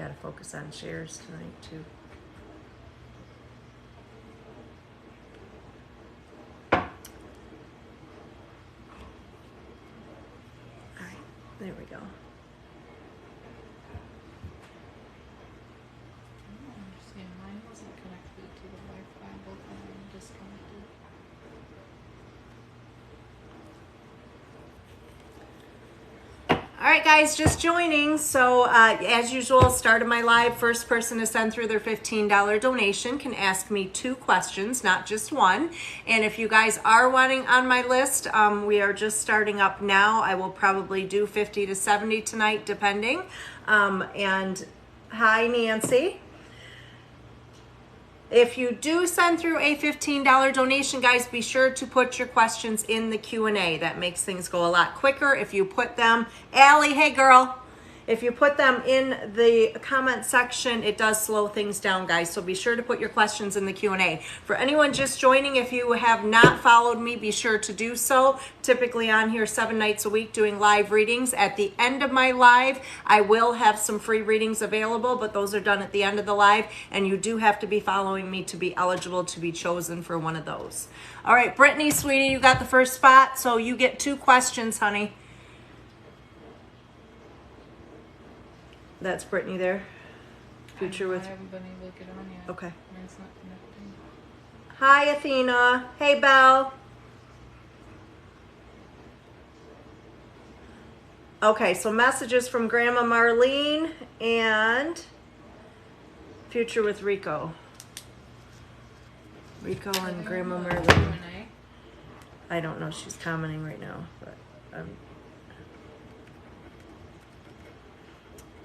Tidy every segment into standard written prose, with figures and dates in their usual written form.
got to focus on shares tonight too. All right, there we go. Mine wasn't connected to the Wi-Fi, both of them disconnected. All right, guys, just joining. So as usual, start of my live, first person to send through their $15 donation can ask me 2 questions, not just one. And if you guys are wanting on my list, we are just starting up now. I will probably do 50 to 70 tonight, depending. And hi, Nancy. If you do send through a $15 donation, guys, be sure to put your questions in the Q&A. That makes things go a lot quicker. If you put them, Allie, hey girl, if you put them in the comment section, it does slow things down, guys. So be sure to put your questions in the Q&A. For anyone just joining, if you have not followed me, be sure to do so. Typically on here 7 nights a week doing live readings. At the end of my live, I will have some free readings available, but those are done at the end of the live, and you do have to be following me to be eligible to be chosen for one of those. All right, Brittany, sweetie, you got the first spot, so you get 2 questions, honey. That's Brittany there. Future with. I haven't been able to get on yet. Okay. Mine's not connecting. Hi, Athena. Hey, Belle. Okay, so messages from Grandma Marlene and Future with Rico. Rico and Grandma Marlene. Q&A. I don't know. She's commenting right now, but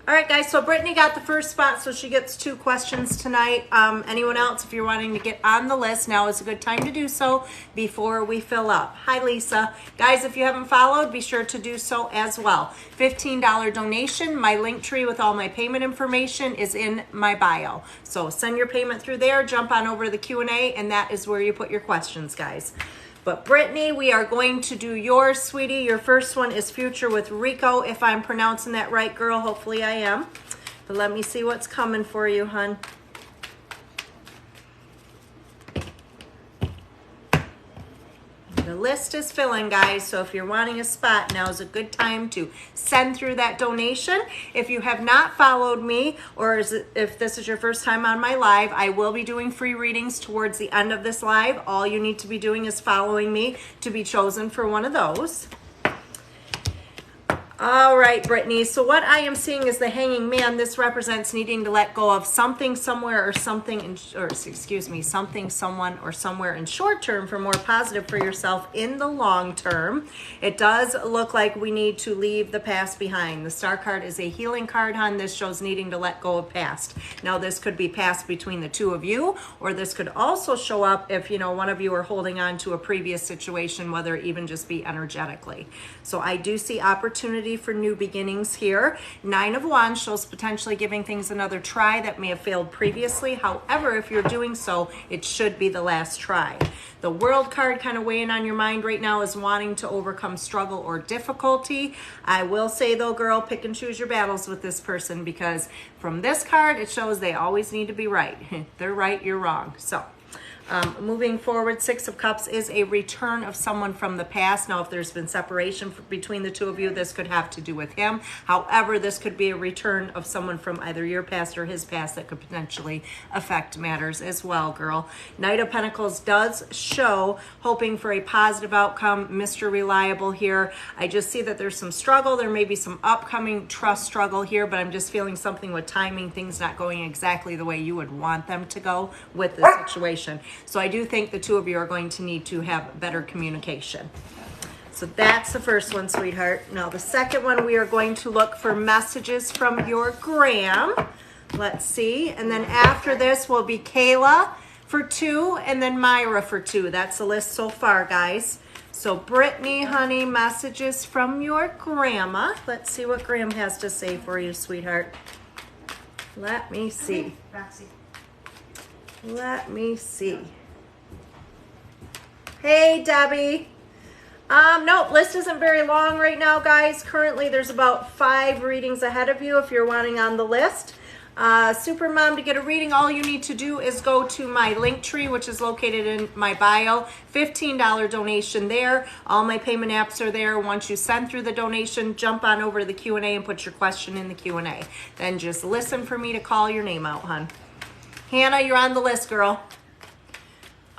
all right, guys, so Brittany got the first spot, so she gets 2 questions tonight. Anyone else, if you're wanting to get on the list, now is a good time to do so before we fill up. Hi, Lisa. Guys, if you haven't followed, be sure to do so as well. $15 donation. My link tree with all my payment information is in my bio. So send your payment through there, jump on over to the Q&A, and that is where you put your questions, guys. But Brittany, we are going to do yours, sweetie. Your first one is Future with Rico, if I'm pronouncing that right, girl. Hopefully I am. But let me see what's coming for you, hun. The list is filling, guys, so if you're wanting a spot, now is a good time to send through that donation. If you have not followed me, or if this is your first time on my live, I will be doing free readings towards the end of this live. All you need to be doing is following me to be chosen for one of those. All right, Brittany. So what I am seeing is the Hanging Man. This represents needing to let go of something, somewhere, or something, something, someone, or somewhere in short term for more positive for yourself in the long term. It does look like we need to leave the past behind. The Star card is a healing card, hon. This shows needing to let go of past. Now, this could be past between the 2 of you, or this could also show up if, one of you are holding on to a previous situation, whether it even just be energetically. So I do see opportunity for new beginnings here. 9 of Wands shows potentially giving things another try that may have failed previously. However, if you're doing so, it should be the last try. The World card kind of weighing on your mind right now is wanting to overcome struggle or difficulty. I will say though, girl, pick and choose your battles with this person, because from this card, it shows they always need to be right. They're right, you're wrong. So moving forward, 6 of Cups is a return of someone from the past. Now, if there's been separation between the 2 of you, this could have to do with him. However, this could be a return of someone from either your past or his past that could potentially affect matters as well, girl. Knight of Pentacles does show hoping for a positive outcome. Mr. Reliable here. I just see that there's some struggle. There may be some upcoming trust struggle here, but I'm just feeling something with timing, things not going exactly the way you would want them to go with the situation. So I do think the 2 of you are going to need to have better communication. So that's the first one, sweetheart. Now the second one, we are going to look for messages from your Gram. Let's see. And then after this will be Kayla for 2 and then Myra for 2. That's the list so far, guys. So Brittany, honey, messages from your grandma. Let's see what Gram has to say for you, sweetheart. Let me see. Let me see. Hey, Debbie. Nope, list isn't very long right now, guys. Currently, there's about 5 readings ahead of you if you're wanting on the list. Supermom, to get a reading, all you need to do is go to my link tree, which is located in my bio. $15 donation there. All my payment apps are there. Once you send through the donation, jump on over to the Q&A and put your question in the Q&A. Then just listen for me to call your name out, hon. Hannah, you're on the list, girl.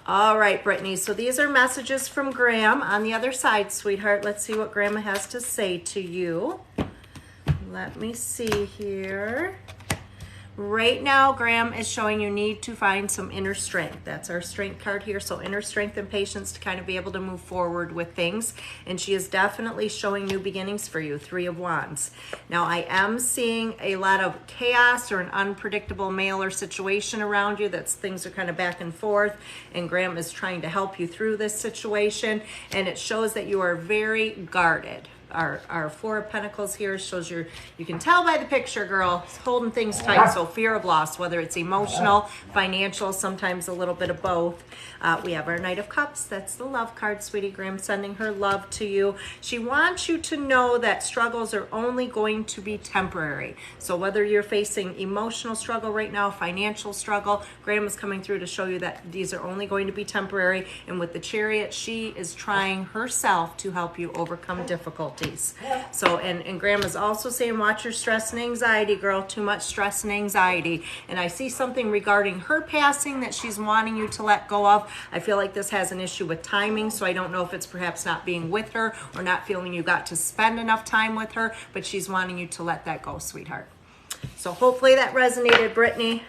All right, Brittany. So these are messages from Graham. On the other side, sweetheart, let's see what Grandma has to say to you. Let me see here. Right now, Graham is showing you need to find some inner strength. That's our strength card here. So inner strength and patience to kind of be able to move forward with things. And she is definitely showing new beginnings for you. 3 of Wands. Now, I am seeing a lot of chaos or an unpredictable male or situation around you. That's things are kind of back and forth. And Graham is trying to help you through this situation. And it shows that you are very guarded. Our 4 of Pentacles here shows you can tell by the picture, girl, holding things tight. So fear of loss, whether it's emotional, financial, sometimes a little bit of both. We have our Knight of Cups. That's the love card, sweetie. Graham sending her love to you. She wants you to know that struggles are only going to be temporary. So whether you're facing emotional struggle right now, financial struggle, Graham is coming through to show you that these are only going to be temporary. And with the Chariot, she is trying herself to help you overcome difficulties. So, and Grandma's also saying, watch your stress and anxiety, girl. Too much stress and anxiety. And I see something regarding her passing that she's wanting you to let go of. I feel like this has an issue with timing, so I don't know if it's perhaps not being with her or not feeling you got to spend enough time with her, but she's wanting you to let that go, sweetheart. So hopefully that resonated, Brittany.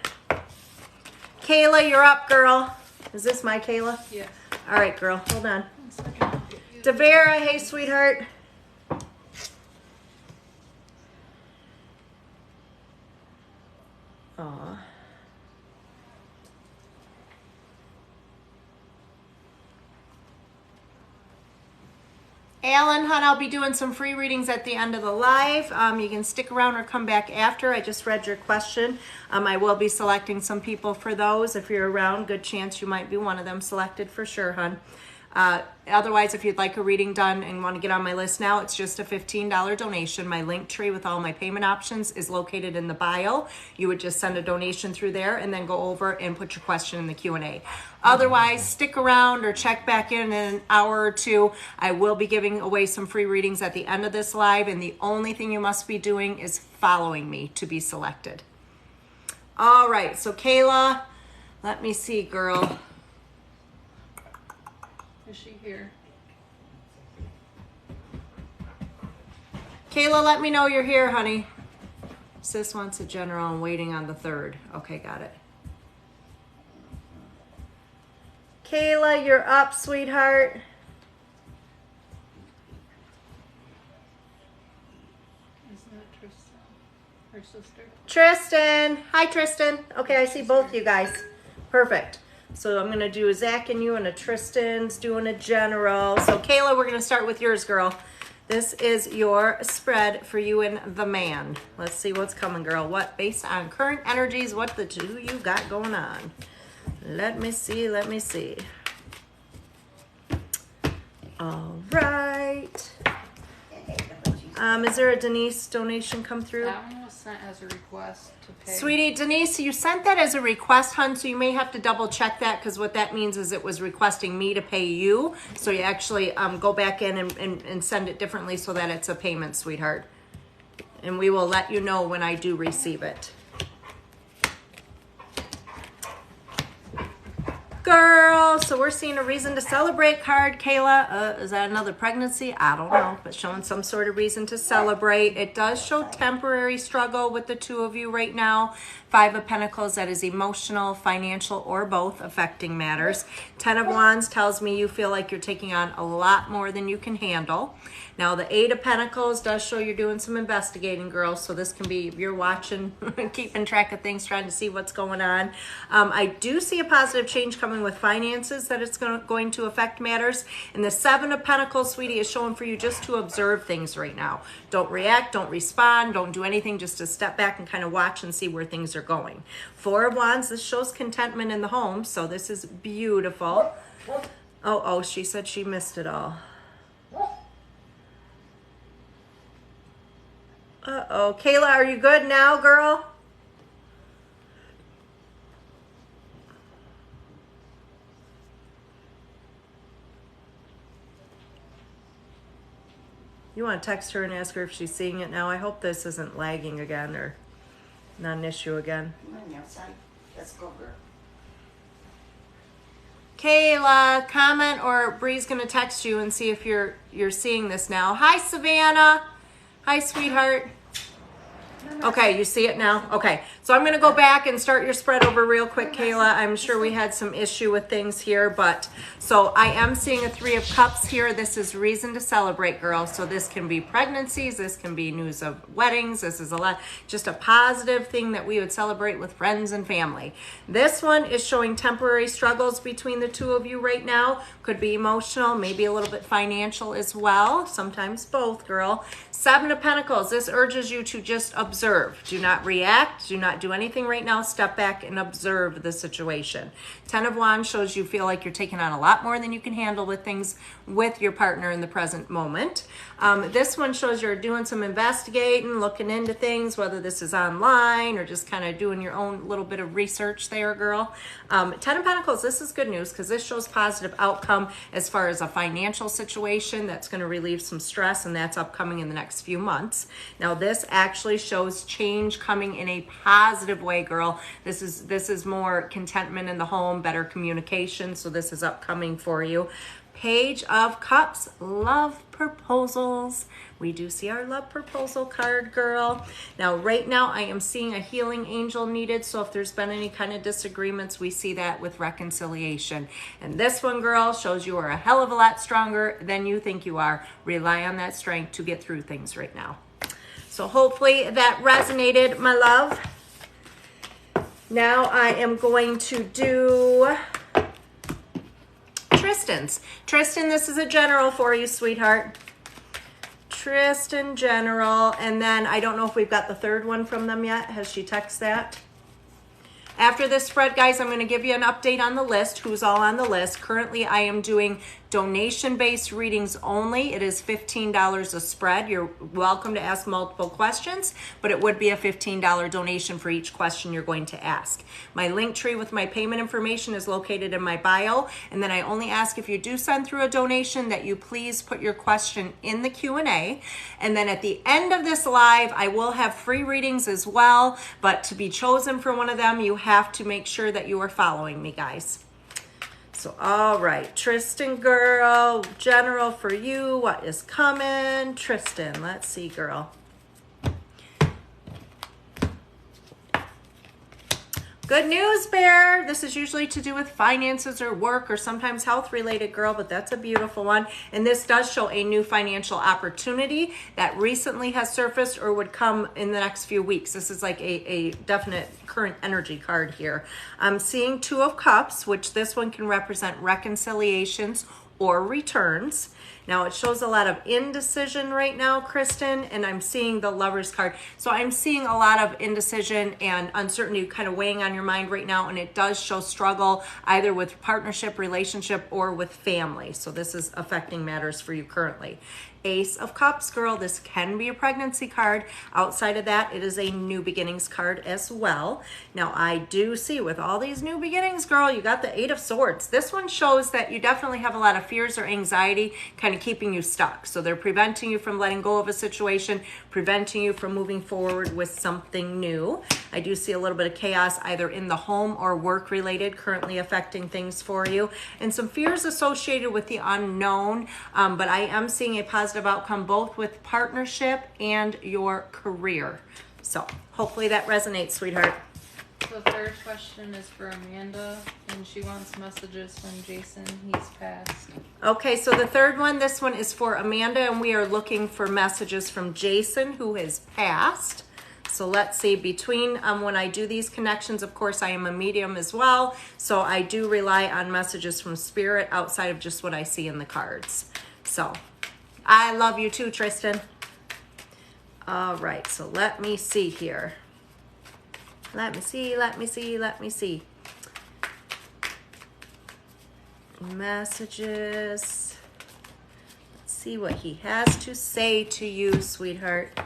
Kayla, you're up, girl. Is this my Kayla? Yes. All right, girl. Hold on. 1 second. I'll get you. Devera, hey, sweetheart. Aw. Alan, hon, I'll be doing some free readings at the end of the live. You can stick around or come back after. I just read your question. I will be selecting some people for those. If you're around, good chance you might be one of them selected for sure, hon. Otherwise, if you'd like a reading done and want to get on my list now, it's just a $15 donation. My link tree with all my payment options is located in the bio. You would just send a donation through there and then go over and put your question in the Q&A. Otherwise, stick around or check back in an hour or two. I will be giving away some free readings at the end of this live, and the only thing you must be doing is following me to be selected. All right, so Kayla, let me see, girl. Is she here? Kayla, let me know you're here, honey. Sis wants a general and waiting on the 3rd. Okay, got it. Kayla, you're up, sweetheart. Isn't that Tristan? Her sister? Tristan. Hi, Tristan. Okay, I see both you guys. Perfect. So I'm going to do a Zach and you and a Tristan's doing a general. So Kayla, we're going to start with yours, girl. This is your spread for you and the man. Let's see what's coming, girl. What, based on current energies, what the two you got going on? Let me see, let me see. All right. Is there a Denise donation come through? That one was sent as a request to pay. Sweetie, Denise, you sent that as a request, hun, so you may have to double check that, because what that means is it was requesting me to pay you. So you actually go back in and send it differently so that it's a payment, sweetheart. And we will let you know when I do receive it. Girl, so we're seeing a reason to celebrate card, Kayla. Is that another pregnancy? I don't know, but showing some sort of reason to celebrate. It does show temporary struggle with the two of you right now. 5 of Pentacles, that is emotional, financial, or both affecting matters. 10 of Wands tells me you feel like you're taking on a lot more than you can handle. Now, the 8 of Pentacles does show you're doing some investigating, girl. So this can be, you're watching, keeping track of things, trying to see what's going on. I do see a positive change coming with finances, that it's going to affect matters. And the 7 of Pentacles, sweetie, is showing for you just to observe things right now. Don't react, don't respond, don't do anything, just to step back and kind of watch and see where things are going. 4 of Wands, this shows contentment in the home, so this is beautiful. Oh, she said she missed it all. Uh-oh. Kayla, are you good now, girl? You want to text her and ask her if she's seeing it now? I hope this isn't lagging again or not an issue again. Come on outside. Let's go, girl. Kayla, comment, or Bree's gonna text you and see if you're seeing this now. Hi, Savannah. Hi, sweetheart. Okay, you see it now? Okay, so I'm going to go back and start your spread over real quick, Kayla. I'm sure we had some issue with things here, but so I am seeing a 3 of Cups here. This is reason to celebrate, girl. So this can be pregnancies, this can be news of weddings. This is a lot, just a positive thing that we would celebrate with friends and family. This one is showing temporary struggles between the two of you right now. Could be emotional, maybe a little bit financial as well. Sometimes both, girl. 7 of Pentacles, this urges you to just observe. Do not react. Do not do anything right now. Step back and observe the situation. 10 of Wands shows you feel like you're taking on a lot more than you can handle with things with your partner in the present moment. This one shows you're doing some investigating, looking into things, whether this is online or just kind of doing your own little bit of research there, girl. 10 of Pentacles, this is good news because this shows positive outcome as far as a financial situation that's going to relieve some stress, and that's upcoming in the next few months. Now this actually shows change coming in a positive way, girl. This is more contentment in the home, better communication, so this is upcoming for you. Page of Cups, love proposals. We do see our love proposal card, girl. Now, right now, I am seeing a healing angel needed. So if there's been any kind of disagreements, we see that with reconciliation. And this one, girl, shows you are a hell of a lot stronger than you think you are. Rely on that strength to get through things right now. So hopefully that resonated, my love. Now I am going to do Tristan's. Tristan, this is a general for you, sweetheart. Tristan general, and then I don't know if we've got the third one from them yet. Has she texted that? After this spread, guys, I'm going to give you an update on the list, who's all on the list. Currently, I am doing donation-based readings only. It is $15 a spread. You're welcome to ask multiple questions, but it would be a $15 donation for each question you're going to ask. My link tree with my payment information is located in my bio, and then I only ask if you do send through a donation that you please put your question in the Q&A, and then at the end of this live, I will have free readings as well, but to be chosen for one of them, you have to make sure that you are following me, guys. So, all right, Tristan, girl, general for you. What is coming? Tristan, let's see, girl. Good news, Bear. This is usually to do with finances or work or sometimes health related, girl, but that's a beautiful one. And this does show a new financial opportunity that recently has surfaced or would come in the next few weeks. This is like a definite current energy card here. I'm seeing 2 of Cups, which this one can represent reconciliations or returns. Now it shows a lot of indecision right now, Kristen, and I'm seeing the Lover's card. So I'm seeing a lot of indecision and uncertainty kind of weighing on your mind right now, and it does show struggle either with partnership, relationship, or with family. So this is affecting matters for you currently. Ace of Cups, girl, this can be a pregnancy card. Outside of that, it is a new beginnings card as well. Now, I do see with all these new beginnings, girl, you got the 8 of Swords. This one shows that you definitely have a lot of fears or anxiety kind of keeping you stuck. So they're preventing you from letting go of a situation, preventing you from moving forward with something new. I do see a little bit of chaos either in the home or work related currently affecting things for you, and some fears associated with the unknown, but I am seeing a positive outcome both with partnership and your career. So hopefully that resonates, sweetheart. The third question is for Amanda, and she wants messages from Jason. He's passed. Okay, so the third one, this one is for Amanda, and we are looking for messages from Jason, who has passed. So let's see, between when I do these connections, of course, I am a medium as well, so I do rely on messages from Spirit outside of just what I see in the cards. So I love you too, Tristan. All right, so let me see here. Let me see. Messages. Let's see what he has to say to you, sweetheart.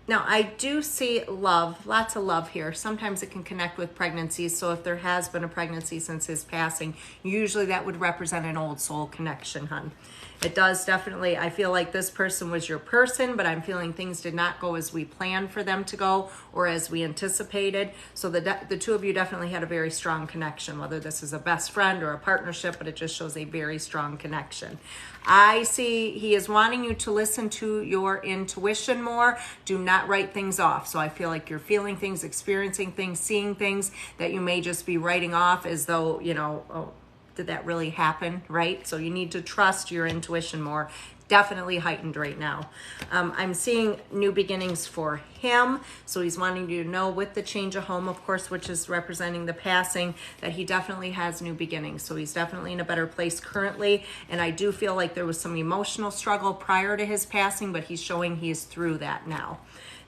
Now, I do see love, lots of love here. Sometimes it can connect with pregnancies. So if there has been a pregnancy since his passing, usually that would represent an old soul connection, hun. It does definitely, I feel like this person was your person, but I'm feeling things did not go as we planned for them to go or as we anticipated. So the two of you definitely had a very strong connection, whether this is a best friend or a partnership, but it just shows a very strong connection. I see he is wanting you to listen to your intuition more. Do not write things off. So I feel like you're feeling things, experiencing things, seeing things that you may just be writing off as though, you know, oh, did that really happen, right? So you need to trust your intuition more. Definitely heightened right now. I'm seeing new beginnings for him. So he's wanting you to know with the change of home, of course, which is representing the passing, that he definitely has new beginnings. So he's definitely in a better place currently. And I do feel like there was some emotional struggle prior to his passing, but he's showing he is through that now.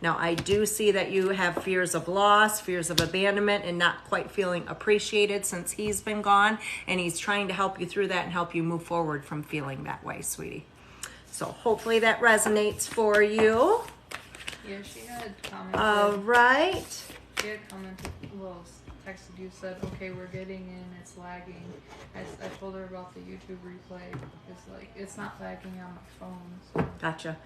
Now, I do see that you have fears of loss, fears of abandonment, and not quite feeling appreciated since he's been gone. And he's trying to help you through that and help you move forward from feeling that way, sweetie. So hopefully that resonates for you. Yeah, she had commented. All right. She had commented, well, texted you, said, okay, we're getting in, it's lagging. I told her about the YouTube replay. It's like, it's not lagging on my phone. So. Gotcha.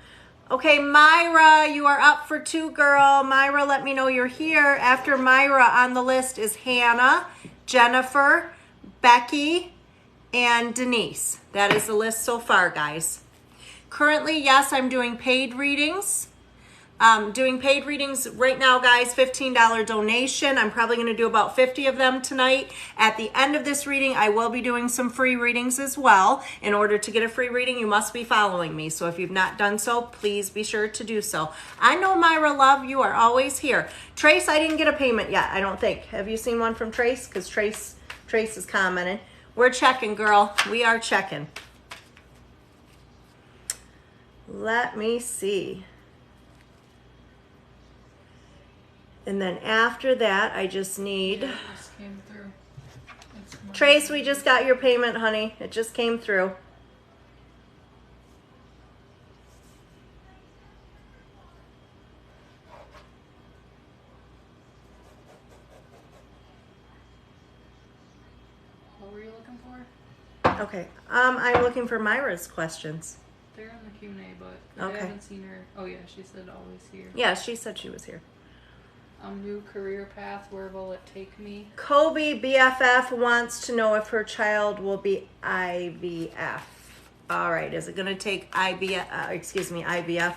Okay, Myra, you are up for 2, girl. Myra, let me know you're here. After Myra on the list is Hannah, Jennifer, Becky, and Denise. That is the list so far, guys. Currently, yes, I'm doing paid readings. Doing paid readings right now, guys, $15 donation. I'm probably going to do about 50 of them tonight. At the end of this reading, I will be doing some free readings as well. In order to get a free reading, you must be following me. So if you've not done so, please be sure to do so. I know, Myra, love, you are always here. Trace, I didn't get a payment yet, I don't think. Have you seen one from Trace? Because Trace is commenting. We're checking, girl. We are checking. Let me see. And then after that, I just need... Yeah, it just came through. Trace, we just got your payment, honey. It just came through. What were you looking for? Okay. I'm looking for Myra's questions. They're in the Q&A, but Okay. I haven't seen her. Oh yeah, she said always here. Yeah, she said she was here. New career path, where will it take me? Kobe BFF wants to know if her child will be IVF. All right, is it going to take IVF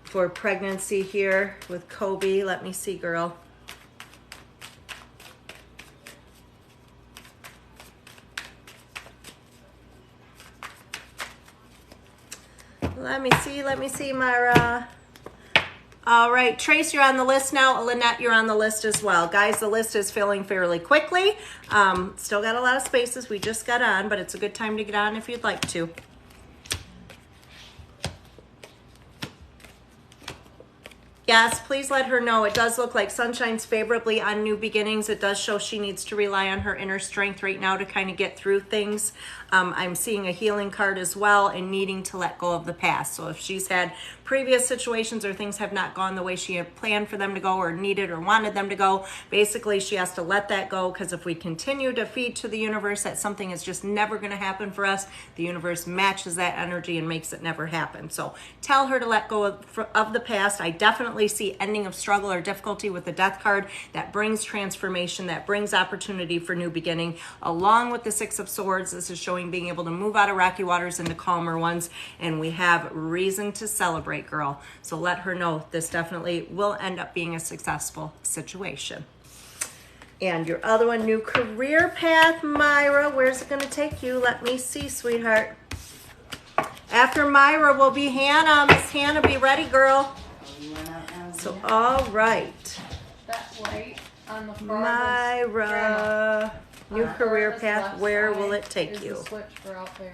for pregnancy here with Kobe? Let me see, girl. Let me see, Myra. All right, Trace, you're on the list now. Lynette, you're on the list as well. Guys, the list is filling fairly quickly. Still got a lot of spaces. We just got on, but it's a good time to get on if you'd like to. Yes, please let her know. It does look like sun shines favorably on new beginnings. It does show she needs to rely on her inner strength right now to kind of get through things. I'm seeing a healing card as well and needing to let go of the past. So if she's had previous situations or things have not gone the way she had planned for them to go or needed or wanted them to go, basically she has to let that go, because if we continue to feed to the universe that something is just never going to happen for us, the universe matches that energy and makes it never happen. So tell her to let go of the past. I definitely see ending of struggle or difficulty with the death card. That brings transformation, that brings opportunity for new beginning. Along with the Six of Swords, this is showing being able to move out of rocky waters into calmer ones, and we have reason to celebrate, girl. So let her know this definitely will end up being a successful situation. And your other one, new career path, Myra, where's it going to take you? Let me see, sweetheart. After Myra will be Hannah. Miss Hannah, be ready, girl. So, all right. That light on the far Myra, new career path, where will it take is you? the switch for out there.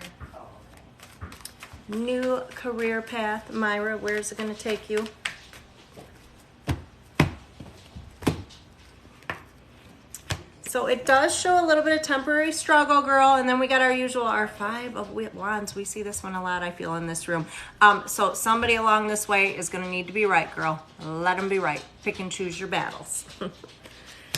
New career path, Myra, where's it going to take you? So it does show a little bit of temporary struggle, girl. And then we got our usual, our 5 of Wands. We see this one a lot, I feel, in this room. So somebody along this way is going to need to be right, girl. Let them be right. Pick and choose your battles.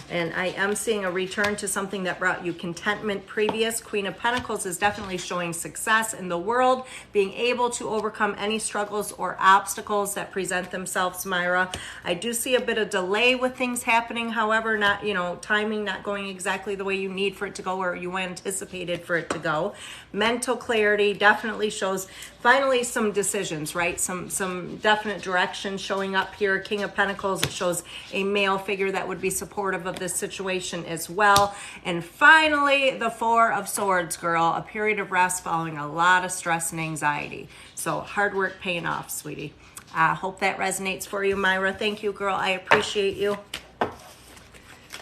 And I am seeing a return to something that brought you contentment previous. Queen of Pentacles is definitely showing success in the world, being able to overcome any struggles or obstacles that present themselves, Myra. I do see a bit of delay with things happening, however, not, timing not going exactly the way you need for it to go or you anticipated for it to go. Mental clarity definitely shows finally some decisions, right? Some definite direction showing up here. King of Pentacles, it shows a male figure that would be supportive of this situation as well. And finally, the 4 of Swords, girl, a period of rest following a lot of stress and anxiety. So hard work paying off, sweetie. I hope that resonates for you, Myra. Thank you, girl. I appreciate you.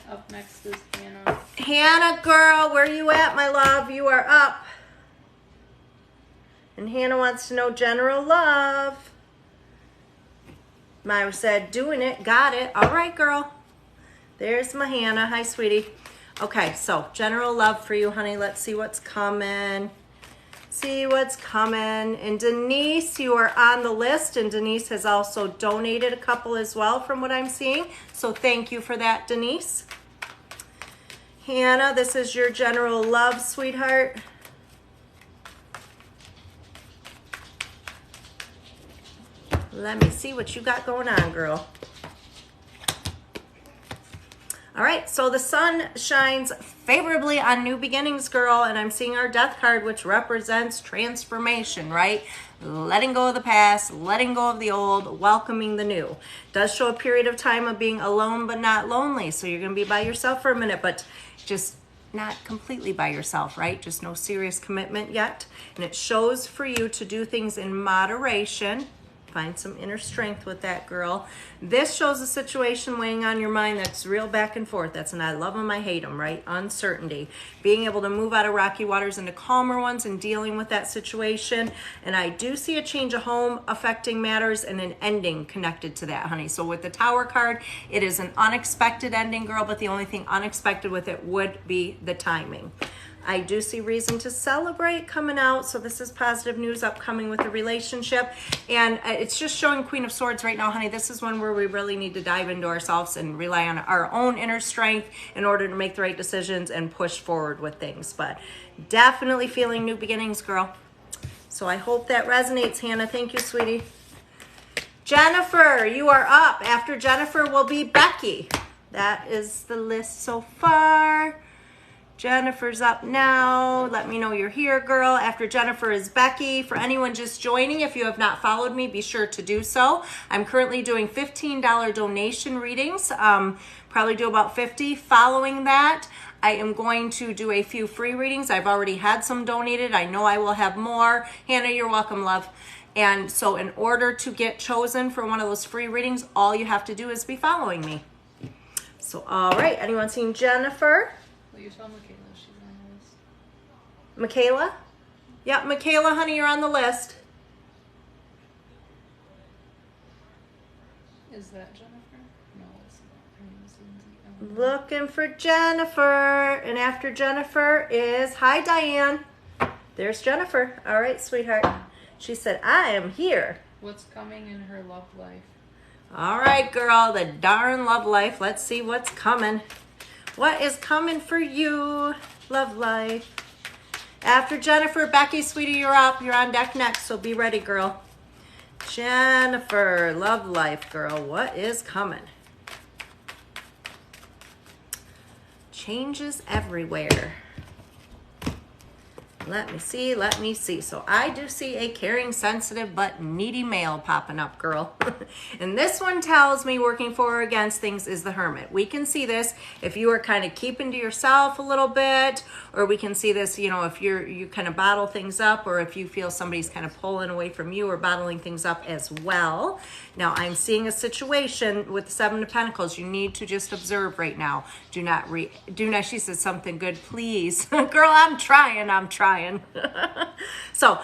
Up next is Hannah. Hannah, girl, where you at, my love? You are up. And Hannah wants to know general love. Myra said, doing it, got it. All right, girl. There's my Hannah. Hi, sweetie. Okay, so general love for you, honey. Let's see what's coming. See what's coming. And Denise, you are on the list. And Denise has also donated a couple as well from what I'm seeing. So thank you for that, Denise. Hannah, this is your general love, sweetheart. Let me see what you got going on, girl. All right, so the sun shines favorably on new beginnings, girl, and I'm seeing our death card, which represents transformation, right? Letting go of the past, letting go of the old, welcoming the new. Does show a period of time of being alone but not lonely, so you're going to be by yourself for a minute, but just not completely by yourself, right? Just no serious commitment yet. And it shows for you to do things in moderation. Find some inner strength with that, girl. This shows a situation weighing on your mind that's real back and forth. That's an I love them, I hate them, right? Uncertainty. Being able to move out of rocky waters into calmer ones and dealing with that situation. And I do see a change of home affecting matters and an ending connected to that, honey. So with the Tower card, it is an unexpected ending, girl, but the only thing unexpected with it would be the timing. I do see reason to celebrate coming out. So this is positive news upcoming with the relationship. And it's just showing Queen of Swords right now, honey. This is one where we really need to dive into ourselves and rely on our own inner strength in order to make the right decisions and push forward with things. But definitely feeling new beginnings, girl. So I hope that resonates, Hannah. Thank you, sweetie. Jennifer, you are up. After Jennifer will be Becky. That is the list so far. Jennifer's up now. Let me know you're here, girl. After Jennifer is Becky. For anyone just joining, if you have not followed me, be sure to do so. I'm currently doing $15 donation readings. Probably do about 50. Following that, I am going to do a few free readings. I've already had some donated. I know I will have more. Hannah, you're welcome, love. And so in order to get chosen for one of those free readings, all you have to do is be following me. So, all right. Anyone seen Jennifer? Well, you saw Michaela. She's on the list. Michaela? Yeah, Michaela, honey, you're on the list. Is that Jennifer? No, it's not. Her name is Lindsay. Looking for Jennifer. And after Jennifer is, hi, Diane. There's Jennifer. All right, sweetheart. She said, I am here. What's coming in her love life? All right, girl, the darn love life. Let's see what's coming. What is coming for you, love life? After Jennifer, Becky, sweetie, you're up. You're on deck next, so be ready, girl. Jennifer, love life, girl. What is coming? Changes everywhere. Let me see, let me see. So I do see a caring, sensitive, but needy male popping up, girl. And this one tells me working for or against things is the Hermit. We can see this if you are kind of keeping to yourself a little bit, or we can see this, you know, if you kind of bottle things up, or if you feel somebody's kind of pulling away from you or bottling things up as well. Now I'm seeing a situation with the 7 of Pentacles. You need to just observe right now. Do not, she says something good, please. Girl, I'm trying. So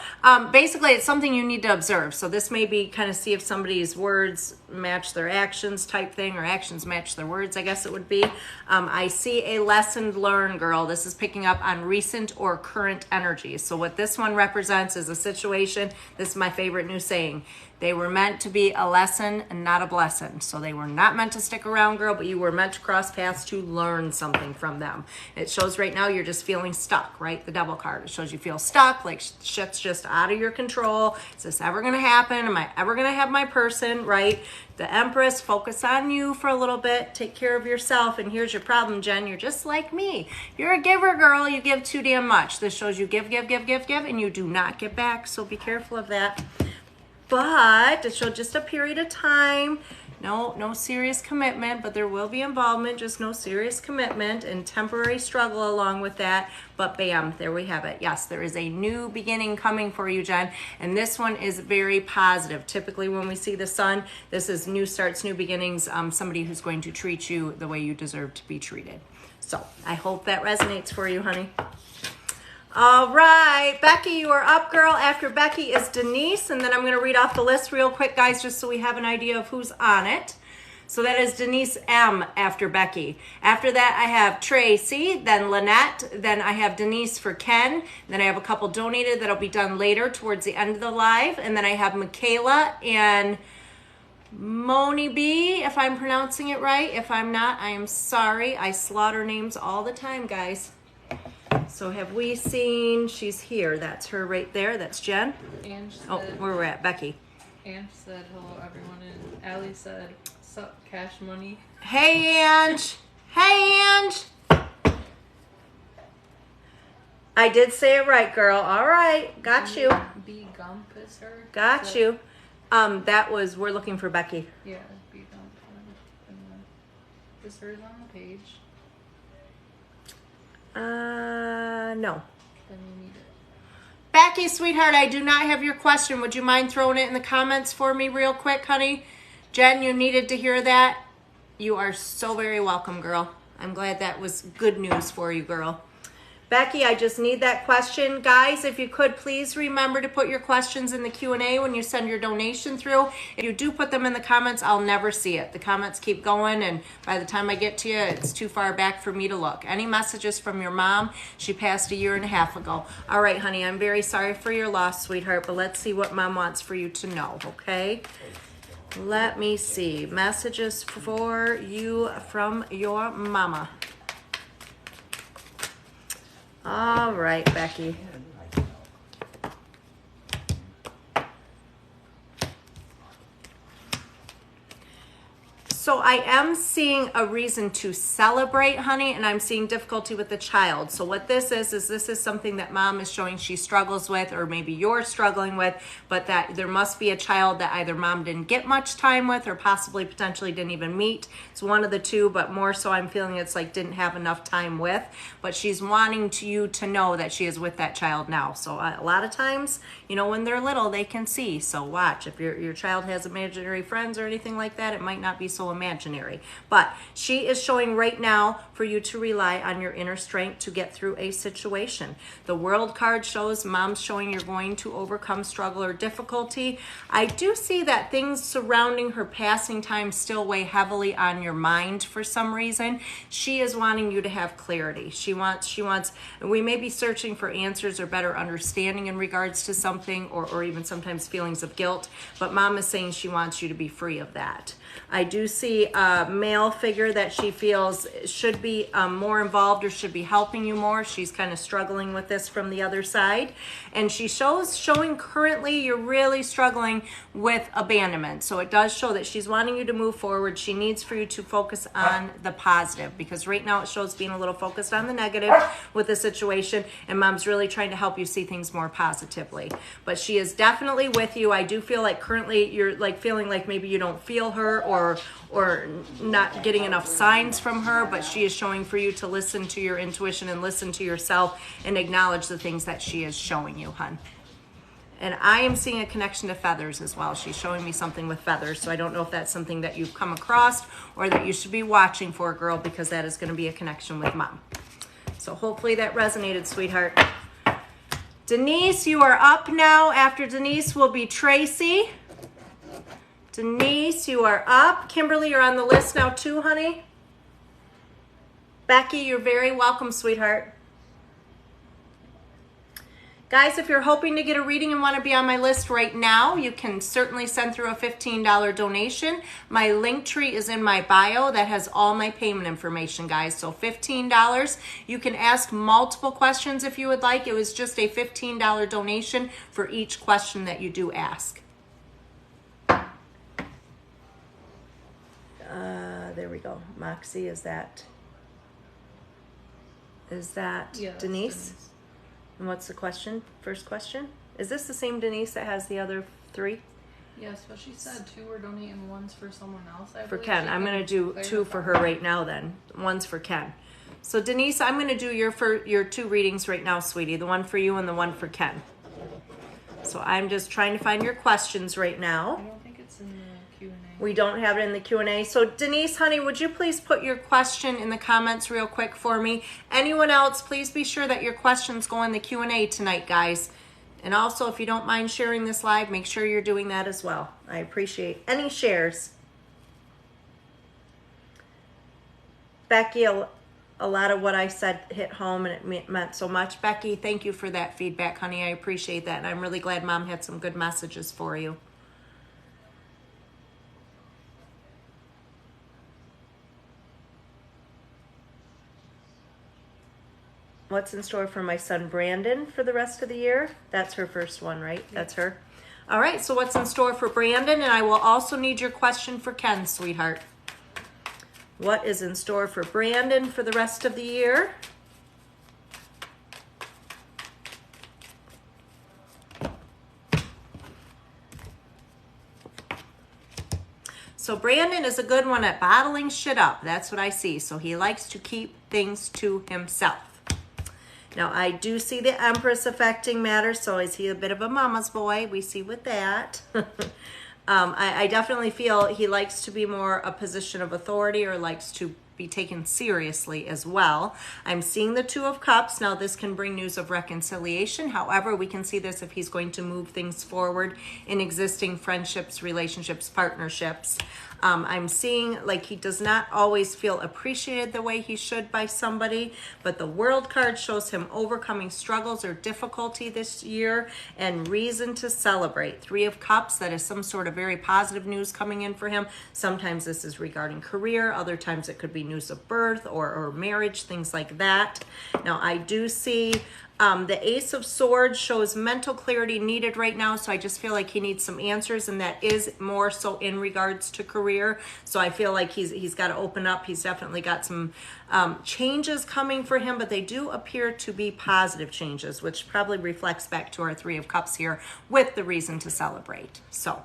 basically it's something you need to observe. So this may be kind of see if somebody's words match their actions type thing, or actions match their words, I guess it would be. I see a lesson learned, girl. This is picking up on recent or current energy. So what this one represents is a situation. This is my favorite new saying. They were meant to be a lesson and not a blessing. So they were not meant to stick around, girl, but you were meant to cross paths to learn something from them. It shows right now you're just feeling stuck, right? The Devil card. It shows you feel stuck, like shit's just out of your control. Is this ever going to happen? Am I ever going to have my person, right? The Empress, focus on you for a little bit. Take care of yourself. And here's your problem, Jen. You're just like me. You're a giver, girl. You give too damn much. This shows you give, and you do not get back. So be careful of that. But it showed just a period of time. No serious commitment, but there will be involvement, just no serious commitment and temporary struggle along with that. But bam, there we have it. Yes, there is a new beginning coming for you, Jen. And this one is very positive. Typically when we see the sun, this is new starts, new beginnings, somebody who's going to treat you the way you deserve to be treated. So I hope that resonates for you, honey. All right, Becky, you are up, girl. After Becky is Denise, and then I'm going to read off the list real quick, guys, just so we have an idea of who's on it. So that is Denise M. after Becky. After that, I have Tracy, then Lynette, then I have Denise for Ken, then I have a couple donated that'll be done later towards the end of the live, and then I have Michaela and Moni B, if I'm pronouncing it right. If I'm not, I am sorry. I slaughter names all the time, guys. So have we seen, she's here. That's her right there. That's Jen. Ange said, Oh, where we're at, Becky. Ange said hello everyone, and Allie said, sup, cash money. Hey, Ange. Hey, Ange. I did say it right, girl. All right. Got you. B Gump is her. Got you. That was, we're looking for Becky. Yeah, B Gump. And then, is hers on the page? No. Then you need it. Becky, sweetheart, I do not have your question. Would you mind throwing it in the comments for me real quick, honey? Jen, you needed to hear that. You are so very welcome, girl. I'm glad that was good news for you, girl. Becky, I just need that question. Guys, if you could, please remember to put your questions in the Q&A when you send your donation through. If you do put them in the comments, I'll never see it. The comments keep going, and by the time I get to you, it's too far back for me to look. Any messages from your mom? She passed a year and a half ago. All right, honey, I'm very sorry for your loss, sweetheart, but let's see what mom wants for you to know, okay? Let me see. Messages for you from your mama. All right, Becky. So I am seeing a reason to celebrate, honey, and I'm seeing difficulty with the child. So what this is this is something that mom is showing she struggles with, or maybe you're struggling with, but that there must be a child that either mom didn't get much time with or possibly potentially didn't even meet. It's one of the two, but more so I'm feeling it's like didn't have enough time with, but she's wanting you to know that she is with that child now. So a lot of times, you know, when they're little, they can see. So watch. If your child has imaginary friends or anything like that, it might not be so imaginary. But she is showing right now for you to rely on your inner strength to get through a situation. The World card shows mom's showing you're going to overcome struggle or difficulty. I do see that things surrounding her passing time still weigh heavily on your mind for some reason. She is wanting you to have clarity. She wants, we may be searching for answers or better understanding in regards to something, or even sometimes feelings of guilt, but mom is saying she wants you to be free of that. I do see a male figure that she feels should be more involved or should be helping you more. She's kind of struggling with this from the other side. And she showing currently you're really struggling with abandonment. So it does show that she's wanting you to move forward. She needs for you to focus on the positive, because right now it shows being a little focused on the negative with the situation, and mom's really trying to help you see things more positively. But she is definitely with you. I do feel like currently you're like feeling like maybe you don't feel her, or not getting enough signs from her, but she is showing for you to listen to your intuition and listen to yourself and acknowledge the things that she is showing you, hun. And I am seeing a connection to feathers as well. She's showing me something with feathers, so I don't know if that's something that you've come across or that you should be watching for, girl, because that is going to be a connection with mom. So hopefully that resonated, sweetheart. Denise, you are up now. After Denise will be Tracy. Denise, you are up. Kimberly, you're on the list now too, honey. Becky, you're very welcome, sweetheart. Guys, if you're hoping to get a reading and want to be on my list right now, you can certainly send through a $15 donation. My link tree is in my bio. That has all my payment information, guys. So $15. You can ask multiple questions if you would like. It was just a $15 donation for each question that you do ask. There we go. Moxie, is that Yeah, that's Denise? And what's the question? First question? Is this the same Denise that has the other three? Yes, but she said 2 were donating, one's for someone else. I For believe. Ken. She I'm can going to do 2 for her clarify. right now then. One's for Ken. So Denise, I'm going to do your 2 readings right now, sweetie. The one for you and the one for Ken. So I'm just trying to find your questions right I now. don't think it's in the Q&A. We don't have it in the Q&A. So Denise, honey, would you please put your question in the comments real quick for me? Anyone else, please be sure that your questions go in the Q&A tonight, guys. And also, if you don't mind sharing this live, make sure you're doing that as well. I appreciate any shares. Becky, a lot of what I said hit home and it meant so much. Becky, thank you for that feedback, honey. I appreciate that. And I'm really glad Mom had some good messages for you. What's in store for my son Brandon for the rest of the year? That's her first one, right? That's her. All right, so what's in store for Brandon? And I will also need your question for Ken, sweetheart. What is in store for Brandon for the rest of the year? So Brandon is a good one at bottling shit up. That's what I see. So he likes to keep things to himself. Now, I do see the Empress affecting matters, so is he a bit of a mama's boy? We see with that. I definitely feel he likes to be more a position of authority or likes to be taken seriously as well. I'm seeing the 2 of Cups. Now, this can bring news of reconciliation. However, we can see this if he's going to move things forward in existing friendships, relationships, partnerships. I'm seeing like he does not always feel appreciated the way he should by somebody, but the World card shows him overcoming struggles or difficulty this year and reason to celebrate. 3 of Cups, that is some sort of very positive news coming in for him. Sometimes this is regarding career, other times it could be news of birth or marriage, things like that. Now, I do see the Ace of Swords shows mental clarity needed right now, so I just feel like he needs some answers, and that is more so in regards to career. So I feel like he's got to open up. He's definitely got some changes coming for him, but they do appear to be positive changes, which probably reflects back to our 3 of Cups here with the reason to celebrate. So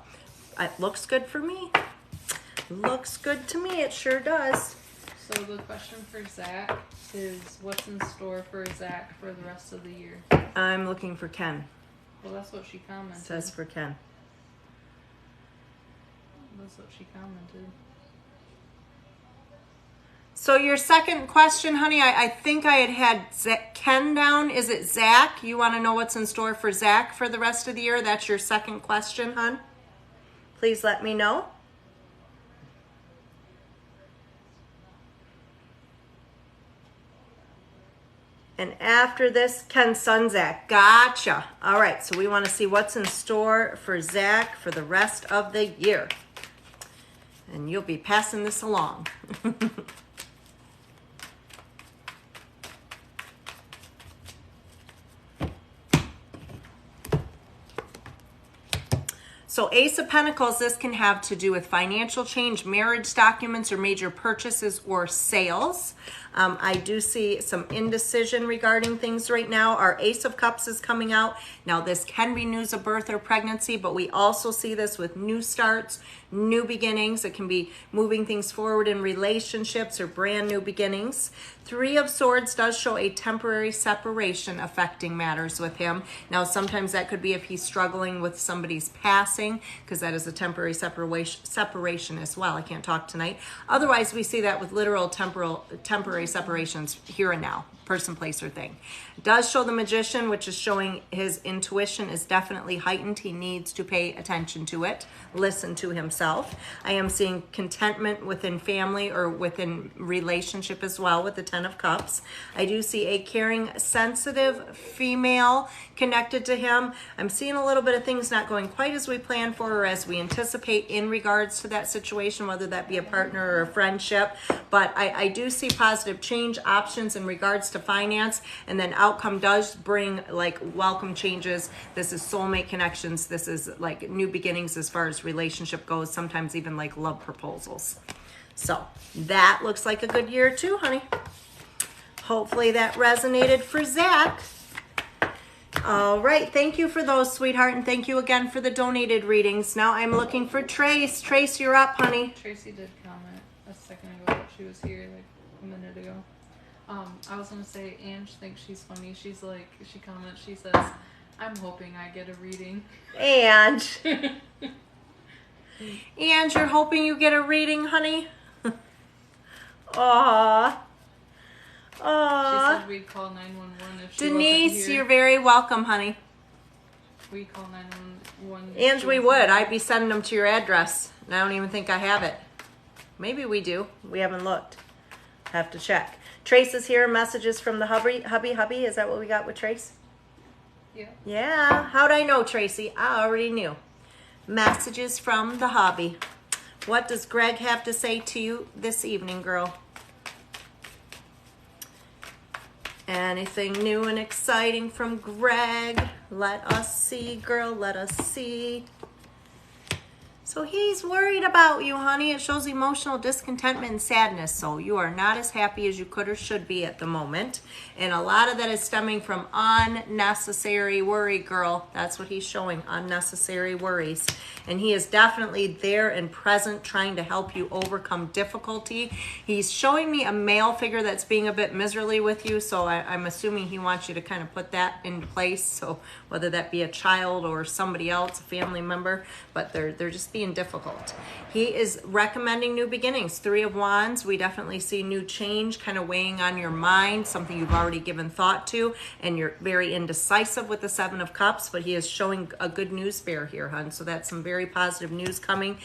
it looks good for me. Looks good to me. It sure does. So the question for Zach is, what's in store for Zach for the rest of the year? I'm looking for Ken. Well, that's what she commented. It says for Ken. That's what she commented. So your second question, honey, I think I had Ken down. Is it Zach? You want to know what's in store for Zach for the rest of the year? That's your second question, hon? Please let me know. And after this, Ken's son, Zach. Gotcha. All right, so we want to see what's in store for Zach for the rest of the year. And you'll be passing this along. So Ace of Pentacles, this can have to do with financial change, marriage documents, or major purchases or sales. I do see some indecision regarding things right now. Our Ace of Cups is coming out. Now, this can be news of birth or pregnancy, but we also see this with new starts, new beginnings. It can be moving things forward in relationships or brand new beginnings. 3 of Swords does show a temporary separation affecting matters with him. Now, sometimes that could be if he's struggling with somebody's passing, because that is a temporary separation as well. I can't talk tonight. Otherwise, we see that with literal temporary separations here and now, person, place, or thing. It does show the Magician, which is showing his intuition is definitely heightened. He needs to pay attention to it, listen to himself. self. I am seeing contentment within family or within relationship as well with the Ten of Cups. I do see a caring, sensitive female connected to him. I'm seeing a little bit of things not going quite as we plan for or as we anticipate in regards to that situation, whether that be a partner or a friendship. But I do see positive change options in regards to finance, and then outcome does bring like welcome changes. This is soulmate connections. This is like new beginnings as far as relationship goes, sometimes even like love proposals. So that looks like a good year too, honey. Hopefully that resonated for Zach. All right, thank you for those, sweetheart, and thank you again for the donated readings. Now I'm looking for Trace. Trace, you're up, honey. Tracy did comment a second ago that she was here like a minute ago. I was gonna say Ange thinks she's funny. She's like, she comments, she says, I'm hoping I get a reading. Ange. Ange, you're hoping you get a reading, honey? Aww. She Aww. said we'd call 911 if she Denise, wasn't here. you're very welcome, honey. We'd call 911. if Ange, she we wasn't would. here. I'd be sending them to your address. And I don't even think I have it. Maybe we do. We haven't looked. Have to check. Trace is here. Messages from the hubby. Is that what we got with Trace? Yeah. Yeah. How'd I know, Tracy? I already knew. Messages from the hobby. What does Greg have to say to you this evening, girl? Anything new and exciting from Greg? Let us see, girl. Let us see. So he's worried about you, honey. It shows emotional discontentment and sadness. So you are not as happy as you could or should be at the moment. And a lot of that is stemming from unnecessary worry, girl. That's what he's showing, unnecessary worries. And he is definitely there and present trying to help you overcome difficulty. He's showing me a male figure that's being a bit miserly with you. So I'm assuming he wants you to kind of put that in place. So whether that be a child or somebody else, a family member, but they're just being difficult. He is recommending new beginnings. 3 of Wands, we definitely see new change kind of weighing on your mind, something you've already given thought to, and you're very indecisive with the 7 of Cups, but he is showing a good news bear here, hun. So that's some very positive news coming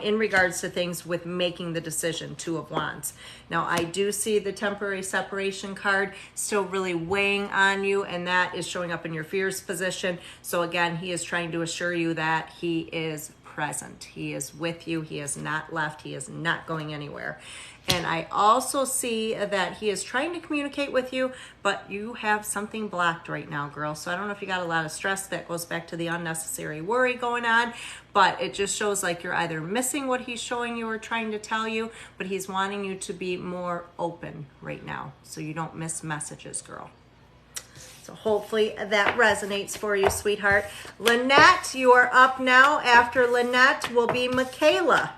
in regards to things with making the decision. 2 of Wands. Now, I do see the temporary separation card still really weighing on you, and that is showing up in your fears position. So again, he is trying to assure you that he is present. He is with you. He has not left. He is not going anywhere. And I also see that he is trying to communicate with you, but you have something blocked right now, girl. So I don't know if you got a lot of stress. That goes back to the unnecessary worry going on, but it just shows like you're either missing what he's showing you or trying to tell you, but he's wanting you to be more open right now so you don't miss messages, girl. So hopefully that resonates for you, sweetheart. Lynette, you are up now. After Lynette will be Michaela.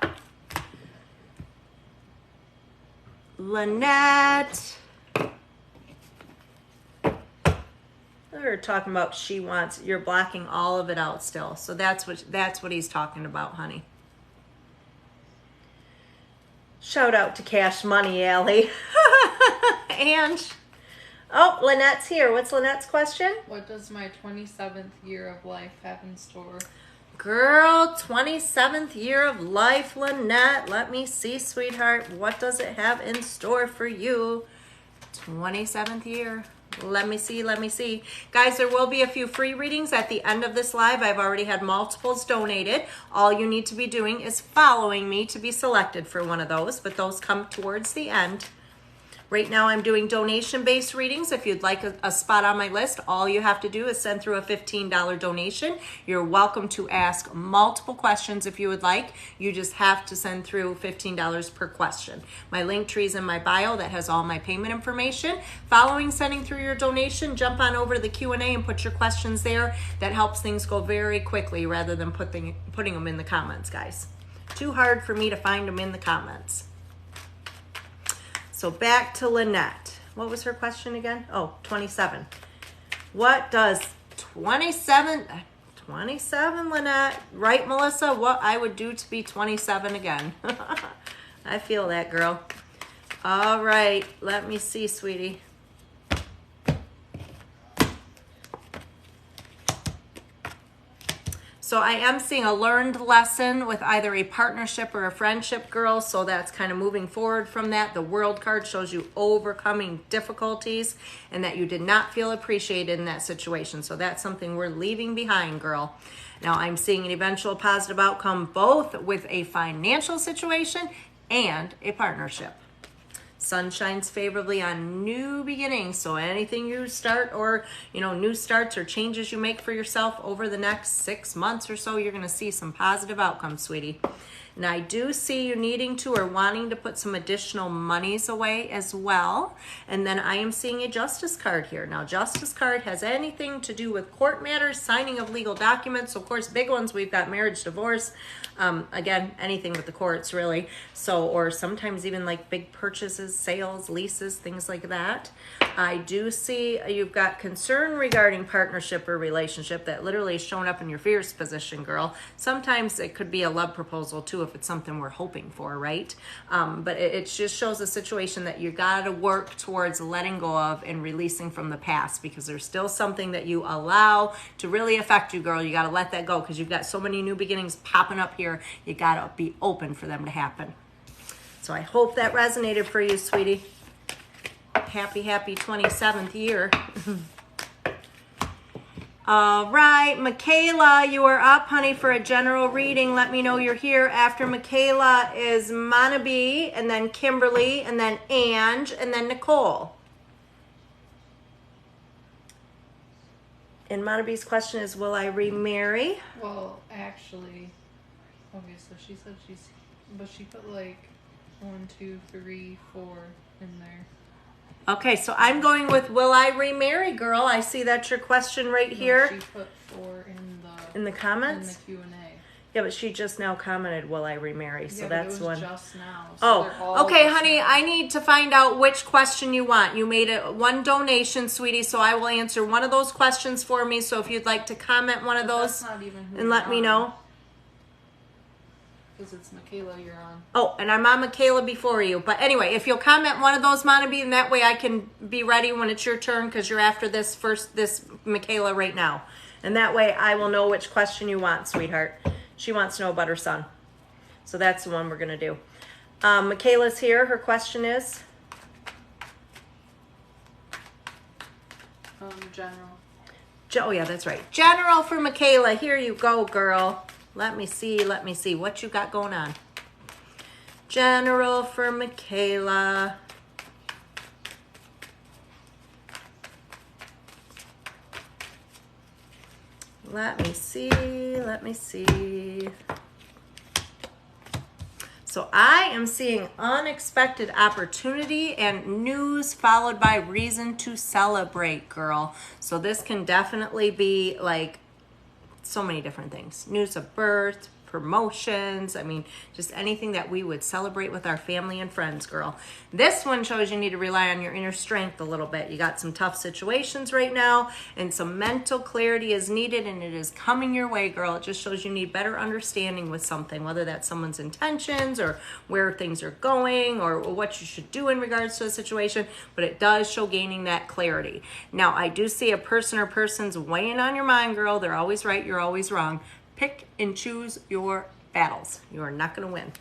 Lynette. They're talking about she wants, you're blocking all of it out still. So that's what he's talking about, honey. Shout out to Cash Money, Allie. And oh, Lynette's here. What's Lynette's question? What does my 27th year of life have in store? Girl, 27th year of life, Lynette. Let me see, sweetheart. What does it have in store for you? 27th year. Let me see. Guys, there will be a few free readings at the end of this live. I've already had multiples donated. All you need to be doing is following me to be selected for one of those, but those come towards the end. Right now I'm doing donation-based readings. If you'd like a spot on my list, all you have to do is send through a $15 donation. You're welcome to ask multiple questions if you would like. You just have to send through $15 per question. My link tree is in my bio that has all my payment information. Following sending through your donation, jump on over to the Q&A and put your questions there. That helps things go very quickly rather than putting them in the comments, guys. Too hard for me to find them in the comments. So back to Lynette. What was her question again? Oh, 27. What does 27, Lynette, right, Melissa? What I would do to be 27 again. I feel that, girl. All right, let me see, sweetie. So I am seeing a learned lesson with either a partnership or a friendship, girl. So that's kind of moving forward from that. The World card shows you overcoming difficulties and that you did not feel appreciated in that situation. So that's something we're leaving behind, girl. Now I'm seeing an eventual positive outcome both with a financial situation and a partnership. Sun shines favorably on new beginnings. So anything you start or, new starts or changes you make for yourself over the next 6 months or so, you're going to see some positive outcomes, sweetie. And I do see you needing to or wanting to put some additional monies away as well. And then I am seeing a justice card here. Now, justice card has anything to do with court matters, signing of legal documents. So, of course, big ones, we've got marriage, divorce. Again, anything with the courts, really. So, or sometimes even like big purchases, sales, leases, things like that. I do see you've got concern regarding partnership or relationship that literally is showing up in your fears position, girl. Sometimes it could be a love proposal too if it's something we're hoping for, right? But it just shows a situation that you got to work towards letting go of and releasing from the past, because there's still something that you allow to really affect you, girl. You got to let that go because you've got so many new beginnings popping up here. You got to be open for them to happen. So I hope that resonated for you, sweetie. Happy 27th year. All right, Michaela, you are up, honey, for a general reading. Let me know you're here. After Michaela is Manabi, and then Kimberly, and then Ange, and then Nicole. And Manabi's question is, will I remarry? Well, actually, okay, so she said but she put like 1, 2, 3, 4 in there. Okay, so I'm going with, will I remarry, girl? I see that's your question right here. No, she put 4 in the comments? In the Q&A. Yeah, but she just now commented, will I remarry? So yeah, that's but it was one. Just now. So Okay, honey, I need to find out which question you want. You made one donation, sweetie, so I will answer one of those questions for me. So if you'd like to comment one of those and let me know. Because it's Michaela you're on. Oh, and I'm on Michaela before you. But anyway, if you'll comment one of those, Monabi, and that way I can be ready when it's your turn, because you're after this Michaela right now. And that way I will know which question you want, sweetheart. She wants to know about her son. So that's the one we're going to do. Michaela's here. Her question is? General. Oh, yeah, that's right. General for Michaela. Here you go, girl. Let me see what you got going on. General for Michaela. Let me see. So I am seeing unexpected opportunity and news followed by reason to celebrate, girl. So this can definitely be like so many different things. News of birth, promotions. I mean, just anything that we would celebrate with our family and friends, girl. This one shows you need to rely on your inner strength a little bit. You got some tough situations right now, and some mental clarity is needed, and it is coming your way, girl. It just shows you need better understanding with something, whether that's someone's intentions or where things are going or what you should do in regards to a situation, but it does show gaining that clarity. Now, I do see a person or persons weighing on your mind, girl. They're always right, you're always wrong. Pick and choose your battles. You are not going to win.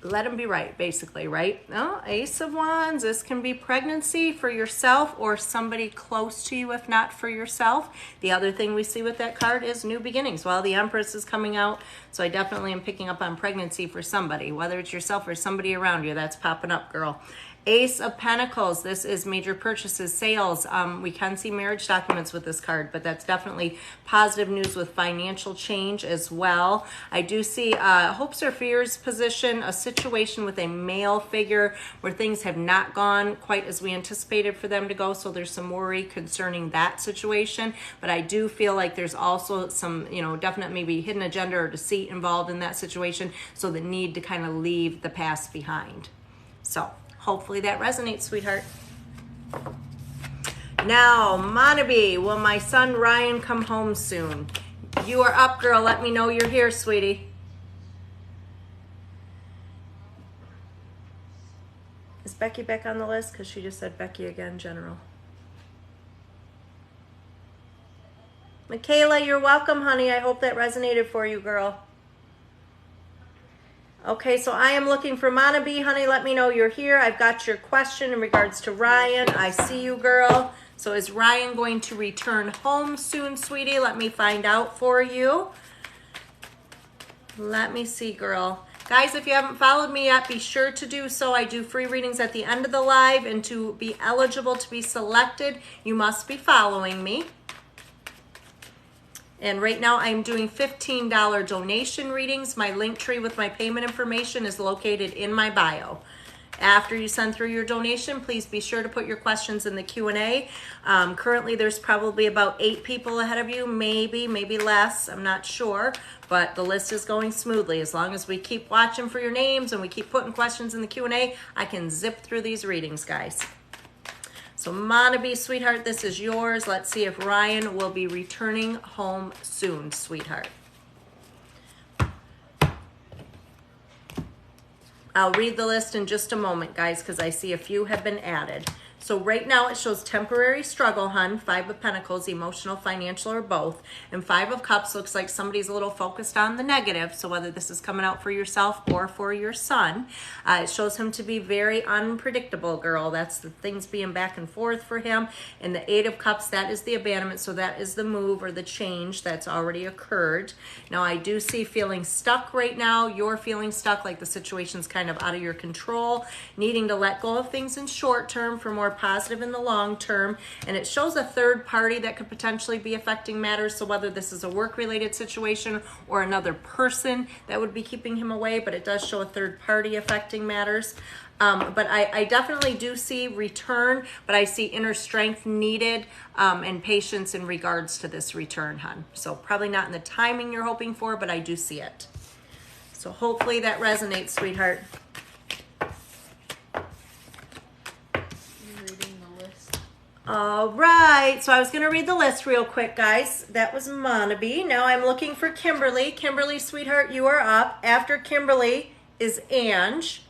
Let them be right, basically, right? Oh, Ace of Wands. This can be pregnancy for yourself or somebody close to you, if not for yourself. The other thing we see with that card is new beginnings. Well, the Empress is coming out, so I definitely am picking up on pregnancy for somebody, whether it's yourself or somebody around you. That's popping up, girl. Ace of Pentacles. This is major purchases, sales. We can see marriage documents with this card, but that's definitely positive news with financial change as well. I do see hopes or fears position, a situation with a male figure where things have not gone quite as we anticipated for them to go. So there's some worry concerning that situation. But I do feel like there's also some, definite maybe hidden agenda or deceit involved in that situation. So the need to kind of leave the past behind. So hopefully that resonates, sweetheart. Now, Manabi, will my son Ryan come home soon? You are up, girl. Let me know you're here, sweetie. Is Becky back on the list? Because she just said Becky again, General. Michaela, you're welcome, honey. I hope that resonated for you, girl. Okay, so I am looking for Mana B, honey. Let me know you're here. I've got your question in regards to Ryan. I see you, girl. So is Ryan going to return home soon, sweetie? Let me find out for you. Let me see, girl. Guys, if you haven't followed me yet, be sure to do so. I do free readings at the end of the live, and to be eligible to be selected, you must be following me. And right now I'm doing $15 donation readings. My link tree with my payment information is located in my bio. After you send through your donation, please be sure to put your questions in the Q&A. Currently, there's probably about 8 people ahead of you, maybe less, I'm not sure, but the list is going smoothly. As long as we keep watching for your names and we keep putting questions in the Q&A, I can zip through these readings, guys. So Mana B, sweetheart, this is yours. Let's see if Ryan will be returning home soon, sweetheart. I'll read the list in just a moment, guys, because I see a few have been added. So right now it shows temporary struggle, hun. 5 of Pentacles, emotional, financial, or both. And 5 of Cups looks like somebody's a little focused on the negative. So whether this is coming out for yourself or for your son, it shows him to be very unpredictable, girl. That's the things being back and forth for him. And the 8 of Cups, that is the abandonment. So that is the move or the change that's already occurred. Now I do see feeling stuck right now. You're feeling stuck, like the situation's kind of out of your control, needing to let go of things in short term for more positive in the long term. And it shows a third party that could potentially be affecting matters. So whether this is a work related situation or another person that would be keeping him away, but it does show a third party affecting matters. But I definitely do see return, but I see inner strength needed and patience in regards to this return, hun. So probably not in the timing you're hoping for, but I do see it. So hopefully that resonates, sweetheart. All right, so I was going to read the list real quick, guys. That was Mana B. Now I'm looking for Kimberly. Kimberly, sweetheart, you are up. After Kimberly is Ange.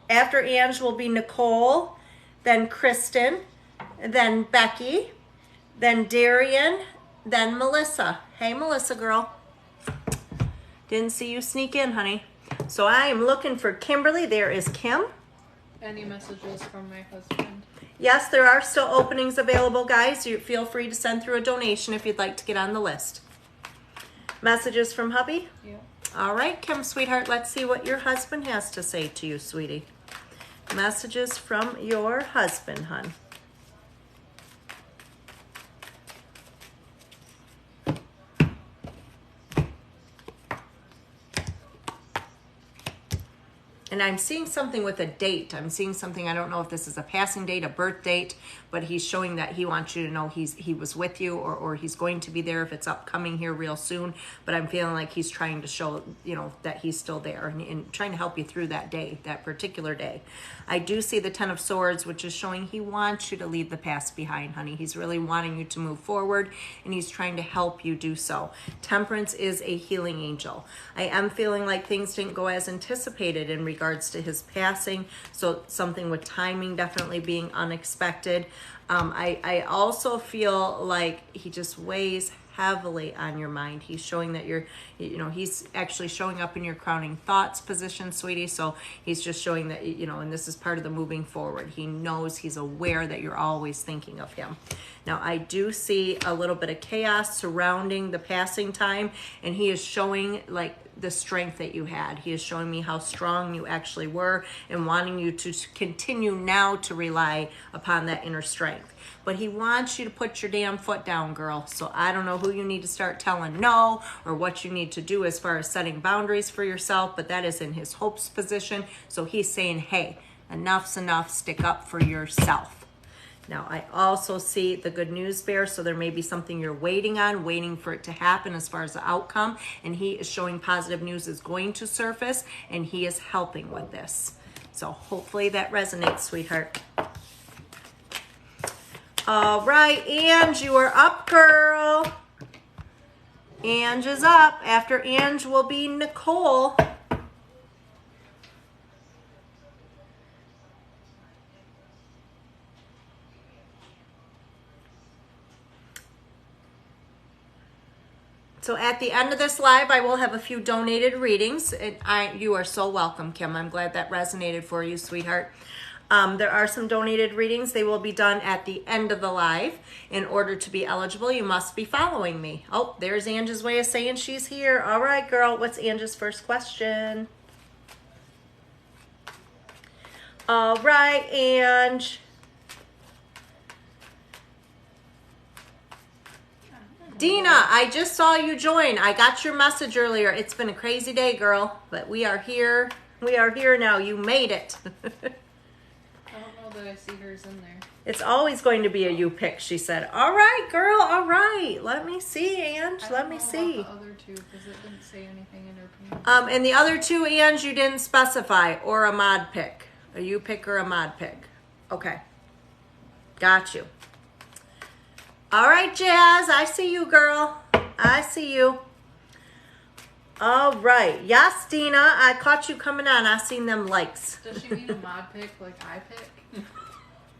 After Ange will be Nicole, then Kristen, then Becky, then Darian, then Melissa. Hey, Melissa, girl. Didn't see you sneak in, honey. So I am looking for Kimberly. There is Kim. Any messages from my husband? Yes, there are still openings available, guys. You feel free to send through a donation if you'd like to get on the list. Messages from hubby? Yeah. All right, Kim, sweetheart, let's see what your husband has to say to you, sweetie. Messages from your husband, hun. And I'm seeing something with a date. I'm seeing something, I don't know if this is a passing date, a birth date, but he's showing that he wants you to know he was with you, or he's going to be there if it's upcoming here real soon. But I'm feeling like he's trying to show, that he's still there and trying to help you through that day, that particular day. I do see the 10 of Swords, which is showing he wants you to leave the past behind, honey. He's really wanting you to move forward, and he's trying to help you do so. Temperance is a healing angel. I am feeling like things didn't go as anticipated in regards to his passing, so something with timing definitely being unexpected. I also feel like he just weighs heavily on your mind. He's showing that he's actually showing up in your crowning thoughts position, sweetie. So he's just showing that, and this is part of the moving forward. He knows, he's aware that you're always thinking of him. Now, I do see a little bit of chaos surrounding the passing time, and he is showing like the strength that you had. He is showing me how strong you actually were and wanting you to continue now to rely upon that inner strength. But he wants you to put your damn foot down, girl. So I don't know who you need to start telling no, or what you need to do as far as setting boundaries for yourself, but that is in his hopes position. So he's saying, hey, enough's enough, stick up for yourself. Now, I also see the good news bear, so there may be something you're waiting on, waiting for it to happen as far as the outcome, and he is showing positive news is going to surface, and he is helping with this. So hopefully that resonates, sweetheart. All right, Ange, you are up, girl. Ange is up. After Ange will be Nicole. So at the end of this live, I will have a few donated readings. And you are so welcome, Kim. I'm glad that resonated for you, sweetheart. There are some donated readings. They will be done at the end of the live. In order to be eligible, you must be following me. Oh, there's Angie's way of saying she's here. All right, girl. What's Angie's first question? All right, Ange. Dina, I just saw you join. I got your message earlier. It's been a crazy day, girl, but we are here. We are here now. You made it. I don't know that I see hers in there. It's always going to be a you pick, she said. All right, girl. All right. Let me see, Ange. Let me see. The other two, because it didn't say anything in her opinion. And the other two, Ange, you didn't specify, or a mod pick. A you pick or a mod pick. Okay. Got you. All right, Jazz. I see you, girl. I see you. All right. Yes, Dina. I caught you coming on. I seen them likes. Does she mean a mod pick like I pick?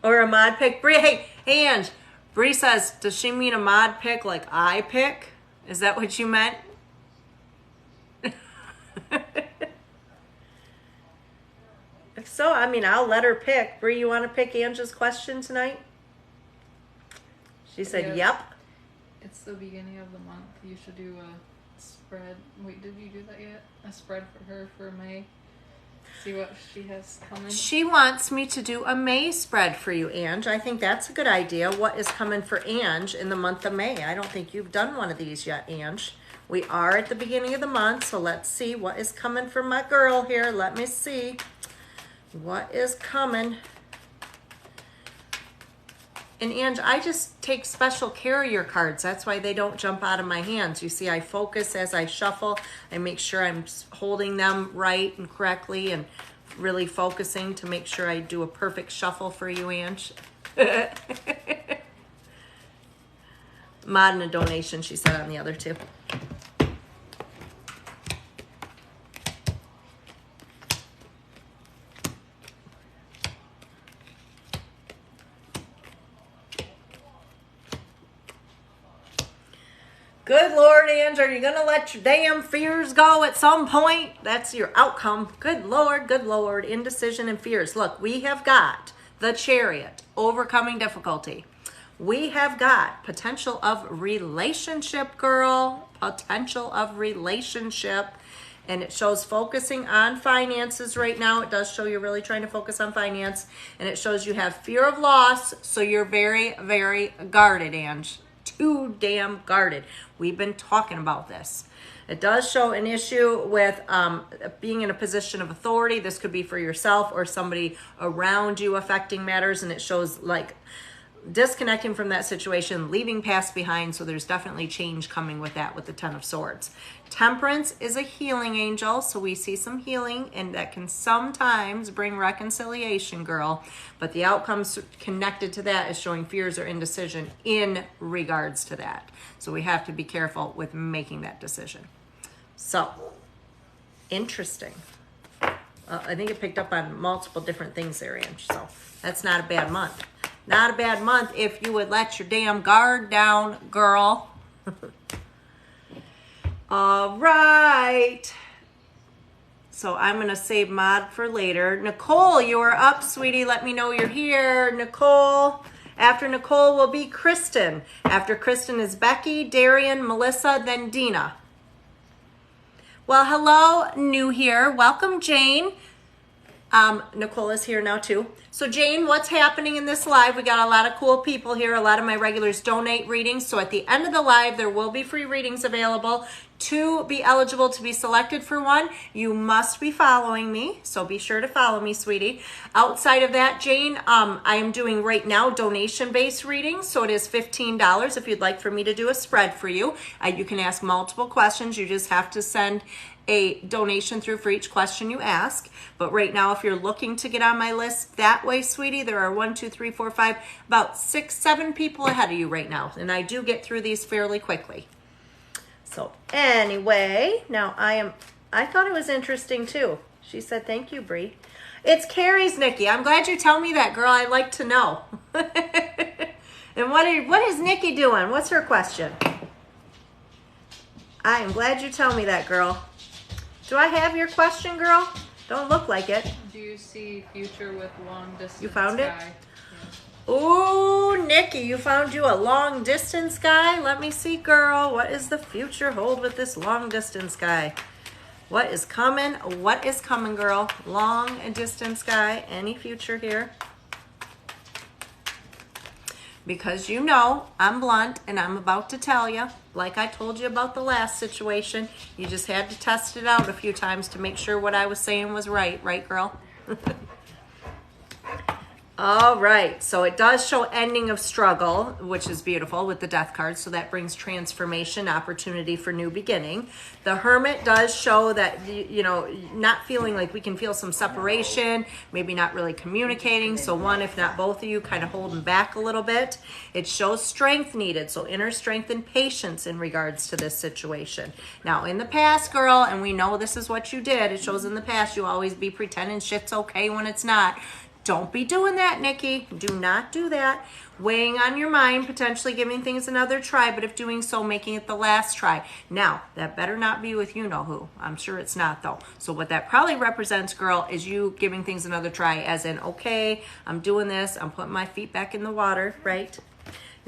Or a mod pick. Bree, hey, Ange. Bree says, does she mean a mod pick like I pick? Is that what you meant? If so, I mean, I'll let her pick. Bree, you want to pick Ange's question tonight? She said, yep. It's the beginning of the month. You should do a spread. Wait, did you do that yet? A spread for her for May? See what she has coming? She wants me to do a May spread for you, Ange. I think that's a good idea. What is coming for Ange in the month of May? I don't think you've done one of these yet, Ange. We are at the beginning of the month, so let's see what is coming for my girl here. Let me see what is coming. And Ange, I just take special care of your cards. That's why they don't jump out of my hands. You see, I focus as I shuffle. I make sure I'm holding them right and correctly and really focusing to make sure I do a perfect shuffle for you, Ange. Mod and a donation, she said on the other two. Good Lord, Ange, are you going to let your damn fears go at some point? That's your outcome. Good Lord, indecision and fears. Look, we have got the Chariot, overcoming difficulty. We have got potential of relationship, girl, potential of relationship. And it shows focusing on finances right now. It does show you're really trying to focus on finance. And it shows you have fear of loss, so you're very, very guarded, Ange. Too damn guarded. We've been talking about this. It does show an issue with being in a position of authority. This could be for yourself or somebody around you affecting matters, and it shows like disconnecting from that situation, leaving past behind. So there's definitely change coming with that, with the Ten of Swords. Temperance is a healing angel, so we see some healing, and that can sometimes bring reconciliation, girl. But the outcomes connected to that is showing fears or indecision in regards to that. So we have to be careful with making that decision. So, interesting. I think it picked up on multiple different things there, Ange. So that's not a bad month. Not a bad month if you would let your damn guard down, girl. All right. So I'm going to save mod for later. Nicole, you are up, sweetie. Let me know you're here. Nicole. After Nicole will be Kristen. After Kristen is Becky, Darian, Melissa, then Dina. Well, hello, new here. Welcome, Jane. Nicole is here now too. So Jane, what's happening in this live? We got a lot of cool people here. A lot of my regulars donate readings. So at the end of the live, there will be free readings available. To be eligible to be selected for one, you must be following me. So be sure to follow me, sweetie. Outside of that, Jane, I am doing right now donation-based readings. So it is $15 if you'd like for me to do a spread for you. You can ask multiple questions. You just have to send a donation through for each question you ask. But right now, if you're looking to get on my list that way, sweetie, there are 1, 2, 3, 4, 5, about 6, 7 people ahead of you right now. And I do get through these fairly quickly. So anyway, now I thought it was interesting too. She said, thank you, Bree. It's Carrie's, Nikki. I'm glad you tell me that, girl. I like to know. And what is Nikki doing? What's her question? I am glad you tell me that, girl. Do I have your question, girl? Don't look like it. Do you see future with long distance? You found it? guy? Ooh, Nikki, you found you a long distance guy? Let me see, girl. What is the future hold with this long distance guy? What is coming? What is coming, girl? Long distance guy. Any future here? Because you know I'm blunt and I'm about to tell you, like I told you about the last situation, you just had to test it out a few times to make sure what I was saying was right. Right, girl? All right, so it does show ending of struggle, which is beautiful with the death card. So that brings transformation, opportunity for new beginning. The Hermit does show that, you know, not feeling like we can feel some separation, maybe not really communicating. So one, if not both of you, kind of holding back a little bit. It shows strength needed, so inner strength and patience in regards to this situation. Now, in the past, girl, and we know this is what you did, it shows in the past you always be pretending shit's okay when it's not. Don't be doing that, Nikki. Do not do that. Weighing on your mind, potentially giving things another try, but if doing so, making it the last try. Now, that better not be with you know who. I'm sure it's not, though. So what that probably represents, girl, is you giving things another try, as in, okay, I'm doing this. I'm putting my feet back in the water, right?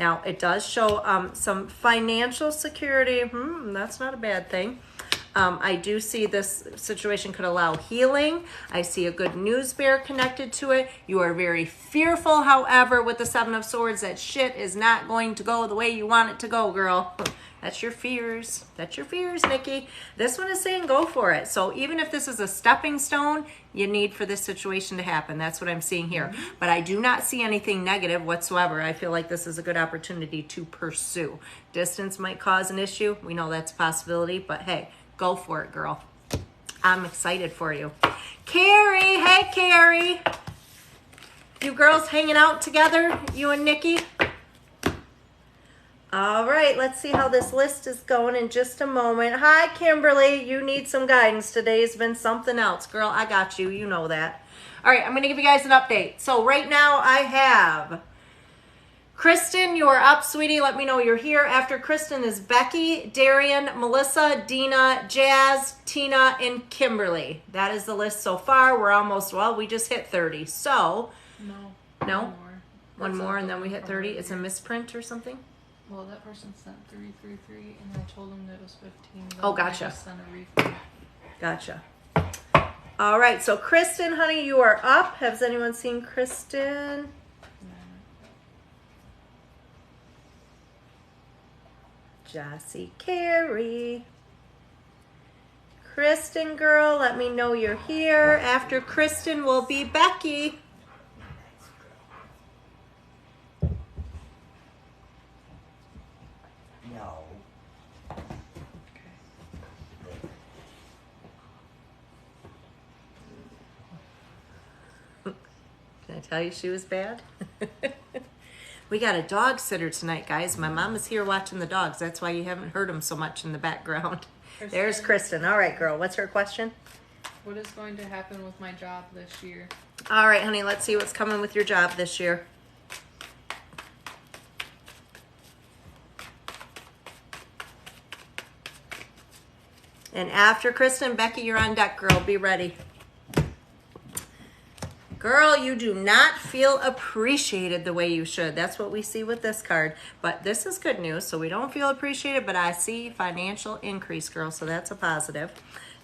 Now, it does show some financial security. That's not a bad thing. I do see this situation could allow healing. I see a good news bear connected to it. You are very fearful, however, with the Seven of Swords, that shit is not going to go the way you want it to go, girl. That's your fears. That's your fears, Nikki. This one is saying go for it. So even if this is a stepping stone, you need for this situation to happen. That's what I'm seeing here. But I do not see anything negative whatsoever. I feel like this is a good opportunity to pursue. Distance might cause an issue. We know that's a possibility, but hey, go for it, girl. I'm excited for you. Carrie, hey, Carrie. You girls hanging out together, you and Nikki? All right, let's see how this list is going in just a moment. Hi, Kimberly. You need some guidance. Today's been something else. Girl, I got you. You know that. All right, I'm going to give you guys an update. So right now I have Kristen, you are up, sweetie. Let me know you're here. After Kristen is Becky, Darian, Melissa, Dina, Jazz, Tina, and Kimberly. That is the list so far. We're almost, well, we just hit 30. So, no? One more and then we hit 30. It's a misprint or something? Well, that person sent 333 and I told them that it was 15. Oh, gotcha. I just sent a refund. Gotcha. All right, so Kristen, honey, you are up. Has anyone seen Kristen? Jossie, Carrie. Kristen, girl, let me know you're here. After Kristen will be Becky. No. Can I tell you she was bad? We got a dog sitter tonight, guys. My mom is here watching the dogs. That's why you haven't heard them so much in the background. Kristen. There's Kristen. All right, girl. What's her question? What is going to happen with my job this year? All right, honey. Let's see what's coming with your job this year. And after Kristen, Becky, you're on deck, girl. Be ready. Girl, you do not feel appreciated the way you should. That's what we see with this card. But this is good news. So we don't feel appreciated, but I see financial increase, girl. So that's a positive.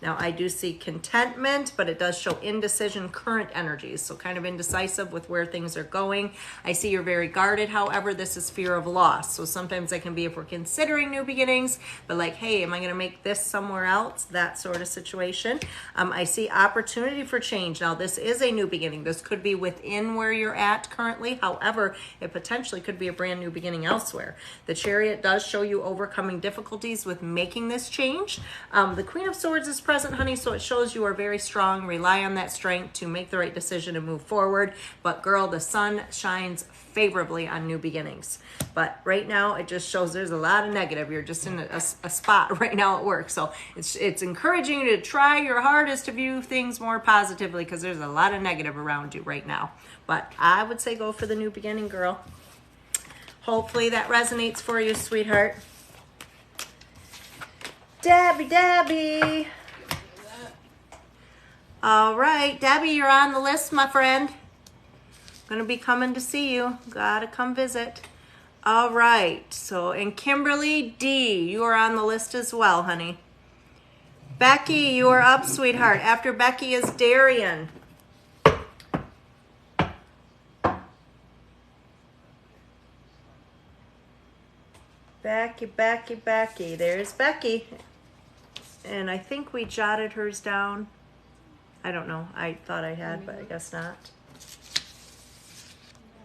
Now, I do see contentment, but it does show indecision, current energies. So kind of indecisive with where things are going. I see you're very guarded. However, this is fear of loss. So sometimes that can be if we're considering new beginnings, but like, hey, am I going to make this somewhere else? That sort of situation. I see opportunity for change. Now, this is a new beginning. This could be within where you're at currently. However, it potentially could be a brand new beginning elsewhere. The Chariot does show you overcoming difficulties with making this change. The Queen of Swords is present, honey, so it shows you are very strong. Rely on that strength to make the right decision and move forward. But girl, the sun shines favorably on new beginnings. But right now, it just shows there's a lot of negative. You're just in a spot right now at work. So it's encouraging you to try your hardest to view things more positively because there's a lot of negative around you right now. But I would say go for the new beginning, girl. Hopefully that resonates for you, sweetheart. Debbie. All right, Debbie, you're on the list, my friend. Gonna be coming to see you. Gotta come visit. All right, so, and Kimberly D, you are on the list as well, honey. Becky, you are up, sweetheart. After Becky is Darian. Becky. There's Becky. And I think we jotted hers down. I don't know. I thought I had, but I guess not.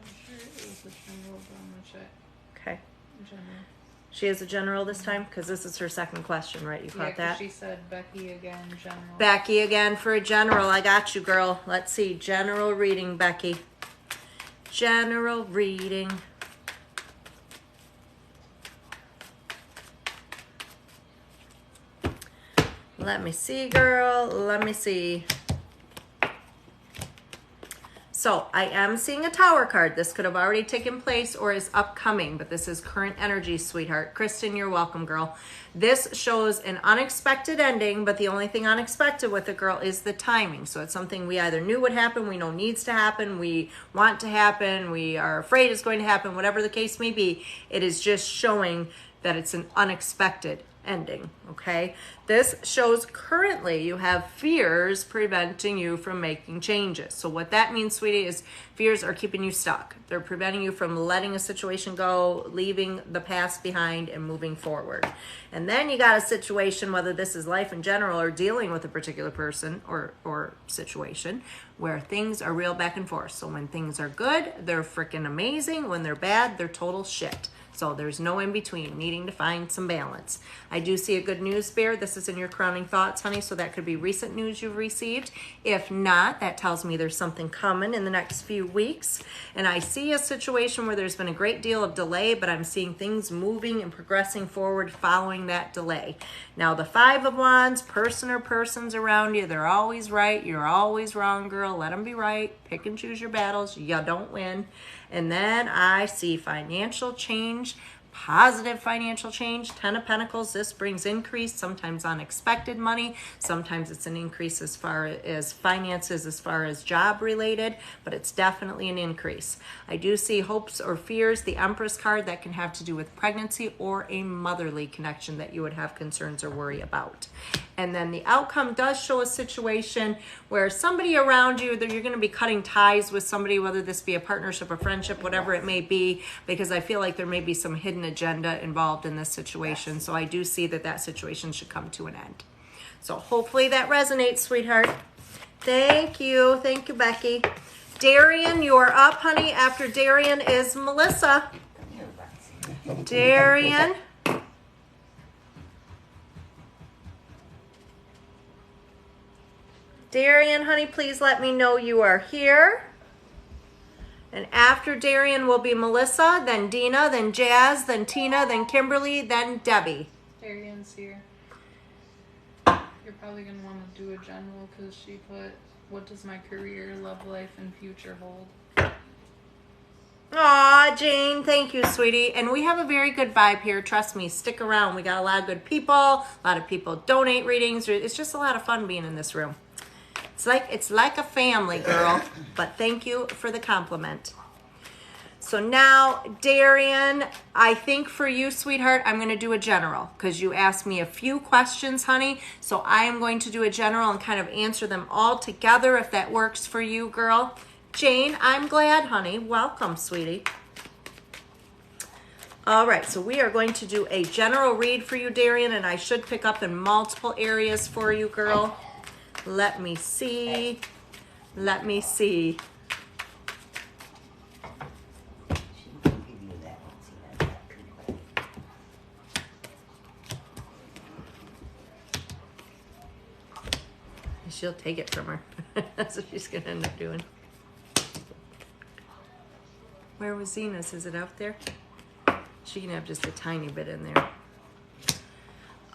I'm sure it was the general, but I'm gonna check. Okay. General. She is a general this time? Because this is her second question, right? You Yeah, caught that? she said Becky again, general. Becky again for a general. I got you, girl. Let's see. General reading, Becky. General reading. Let me see, girl. Let me see. So I am seeing a Tower card. This could have already taken place or is upcoming, but this is current energy, sweetheart. Kristen, you're welcome, girl. This shows an unexpected ending, but the only thing unexpected with it, girl, is the timing. So it's something we either knew would happen, we know needs to happen, we want to happen, we are afraid it's going to happen, whatever the case may be. It is just showing that it's an unexpected ending, okay? This shows currently you have fears preventing you from making changes. So what that means, sweetie, is fears are keeping you stuck. They're preventing you from letting a situation go, leaving the past behind and moving forward. And then you got a situation, whether this is life in general or dealing with a particular person or situation, where things are real back and forth. So when things are good, they're freaking amazing. When they're bad, they're total shit. So there's no in between, needing to find some balance. I do see a good news bear. This is in your crowning thoughts, honey, so that could be recent news you've received. If not, that tells me there's something coming in the next few weeks. And I see a situation where there's been a great deal of delay, but I'm seeing things moving and progressing forward following that delay. Now, the Five of Wands, person or persons around you, they're always right. You're always wrong, girl. Let them be right. Pick and choose your battles. You don't win. And then I see financial change, positive financial change. 10 of Pentacles, this brings increase, sometimes unexpected money. Sometimes it's an increase as far as finances, as far as job related, but it's definitely an increase. I do see hopes or fears, the Empress card, that can have to do with pregnancy or a motherly connection that you would have concerns or worry about. And then the outcome does show a situation where somebody around you, that you're going to be cutting ties with somebody, whether this be a partnership, a friendship, whatever it may be, because I feel like there may be some hidden agenda involved in this situation. So I do see that that situation should come to an end. So hopefully that resonates, sweetheart. Thank you. Thank you, Becky. Darian, you are up, honey. After Darian is Melissa. Darian. Darian, honey, please let me know you are here. And after Darian will be Melissa, then Dina, then Jazz, then Tina, then Kimberly, then Debbie. Darian's here. You're probably going to want to do a general because she put, what does my career, love life, and future hold? Aw, Jane, thank you, sweetie. And we have a very good vibe here. Trust me, stick around. We got a lot of good people. A lot of people donate readings. It's just a lot of fun being in this room. It's like a family, girl. But thank you for the compliment. So now, Darian, I think for you, sweetheart, I'm going to do a general because you asked me a few questions, honey. So I am going to do a general and kind of answer them all together if that works for you, girl. Jane, I'm glad, honey. Welcome, sweetie. All right, so we are going to do a general read for you, Darian, and I should pick up in multiple areas for you, girl. Let me see. Let me see. She'll take it from her. That's what she's going to end up doing. Where was Zena's? Is it out there? She can have just a tiny bit in there.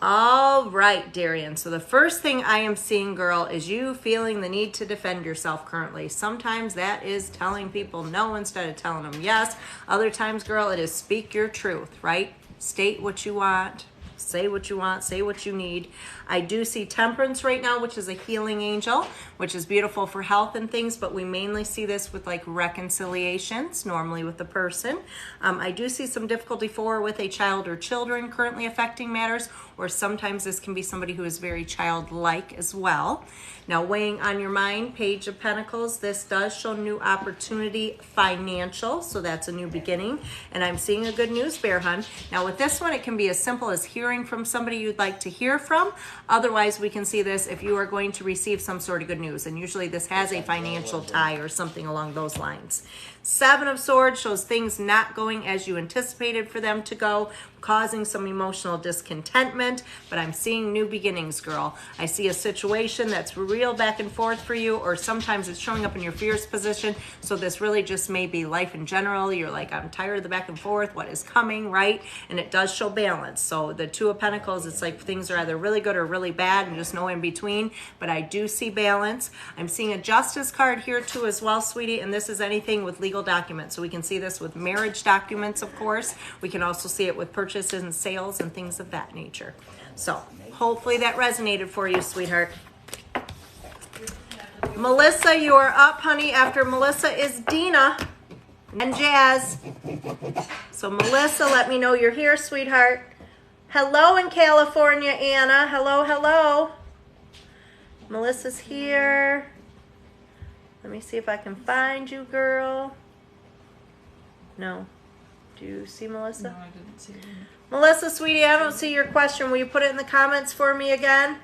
All right, Darian. So the first thing I am seeing, girl, is you feeling the need to defend yourself currently. Sometimes that is telling people no instead of telling them yes. Other times, girl, it is speak your truth, right? State what you want. Say what you want, say what you need. I do see Temperance right now, which is a healing angel, which is beautiful for health and things, but we mainly see this with like reconciliations, normally with the person. I do see some difficulty with a child or children currently affecting matters, or sometimes this can be somebody who is very childlike as well. Now, weighing on your mind, Page of Pentacles, this does show new opportunity, financial, so that's a new beginning. And I'm seeing a good news bear, hun. Now, with this one, it can be as simple as hearing from somebody you'd like to hear from. Otherwise, we can see this if you are going to receive some sort of good news. And usually this has a financial tie or something along those lines. Seven of Swords shows things not going as you anticipated for them to go, causing some emotional discontentment, but I'm seeing new beginnings, girl. I see a situation that's real back and forth for you, or sometimes it's showing up in your fierce position, so this really just may be life in general. You're like, I'm tired of the back and forth, what is coming, right? And it does show balance. So the Two of Pentacles, it's like things are either really good or really bad, and just no in between, but I do see balance. I'm seeing a Justice card here too as well, sweetie, and this is anything with legal documents. So we can see this with marriage documents, of course. We can also see it with purchases and sales and things of that nature. So hopefully that resonated for you, sweetheart. Melissa, you are up, honey. After Melissa is Dina and Jazz. So Melissa, let me know you're here, sweetheart. Hello in California, Anna. Hello, hello. Melissa's here. Let me see if I can find you, girl. No. Do you see Melissa? No, I didn't see it. Melissa, sweetie, I don't see your question. Will you put it in the comments for me again?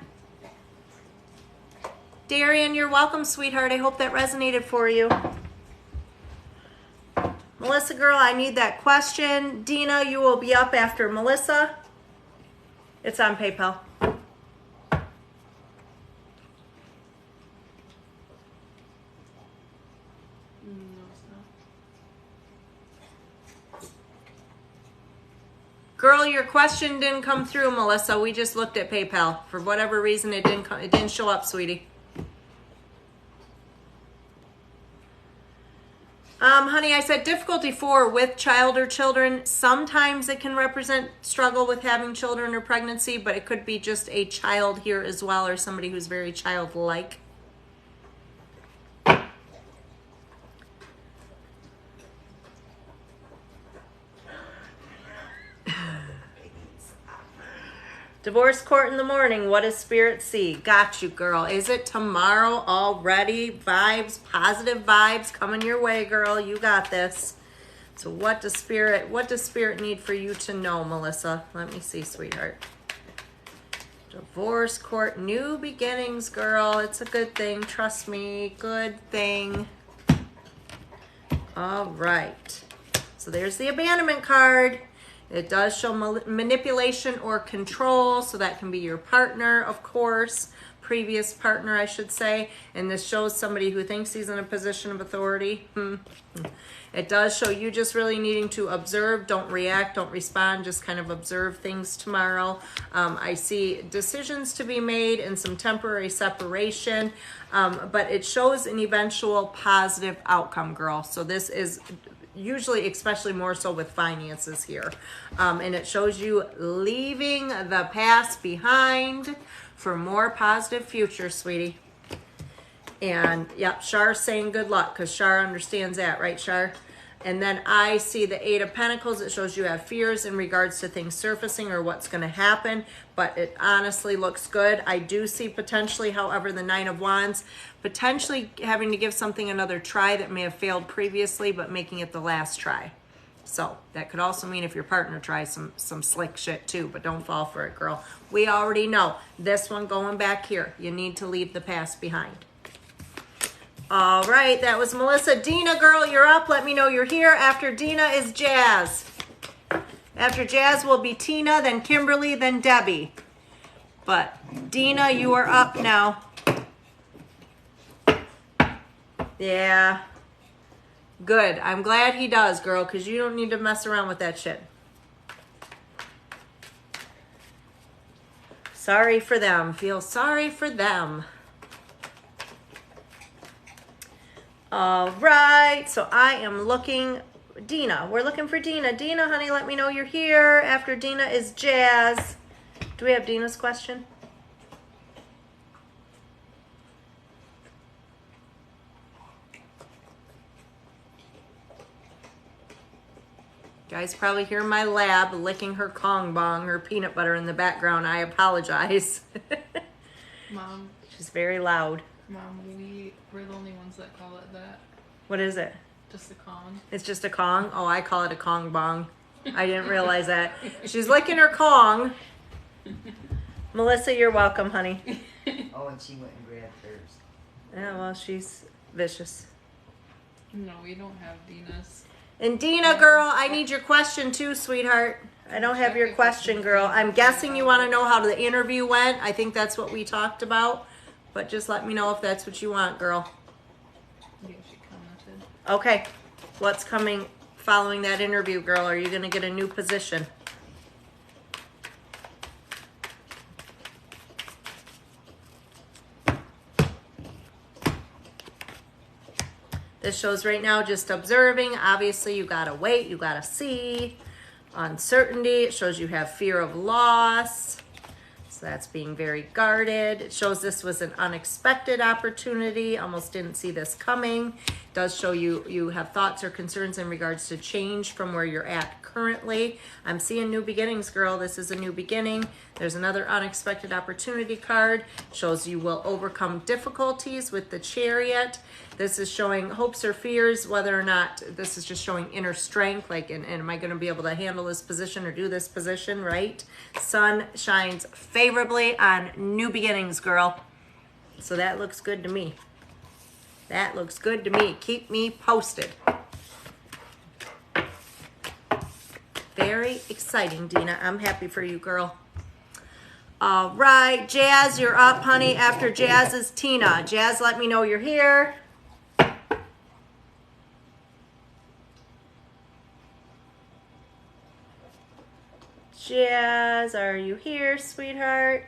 Darian, you're welcome, sweetheart. I hope that resonated for you. Melissa, girl, I need that question. Dina, you will be up after Melissa. It's on PayPal. Girl, your question didn't come through, Melissa. We just looked at PayPal. For whatever reason, it didn't show up, sweetie. Honey, I said difficulty 4 with child or children. Sometimes it can represent struggle with having children or pregnancy, but it could be just a child here as well, or somebody who's very childlike. Divorce court in the morning. What does Spirit see? Got you, girl. Is it tomorrow already? Vibes, positive vibes coming your way, girl. You got this. So what does Spirit need for you to know, Melissa? Let me see, sweetheart. Divorce court, new beginnings, girl. It's a good thing. Trust me. Good thing. All right. So there's the abandonment card. It does show manipulation or control, so that can be your partner, of course, previous partner, I should say. And this shows somebody who thinks he's in a position of authority. It does show you just really needing to observe, don't react, don't respond, just kind of observe things tomorrow. I see decisions to be made and some temporary separation, but it shows an eventual positive outcome, girl. So this is usually, especially more so with finances here. And it shows you leaving the past behind for more positive future, sweetie. And yep, Char's saying good luck because Char understands that, right, Char? And then I see the Eight of Pentacles. It shows you have fears in regards to things surfacing or what's going to happen, but it honestly looks good. I do see potentially, however, the Nine of Wands, potentially having to give something another try that may have failed previously, but making it the last try. So that could also mean if your partner tries some slick shit too, but don't fall for it, girl. We already know this one going back here. You need to leave the past behind. All right, that was Melissa. Dina, girl, you're up. Let me know you're here. After Dina is Jazz. After Jazz will be Tina, then Kimberly, then Debbie. But Dina, you are up now. Yeah. Good. I'm glad he does, girl, because you don't need to mess around with that shit. Sorry for them. Feel sorry for them. All right, so I am looking, Dina, we're looking for Dina. Dina, honey, let me know you're here. After Dina is Jazz. Do we have Dina's question? Guys probably hear my lab licking her Kong Bong, her peanut butter in the background. I apologize. Mom, She's very loud. Mom, we're the only ones that call it that. What is it? Just a Kong. It's just a Kong? Oh, I call it a Kong Bong. I didn't realize that. She's licking her Kong. Melissa, you're welcome, honey. Oh, and she went and grabbed hers. Yeah, well, she's vicious. No, we don't have Dina's. And Dina, girl, I need your question too, sweetheart. I don't have your question, girl. I'm guessing you want to know how the interview went. I think that's what we talked about. But just let me know if that's what you want, girl. Yeah, she commented. Okay. What's coming following that interview, girl? Are you going to get a new position? This shows right now just observing. Obviously, you got to wait. You got to see. Uncertainty. It shows you have fear of loss. So that's being very guarded. It shows this was an unexpected opportunity. Almost didn't see this coming. It does show you have thoughts or concerns in regards to change from where you're at currently. I'm seeing new beginnings, girl. This is a new beginning. There's another unexpected opportunity card. It shows you will overcome difficulties with the Chariot. This is showing hopes or fears, whether or not this is just showing inner strength, like, and am I going to be able to handle this position or do this position, right? Sun shines favorably on new beginnings, girl. So that looks good to me. That looks good to me. Keep me posted. Very exciting, Dina. I'm happy for you, girl. All right, Jazz, you're up, honey. After Jazz is Tina. Jazz, let me know you're here. Jazz, are you here, sweetheart?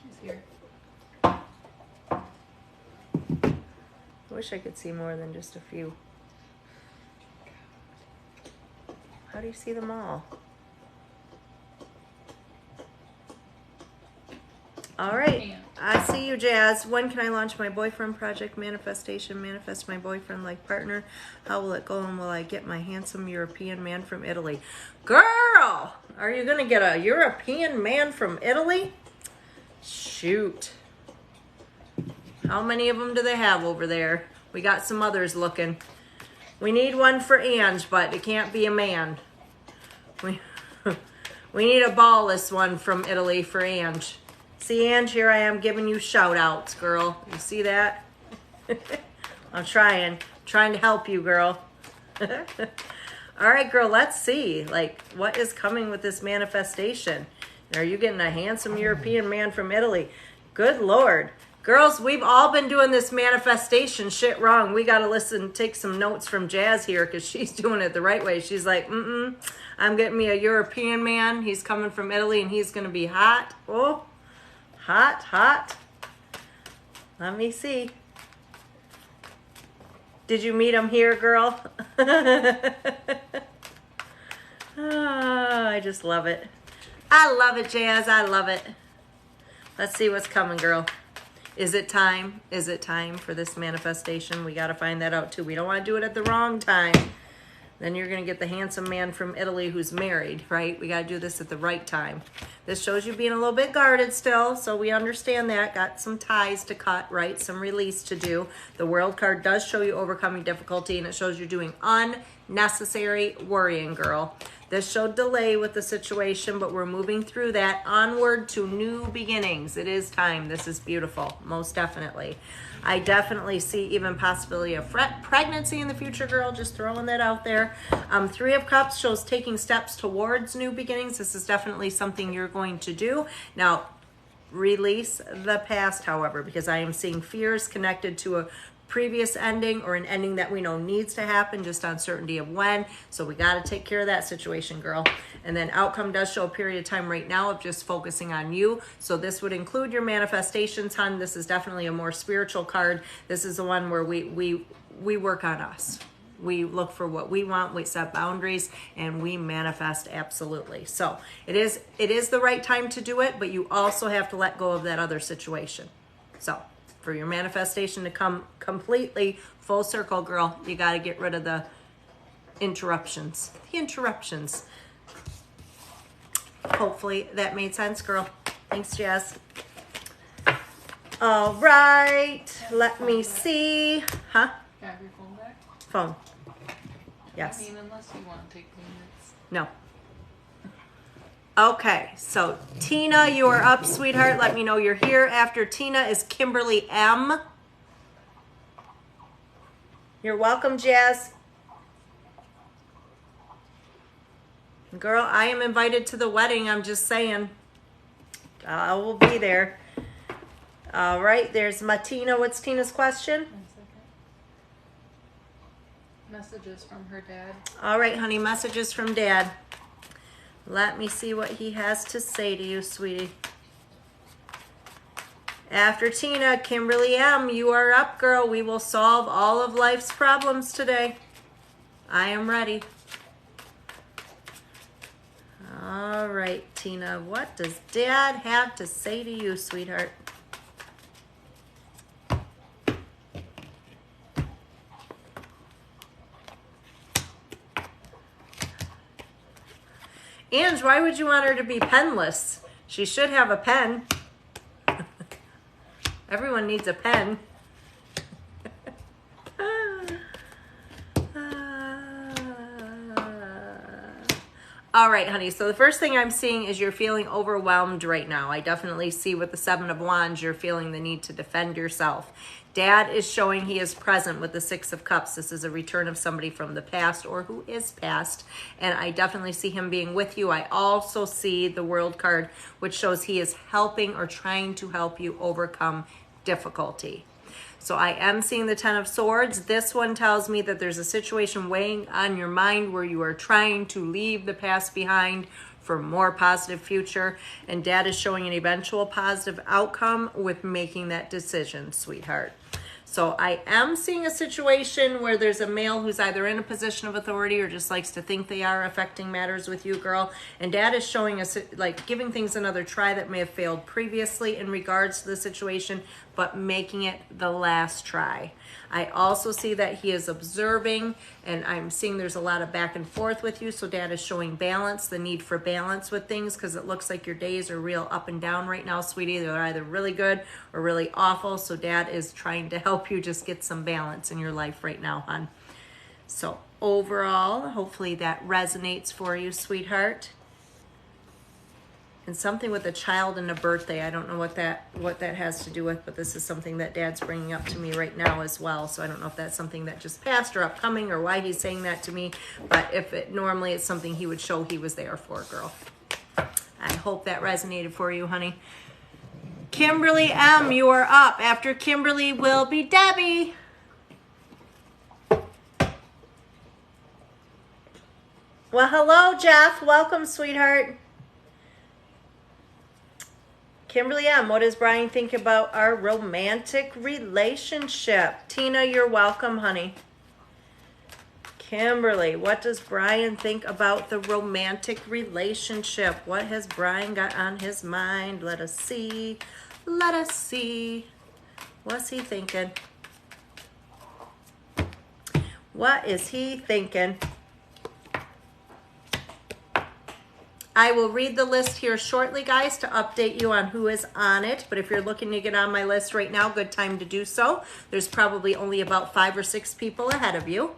She's here. I wish I could see more than just a few. How do you see them all? All right. I see you, Jazz. When can I launch my boyfriend project manifestation? Manifest my boyfriend like partner. How will it go, and will I get my handsome European man from Italy? Girl, are you going to get a European man from Italy? Shoot. How many of them do they have over there? We got some others looking. We need one for Ange, but it can't be a man. We need a ballless one from Italy for Ange. See, Ange, here I am giving you shout outs, girl. You see that? I'm trying to help you, girl. All right, girl, let's see. Like, what is coming with this manifestation? Are you getting a handsome European man from Italy? Good Lord. Girls, we've all been doing this manifestation shit wrong. We got to take some notes from Jazz here because she's doing it the right way. She's like, I'm getting me a European man. He's coming from Italy and he's going to be hot. Oh, hot, hot. Let me see. Did you meet him here, girl? I just love it. I love it, Jazz. I love it. Let's see what's coming, girl. Is it time? Is it time for this manifestation? We got to find that out too. We don't want to do it at the wrong time. Then you're going to get the handsome man from Italy who's married, right? We got to do this at the right time. This shows you being a little bit guarded still, so we understand that. Got some ties to cut, right? Some release to do. The World card does show you overcoming difficulty, and it shows you're doing unnecessary worrying, girl. This showed delay with the situation, but we're moving through that onward to new beginnings. It is time. This is beautiful, most definitely. I definitely see even possibility of pregnancy in the future, girl. Just throwing that out there. Three of Cups shows taking steps towards new beginnings. This is definitely something you're going to do. Now, release the past, however, because I am seeing fears connected to a previous ending or an ending that we know needs to happen, just uncertainty of when. So we got to take care of that situation, girl. And then outcome does show a period of time right now of just focusing on you. So this would include your manifestations, hon. This is definitely a more spiritual card. This is the one where we work on us. We look for what we want, we set boundaries, and we manifest absolutely. So it is the right time to do it, but you also have to let go of that other situation. So for your manifestation to come completely full circle, girl, you got to get rid of the interruptions. Hopefully that made sense, girl. Thanks, Jazz. All right, let me see. Huh? Can I have your phone back? Phone. Yes. I mean, unless you want to take payments. No. Okay, so Tina, you are up, sweetheart. Let me know you're here. After Tina is Kimberly M. You're welcome, Jazz. Girl, I am invited to the wedding. I'm just saying. I will be there. All right, there's Matina. What's Tina's question? 1 second. Messages from her dad. All right, honey, messages from Dad. Let me see what he has to say to you, sweetie. After Tina, Kimberly M., you are up, girl. We will solve all of life's problems today. I am ready. All right, Tina, what does Dad have to say to you, sweetheart? Ange, why would you want her to be penless? She should have a pen. Everyone needs a pen. All right, honey. So the first thing I'm seeing is you're feeling overwhelmed right now. I definitely see with the Seven of Wands, you're feeling the need to defend yourself. Dad is showing he is present with the Six of Cups. This is a return of somebody from the past or who is past. And I definitely see him being with you. I also see the World card, which shows he is helping or trying to help you overcome difficulty. So I am seeing the Ten of Swords. This one tells me that there's a situation weighing on your mind where you are trying to leave the past behind for a more positive future. And Dad is showing an eventual positive outcome with making that decision, sweetheart. So I am seeing a situation where there's a male who's either in a position of authority or just likes to think they are affecting matters with you, girl. And Dad is showing us like giving things another try that may have failed previously in regards to the situation, but making it the last try. I also see that he is observing, and I'm seeing there's a lot of back and forth with you. So Dad is showing balance, the need for balance with things, because it looks like your days are real up and down right now, sweetie. They're either really good or really awful. So Dad is trying to help you just get some balance in your life right now, hon. So overall, hopefully that resonates for you, sweetheart. And something with a child and a birthday. I don't know what that has to do with, but this is something that Dad's bringing up to me right now as well. So I don't know if that's something that just passed or upcoming or why he's saying that to me. But if it normally it's something he would show he was there for, girl. I hope that resonated for you, honey. Kimberly M., you are up. After Kimberly will be Debbie. Well, hello, Jeff. Welcome, sweetheart. Kimberly M., what does Brian think about our romantic relationship? Tina, you're welcome, honey. Kimberly, what does Brian think about the romantic relationship? What has Brian got on his mind? Let us see. Let us see. What's he thinking? What is he thinking? I will read the list here shortly, guys, to update you on who is on it. But if you're looking to get on my list right now, good time to do so. There's probably only about 5 or 6 people ahead of you.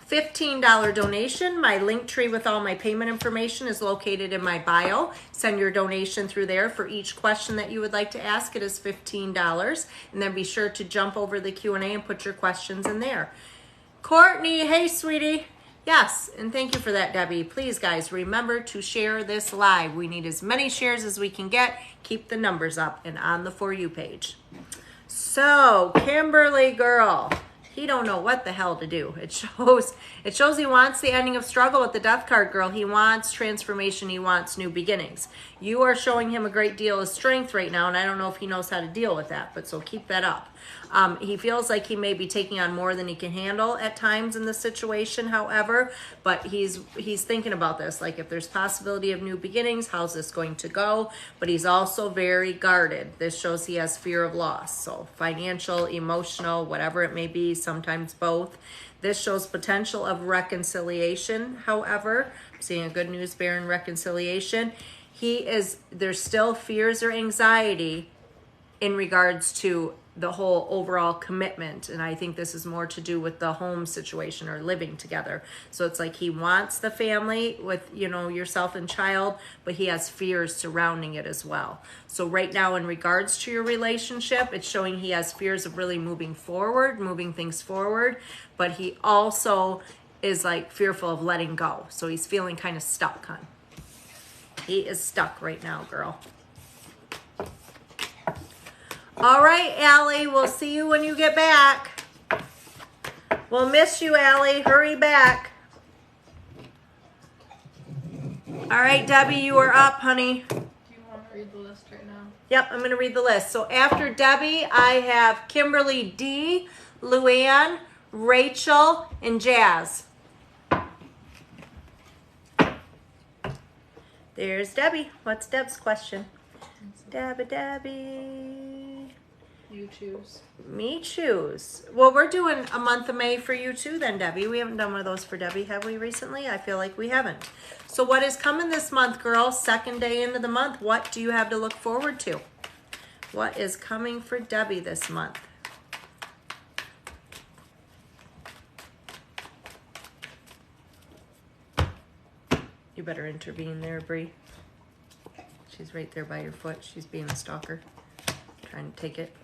$15 donation. My link tree with all my payment information is located in my bio. Send your donation through there. For each question that you would like to ask, it is $15. And then be sure to jump over the Q&A and put your questions in there. Courtney, hey, sweetie. Yes, and thank you for that, Debbie. Please, guys, remember to share this live. We need as many shares as we can get. Keep the numbers up and on the For You page. So, Kimberly girl, he don't know what the hell to do. It shows he wants the ending of struggle with the Death card, girl. He wants transformation. He wants new beginnings. You are showing him a great deal of strength right now, and I don't know if he knows how to deal with that, but so keep that up. He feels like he may be taking on more than he can handle at times in the situation, however, but he's thinking about this, like if there's possibility of new beginnings, how's this going to go? But he's also very guarded. This shows he has fear of loss. So financial, emotional, whatever it may be, sometimes both. This shows potential of reconciliation, however. I'm seeing a good news bear in reconciliation. There's still fears or anxiety in regards to the whole overall commitment. And I think this is more to do with the home situation or living together. So it's like he wants the family with, yourself and child, but he has fears surrounding it as well. So right now, in regards to your relationship, it's showing he has fears of really moving things forward, but he also is like fearful of letting go. So he's feeling kind of stuck, hon. He is stuck right now, girl. All right, Allie, we'll see you when you get back. We'll miss you, Allie. Hurry back. All right, Debbie, you are up, honey. Do you want to read the list right now? Yep, I'm going to read the list. So after Debbie, I have Kimberly D, Luann, Rachel, and Jazz. There's Debbie. What's Deb's question? Debbie. You choose. Me choose. Well, we're doing a month of May for you too then, Debbie. We haven't done one of those for Debbie, have we, recently? I feel like we haven't. So what is coming this month, girl? Second day into the month. What do you have to look forward to? What is coming for Debbie this month? You better intervene there, Bree. She's right there by your foot. She's being a stalker. Trying to take it.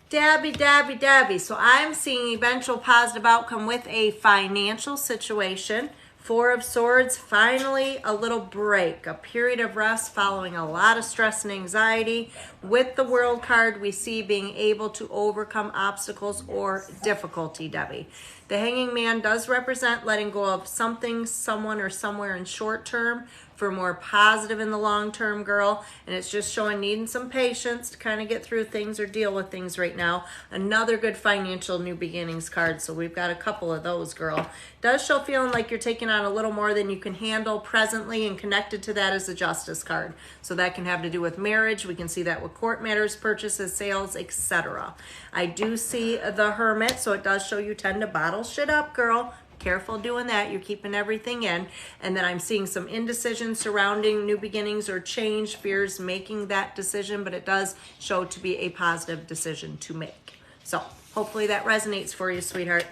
Debbie. So I'm seeing eventual positive outcome with a financial situation. Four of Swords, finally a little break, a period of rest following a lot of stress and anxiety. With the World card, we see being able to overcome obstacles or difficulty, Debbie. The Hanging Man does represent letting go of something, someone, or somewhere in short term for more positive in the long term, girl. And it's just showing needing some patience to kind of get through things or deal with things right now. Another good financial new beginnings card. So we've got a couple of those, girl. Does show feeling like you're taking on a little more than you can handle presently, and connected to that is the Justice card. So that can have to do with marriage. We can see that with court matters, purchases, sales, etc. I do see the Hermit, so it does show you tend to bottle shit up, girl. Careful doing that. You're keeping everything in. And then I'm seeing some indecision surrounding new beginnings or change, fears making that decision, but it does show to be a positive decision to make. So hopefully that resonates for you, sweetheart.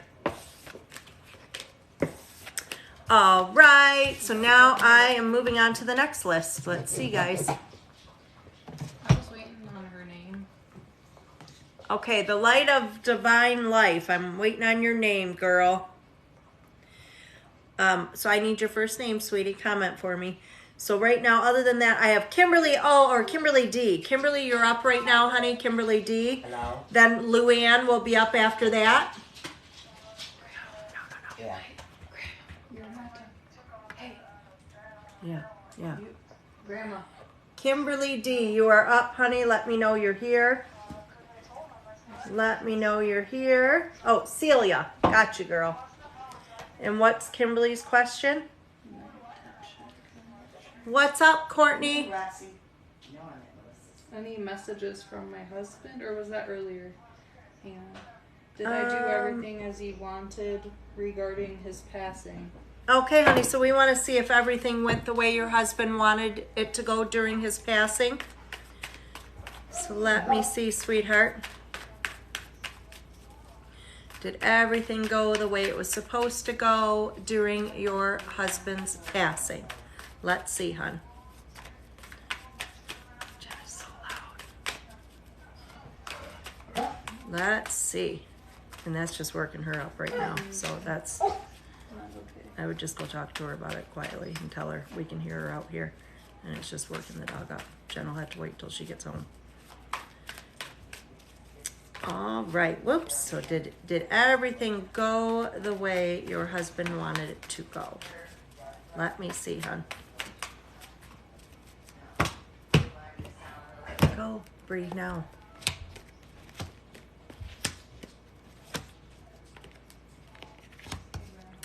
All right, so now I am moving on to the next list. Let's see, guys. I was waiting on her name. Okay, the Light of Divine Life. I'm waiting on your name, girl. So I need your first name, sweetie. Comment for me. So right now, other than that, I have Kimberly or Kimberly D. Kimberly, you're up right now, honey. Kimberly D. Hello? Then Luann will be up after that. Yeah. You're not done. Hey, Yeah. Grandma. Kimberly D, you are up, honey. Let me know you're here. Let me know you're here. Oh, Celia. Got you, girl. And what's Kimberly's question? What's up, Courtney? Roxy. No, I'm at Melissa's. Any messages from my husband, or was that earlier? Yeah. Did I do everything as he wanted regarding his passing? Okay, honey, so we want to see if everything went the way your husband wanted it to go during his passing. So let me see, sweetheart. Did everything go the way it was supposed to go during your husband's passing? Let's see, hon. Jen is so loud. Let's see. And that's just working her up right now. So that's, Not okay. I would just go talk to her about it quietly and tell her we can hear her out here. And it's just working the dog up. Jen will have to wait till she gets home. All right, whoops. So did everything go the way your husband wanted it to go? Let me see, hon. Go, Bree, now.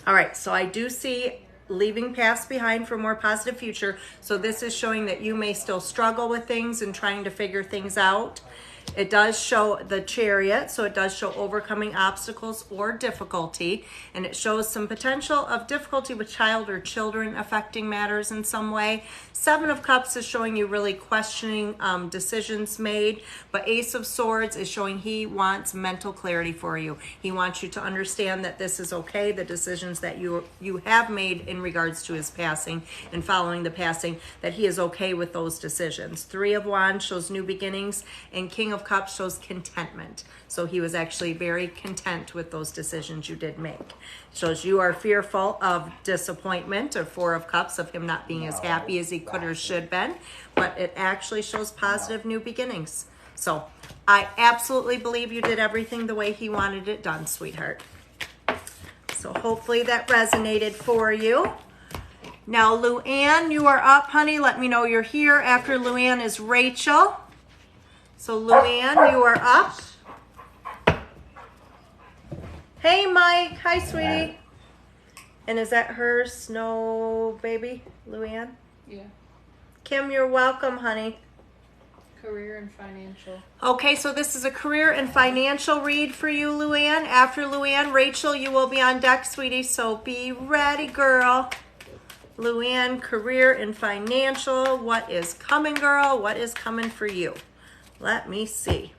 All right, so I do see leaving past behind for more positive future. So this is showing that you may still struggle with things and trying to figure things out. It does show the Chariot, so it does show overcoming obstacles or difficulty, and it shows some potential of difficulty with child or children affecting matters in some way. Seven of Cups is showing you really questioning decisions made, but Ace of Swords is showing he wants mental clarity for you. He wants you to understand that this is okay, the decisions that you have made in regards to his passing and following the passing, that he is okay with those decisions. Three of Wands shows new beginnings, and King of Cups shows contentment. So he was actually very content with those decisions you did make. Shows you are fearful of disappointment, or Four of Cups, of him not being as happy as he could or should been, but it actually shows positive new beginnings. So I absolutely believe you did everything the way he wanted it done, sweetheart. So hopefully that resonated for you. Now, Luann, you are up, honey. Let me know you're here. After Luann is Rachel. So Luann, you are up. Hey, Mike. Hi, sweetie. And is that her snow baby, Luann? Yeah. Kim, you're welcome, honey. Career and financial. Okay, so this is a career and financial read for you, Luann. After Luann, Rachel, you will be on deck, sweetie, so be ready, girl. Luann, career and financial. What is coming, girl? What is coming for you? Let me see.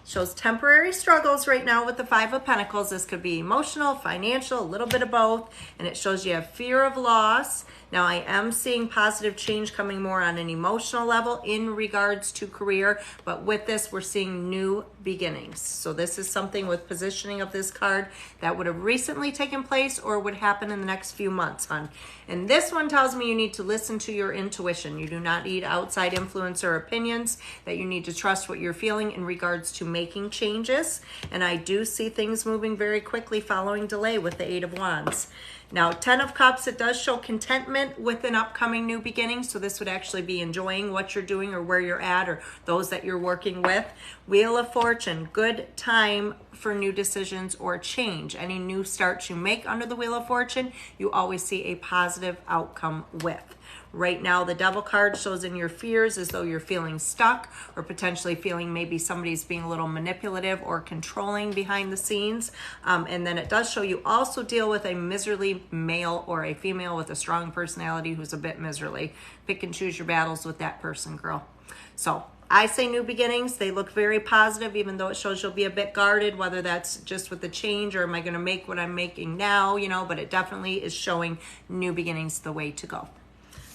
Shows temporary struggles right now with the Five of Pentacles. This could be emotional, financial, a little bit of both. And it shows you have fear of loss. Now, I am seeing positive change coming more on an emotional level in regards to career. But with this, we're seeing new beginnings. So this is something with positioning of this card that would have recently taken place or would happen in the next few months, hon. And this one tells me you need to listen to your intuition. You do not need outside influence or opinions, that you need to trust what you're feeling in regards to making changes. And I do see things moving very quickly following delay with the Eight of Wands. Now, Ten of Cups, it does show contentment with an upcoming new beginning. So this would actually be enjoying what you're doing or where you're at or those that you're working with. Wheel of Fortune, good time for new decisions or change. Any new starts you make under the Wheel of Fortune, you always see a positive outcome with. Right now, the Devil card shows in your fears as though you're feeling stuck or potentially feeling maybe somebody's being a little manipulative or controlling behind the scenes. And then it does show you also deal with a miserly male or a female with a strong personality who's a bit miserly. Pick and choose your battles with that person, girl. So I say new beginnings. They look very positive, even though it shows you'll be a bit guarded, whether that's just with the change or am I going to make what I'm making now, you know, but it definitely is showing new beginnings the way to go.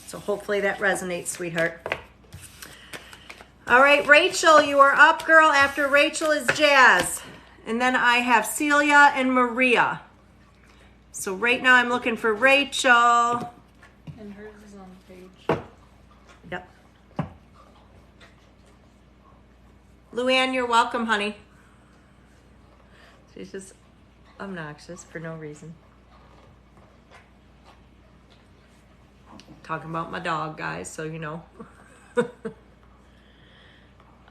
So hopefully that resonates, sweetheart. All right, Rachel, you are up, girl. After Rachel is Jazz. And then I have Celia and Maria. So right now I'm looking for Rachel. And hers is on the page. Yep. Luann, you're welcome, honey. She's just obnoxious for no reason. Talking about my dog, guys, so you know.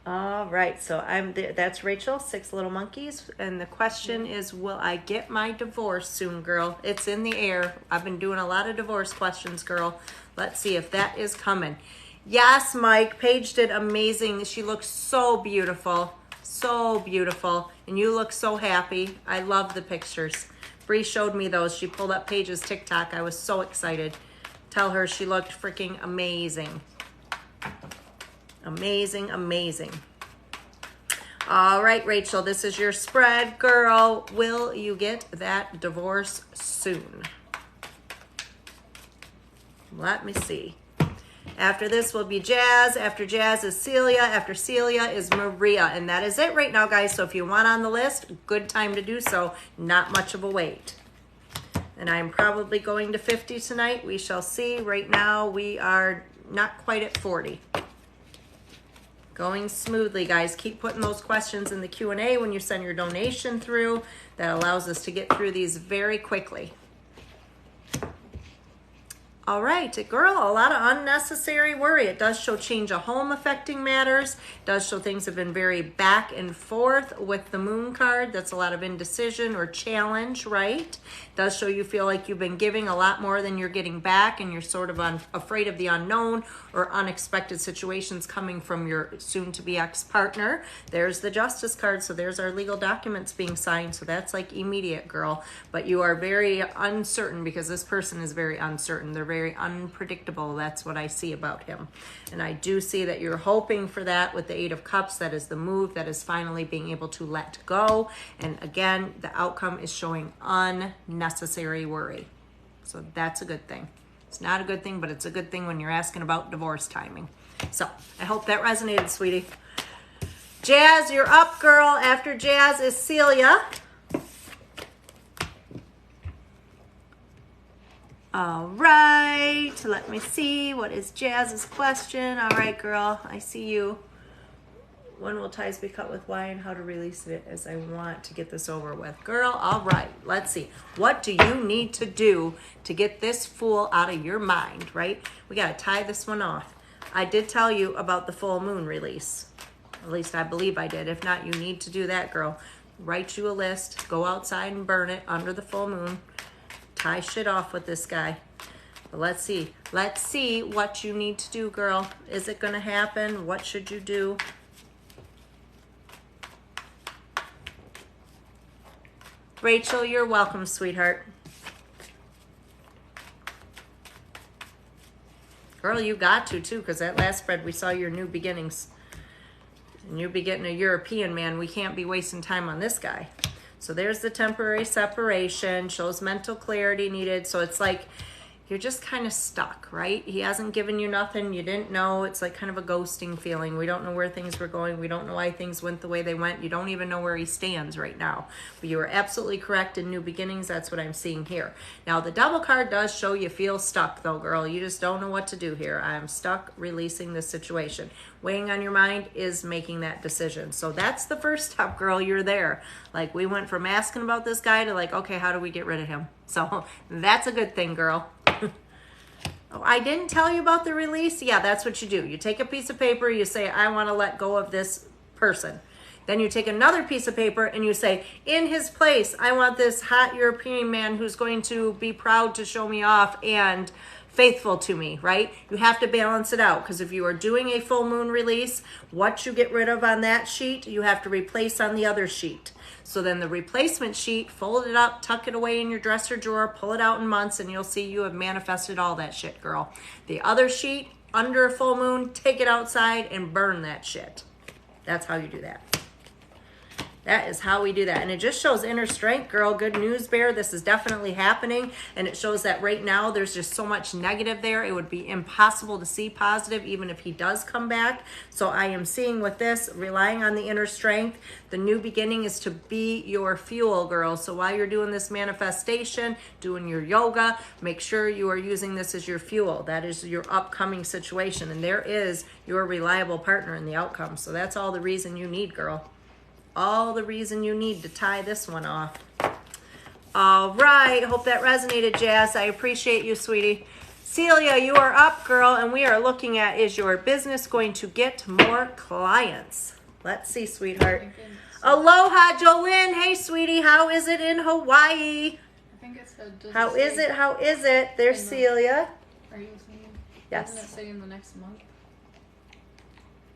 All right, so that's Rachel, Six Little Monkeys, and the question is, will I get my divorce soon, girl? It's in the air. I've been doing a lot of divorce questions, girl. Let's see if that is coming. Yes, Mike, Paige did amazing. She looks so beautiful, and you look so happy. I love the pictures. Bree showed me those. She pulled up Paige's TikTok. I was so excited. Tell her she looked freaking amazing. Amazing, amazing. All right, Rachel, this is your spread, girl. Will you get that divorce soon? Let me see. After this will be Jazz. After Jazz is Celia. After Celia is Maria. And that is it right now, guys. So if you want on the list, good time to do so. Not much of a wait. And I'm probably going to 50 tonight. We shall see. Right now, we are not quite at 40. Going smoothly, guys. Keep putting those questions in the Q&A when you send your donation through. That allows us to get through these very quickly. All right, girl, a lot of unnecessary worry. It does show change of home affecting matters. It does show things have been very back and forth with the moon card. That's a lot of indecision or challenge, right? It does show you feel like you've been giving a lot more than you're getting back, and you're sort of afraid of the unknown or unexpected situations coming from your soon-to-be ex-partner. There's the Justice card, so there's our legal documents being signed, so that's like immediate, girl. But you are very uncertain because this person is very uncertain. They're very unpredictable. That's what I see about him. And I do see that you're hoping for that with the Eight of Cups. That is the move. That is finally being able to let go. And again, the outcome is showing unnecessary worry. So that's a good thing. It's not a good thing, but it's a good thing when you're asking about divorce timing. So I hope that resonated, sweetie. Jazz, you're up, girl. After Jazz is Celia. All right, let me see. What is Jazz's question? All right, girl, I see you. When will ties be cut with why and how to release it, as I want to get this over with. Girl, all right, let's see. What do you need to do to get this fool out of your mind, right? We got to tie this one off. I did tell you about the full moon release. At least I believe I did. If not, you need to do that, girl. Write you a list. Go outside and burn it under the full moon. Tie shit off with this guy. But let's see. Let's see what you need to do, girl. Is it going to happen? What should you do? Rachel, you're welcome, sweetheart. Girl, you got to, too, because that last spread, we saw your new beginnings. And you'll be getting a European man. We can't be wasting time on this guy. So there's the temporary separation, shows mental clarity needed. So it's like you're just kind of stuck, right? He hasn't given you nothing. You didn't know. It's like kind of a ghosting feeling. We don't know where things were going. We don't know why things went the way they went. You don't even know where he stands right now. But you are absolutely correct in new beginnings. That's what I'm seeing here. Now, the double card does show you feel stuck, though, girl. You just don't know what to do here. I'm stuck releasing this situation. Weighing on your mind is making that decision. So that's the first step, girl. You're there. Like, we went from asking about this guy to like, okay, how do we get rid of him? So that's a good thing, girl. Oh, I didn't tell you about the release? Yeah, that's what you do. You take a piece of paper, you say, I want to let go of this person. Then you take another piece of paper and you say, in his place, I want this hot European man who's going to be proud to show me off and faithful to me, right? You have to balance it out, because if you are doing a full moon release, what you get rid of on that sheet, you have to replace on the other sheet. So then the replacement sheet, fold it up, tuck it away in your dresser drawer, pull it out in months, and you'll see you have manifested all that shit, girl. The other sheet, under a full moon, take it outside and burn that shit. That's how you do that. That is how we do that. And it just shows inner strength, girl. Good news, bear. This is definitely happening. And it shows that right now there's just so much negative there. It would be impossible to see positive even if he does come back. So I am seeing with this, relying on the inner strength, the new beginning is to be your fuel, girl. So while you're doing this manifestation, doing your yoga, make sure you are using this as your fuel. That is your upcoming situation. And there is your reliable partner in the outcome. So that's all the reason you need, girl. All the reason you need to tie this one off. All right. Hope that resonated, Jazz. I appreciate you, sweetie. Celia, you are up, girl, and we are looking at, is your business going to get more clients? Let's see, sweetheart. Aloha, Jolynn. Hey, sweetie. How is it in Hawaii? I think it said. How is it? How is it? There's Celia. Are you seeing? Yes. Doesn't it say in the next month?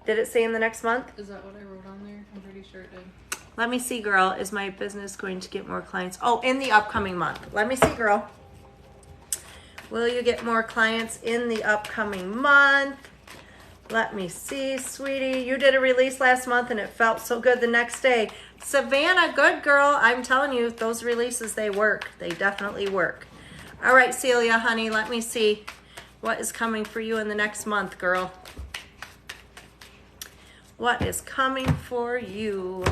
Did it say in the next month? Is that what I wrote on there? I'm pretty sure it did. Let me see, girl. Is my business going to get more clients? Oh, in the upcoming month. Let me see, girl. Will you get more clients in the upcoming month? Let me see, sweetie. You did a release last month and it felt so good the next day. Savannah, good girl. I'm telling you, those releases, they work. They definitely work. All right, Celia, honey, let me see what is coming for you in the next month, girl. What is coming for you?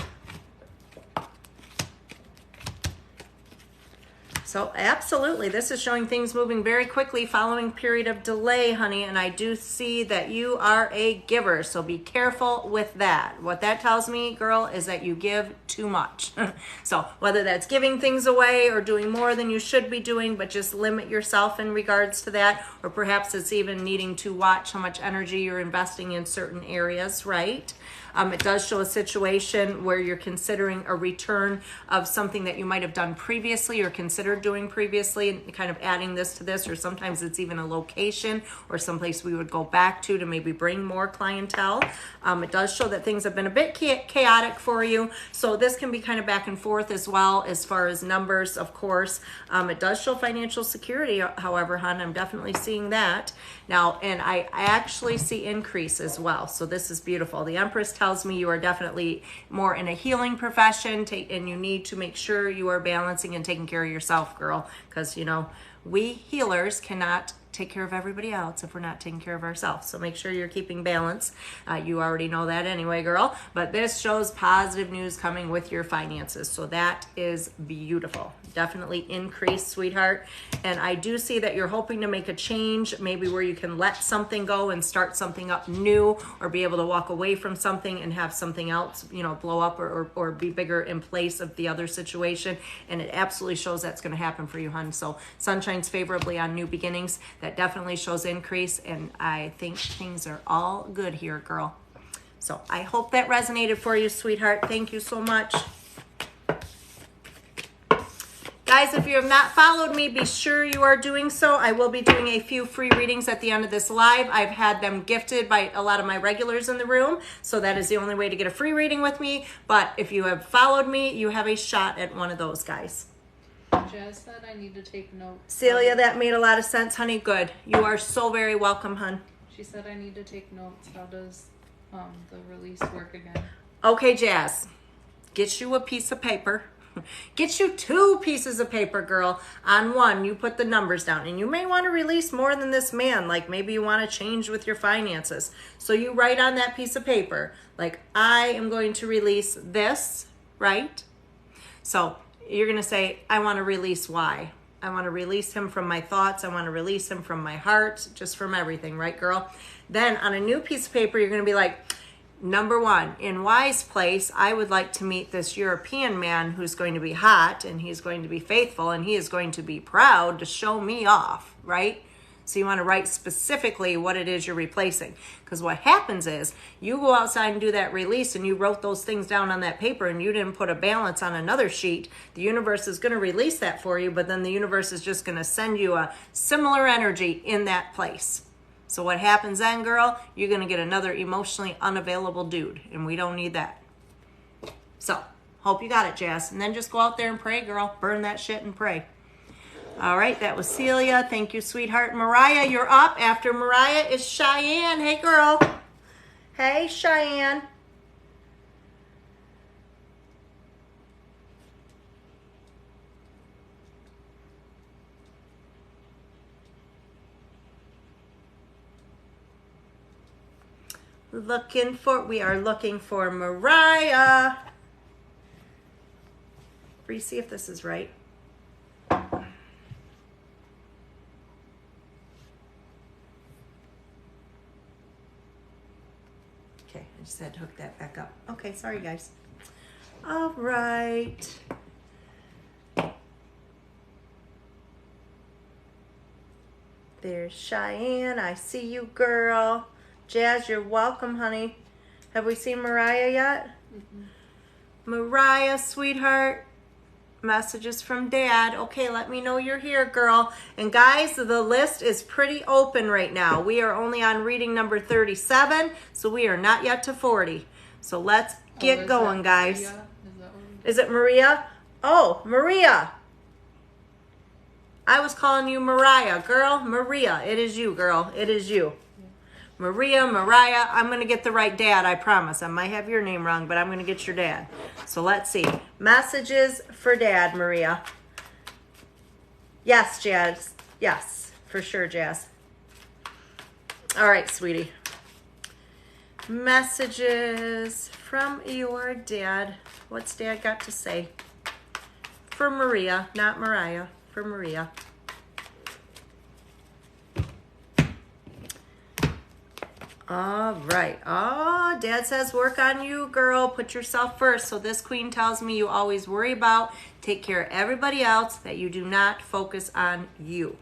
So absolutely, this is showing things moving very quickly following period of delay, honey, and I do see that you are a giver, so be careful with that. What that tells me, girl, is that you give too much. So whether that's giving things away or doing more than you should be doing, but just limit yourself in regards to that, or perhaps it's even needing to watch how much energy you're investing in certain areas, right? It does show a situation where you're considering a return of something that you might have done previously or considered doing previously, and kind of adding this to this, or sometimes it's even a location or someplace we would go back to maybe bring more clientele. It does show that things have been a bit chaotic for you, so this can be kind of back and forth as well as far as numbers, of course. It does show financial security, however, hon, I'm definitely seeing that. Now, and I actually see increase as well, so this is beautiful. The Empress tells me you are definitely more in a healing profession, and you need to make sure you are balancing and taking care of yourself, girl, because, you know, we healers cannot take care of everybody else if we're not taking care of ourselves. So make sure you're keeping balance. You already know that anyway, girl. But this shows positive news coming with your finances. So that is beautiful. Definitely increase, sweetheart. And I do see that you're hoping to make a change, maybe where you can let something go and start something up new, or be able to walk away from something and have something else, you know, blow up or be bigger in place of the other situation. And it absolutely shows that's going to happen for you, hon. So sun shines favorably on new beginnings. That definitely shows increase, and I think things are all good here, girl. So I hope that resonated for you, sweetheart. Thank you so much. Guys, if you have not followed me, be sure you are doing so. I will be doing a few free readings at the end of this live. I've had them gifted by a lot of my regulars in the room, so that is the only way to get a free reading with me. But if you have followed me, you have a shot at one of those, guys. Jazz said I need to take notes. Celia, that made a lot of sense, honey. Good. You are so very welcome, hon. She said I need to take notes. How does the release work again? Okay, Jazz. Get you a piece of paper. Get you 2 pieces of paper, girl. On one, you put the numbers down. And you may want to release more than this man. Like maybe you want to change with your finances. So you write on that piece of paper, like, I am going to release this, right? So you're going to say, I want to release Y. I want to release him from my thoughts. I want to release him from my heart, just from everything, right, girl? Then on a new piece of paper, you're going to be like, number 1, in Y's place, I would like to meet this European man who's going to be hot, and he's going to be faithful, and he is going to be proud to show me off, right? So you want to write specifically what it is you're replacing. Because what happens is you go outside and do that release, and you wrote those things down on that paper, and you didn't put a balance on another sheet. The universe is going to release that for you, but then the universe is just going to send you a similar energy in that place. So what happens then, girl? You're going to get another emotionally unavailable dude, and we don't need that. So hope you got it, Jazz. And then just go out there and pray, girl. Burn that shit and pray. All right, that was Celia. Thank you, sweetheart. Mariah, you're up. After Mariah is Cheyenne. Hey, girl. Hey, Cheyenne. We are looking for Mariah. See if this is right. Okay, I just had to hook that back up. Okay, sorry guys. All right. There's Cheyenne. I see you, girl. Jazz, you're welcome, honey. Have we seen Mariah yet? Mm-hmm. Mariah, sweetheart. Messages from Dad. Okay, let me know you're here, girl. And guys, the list is pretty open right now. We are only on reading number 37, so we are not yet to 40. So let's get going, guys. Is it Maria? Oh, Maria. I was calling you Mariah, girl. Maria. It is you, girl. It is you. Maria, Mariah, I'm going to get the right dad, I promise. I might have your name wrong, but I'm going to get your dad. So let's see. Messages for Dad, Maria. Yes, Jazz. Yes, for sure, Jazz. All right, sweetie. Messages from your dad. What's Dad got to say? For Maria, not Mariah. for Maria. All right. Oh, Dad says work on you, girl. Put yourself first. So this queen tells me you always worry about, take care of everybody else, that you do not focus on you.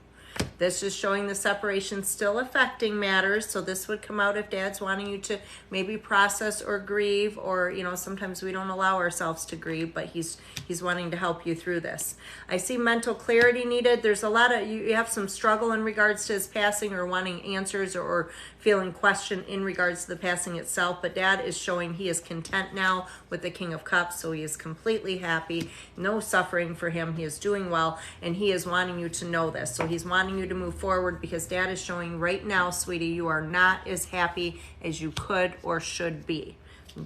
This is showing the separation still affecting matters. So this would come out if Dad's wanting you to maybe process or grieve, or, you know, sometimes we don't allow ourselves to grieve, but he's wanting to help you through this. I see mental clarity needed. There's a lot of, you have some struggle in regards to his passing, or wanting answers, or feeling question in regards to the passing itself. But Dad is showing he is content now with the King of Cups. So he is completely happy. No suffering for him. He is doing well, and he is wanting you to know this. So he's wanting you to move forward, because Dad is showing right now, sweetie, you are not as happy as you could or should be.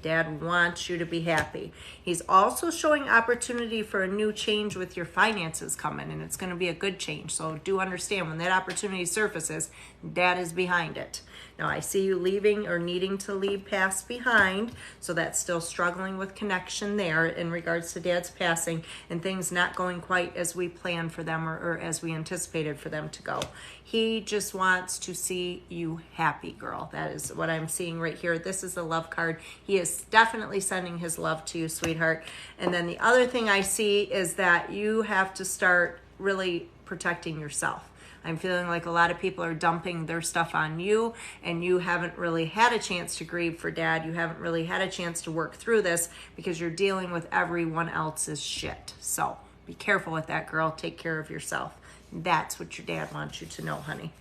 Dad wants you to be happy. He's also showing opportunity for a new change with your finances coming, and it's going to be a good change. So do understand, when that opportunity surfaces, Dad is behind it. Now, I see you leaving or needing to leave past behind, so that's still struggling with connection there in regards to Dad's passing, and things not going quite as we planned for them, or as we anticipated for them to go. He just wants to see you happy, girl. That is what I'm seeing right here. This is the love card. He is definitely sending his love to you, sweetheart. And then the other thing I see is that you have to start really protecting yourself. I'm feeling like a lot of people are dumping their stuff on you, and you haven't really had a chance to grieve for Dad. You haven't really had a chance to work through this, because you're dealing with everyone else's shit. So be careful with that, girl. Take care of yourself. That's what your dad wants you to know, honey.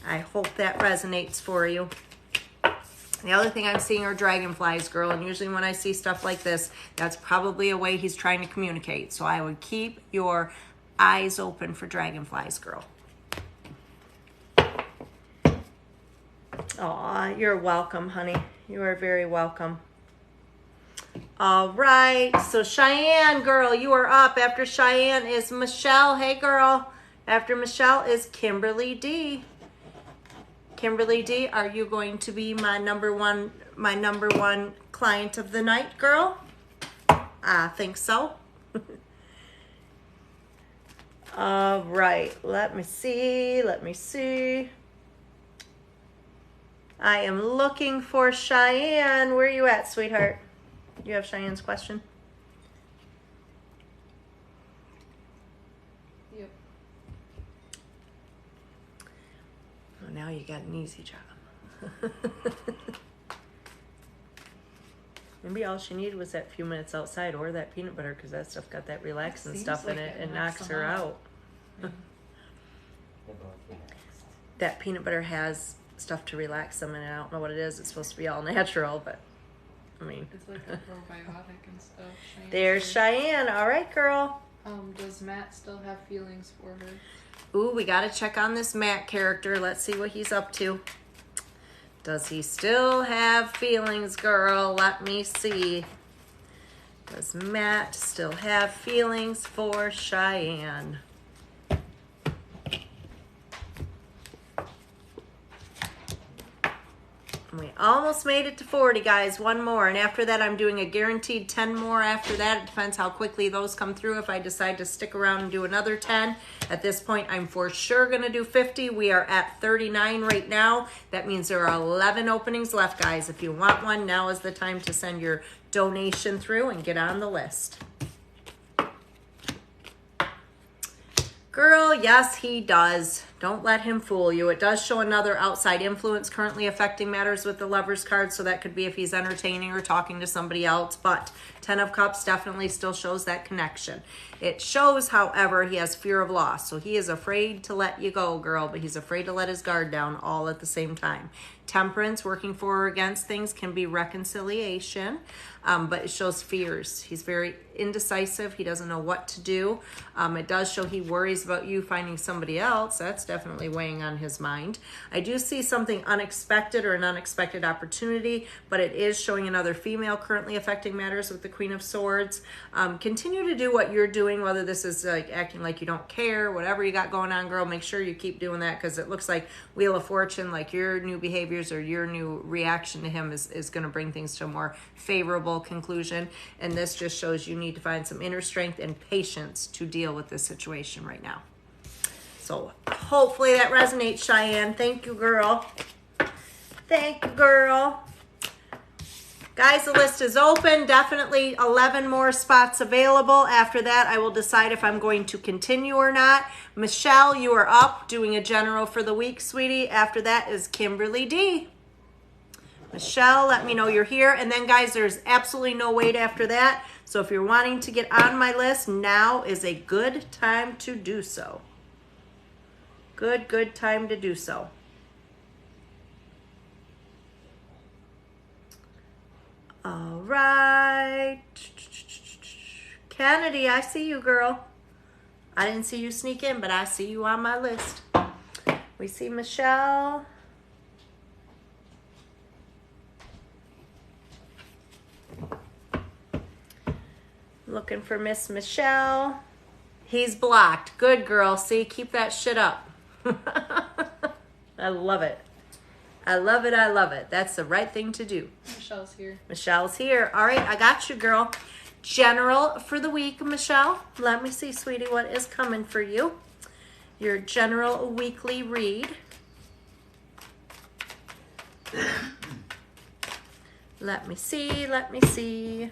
I hope that resonates for you. The other thing I'm seeing are dragonflies, girl. And usually when I see stuff like this, that's probably a way he's trying to communicate. So I would keep your eyes open for dragonflies, girl. Aw, you're welcome, honey. You are very welcome. All right. So Cheyenne, girl, you are up. After Cheyenne is Michelle. Hey, girl. After Michelle is Kimberly D. Kimberly D, are you going to be my number one client of the night, girl? I think so. All right. Let me see. I am looking for Cheyenne. Where are you at, sweetheart? You have Cheyenne's question? Yep. Oh, now you got an easy job. Maybe all she needed was that few minutes outside, or that peanut butter, because that stuff got that relaxing Seems stuff like in it. it It knocks knocks them her out. out. They're both relaxed. That peanut butter has stuff to relax them, and I don't know what it is. It's supposed to be all natural, but I mean, It's like a probiotic and stuff. Cheyenne's there's here. Cheyenne. All right, girl. Does Matt still have feelings for her? Ooh, we got to check on this Matt character. Let's see what he's up to. Does he still have feelings, girl? Let me see. Does Matt still have feelings for Cheyenne? We almost made it to 40, guys. One more. And after that, I'm doing a guaranteed 10 more after that. It depends how quickly those come through. If I decide to stick around and do another 10. At this point, I'm for sure going to do 50. We are at 39 right now. That means there are 11 openings left, guys. If you want one, now is the time to send your donation through and get on the list. Girl, yes, he does. Don't let him fool you. It does show another outside influence currently affecting matters with the Lover's card, so that could be if he's entertaining or talking to somebody else, but 10 of Cups definitely still shows that connection. It shows, however, he has fear of loss, so he is afraid to let you go, girl, but he's afraid to let his guard down all at the same time. Temperance, working for or against things, can be reconciliation, but it shows fears. He's very indecisive. He doesn't know what to do. It does show he worries about you finding somebody else. That's definitely weighing on his mind. I do see something unexpected or an unexpected opportunity, but it is showing another female currently affecting matters with the Queen of Swords. Continue to do what you're doing, whether this is like acting like you don't care, whatever you got going on, girl, make sure you keep doing that, because it looks like Wheel of Fortune, like your new behaviors or your new reaction to him is going to bring things to a more favorable conclusion. And this just shows you need to find some inner strength and patience to deal with this situation right now. So hopefully that resonates, Cheyenne. Thank you, girl. Thank you, girl. Guys, the list is open. Definitely 11 more spots available. After that, I will decide if I'm going to continue or not. Michelle, you are up doing a general for the week, sweetie. After that is Kimberly D. Michelle, let me know you're here. And then, guys, there's absolutely no wait after that. So if you're wanting to get on my list, now is a good time to do so. Good time to do so. All right. Kennedy, I see you, girl. I didn't see you sneak in, but I see you on my list. We see Michelle. Looking for Miss Michelle. He's blocked. Good girl. See, keep that shit up. I love it. I love it. I love it. That's the right thing to do. Michelle's here. Michelle's here. All right, I got you, girl. General for the week, Michelle. Let me see, sweetie, what is coming for you. Your general weekly read. Let me see. Let me see.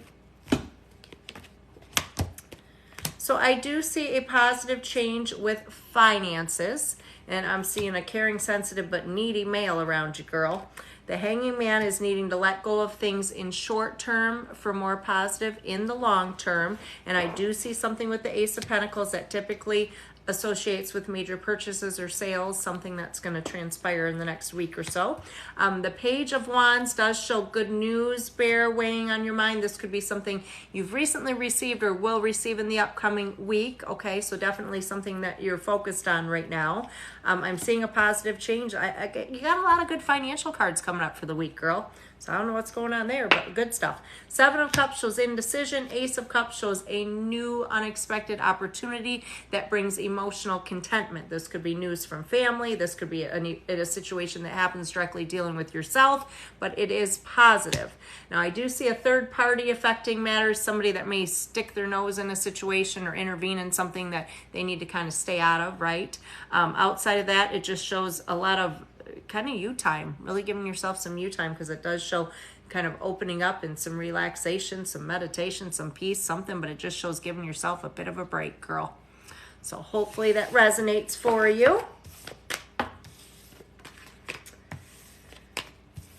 So I do see a positive change with finances, and I'm seeing a caring, sensitive, but needy male around you, girl. The hanging man is needing to let go of things in short term for more positive in the long term. And I do see something with the Ace of Pentacles that typically associates with major purchases or sales, something that's going to transpire in the next week or so. The Page of Wands does show good news, bear, weighing on your mind. This could be something you've recently received or will receive in the upcoming week. Okay, so definitely something that you're focused on right now. I'm seeing a positive change. You got a lot of good financial cards coming up for the week, girl. So I don't know what's going on there, but good stuff. Seven of Cups shows indecision. Ace of Cups shows a new unexpected opportunity that brings emotional contentment. This could be news from family. This could be a situation that happens directly dealing with yourself, but it is positive. Now, I do see a third party affecting matters, somebody that may stick their nose in a situation or intervene in something that they need to kind of stay out of, right? Outside of that, it just shows a lot of kind of you time, really giving yourself some you time, because it does show kind of opening up and some relaxation, some meditation, some peace, something, but it just shows giving yourself a bit of a break, girl. So hopefully that resonates for you.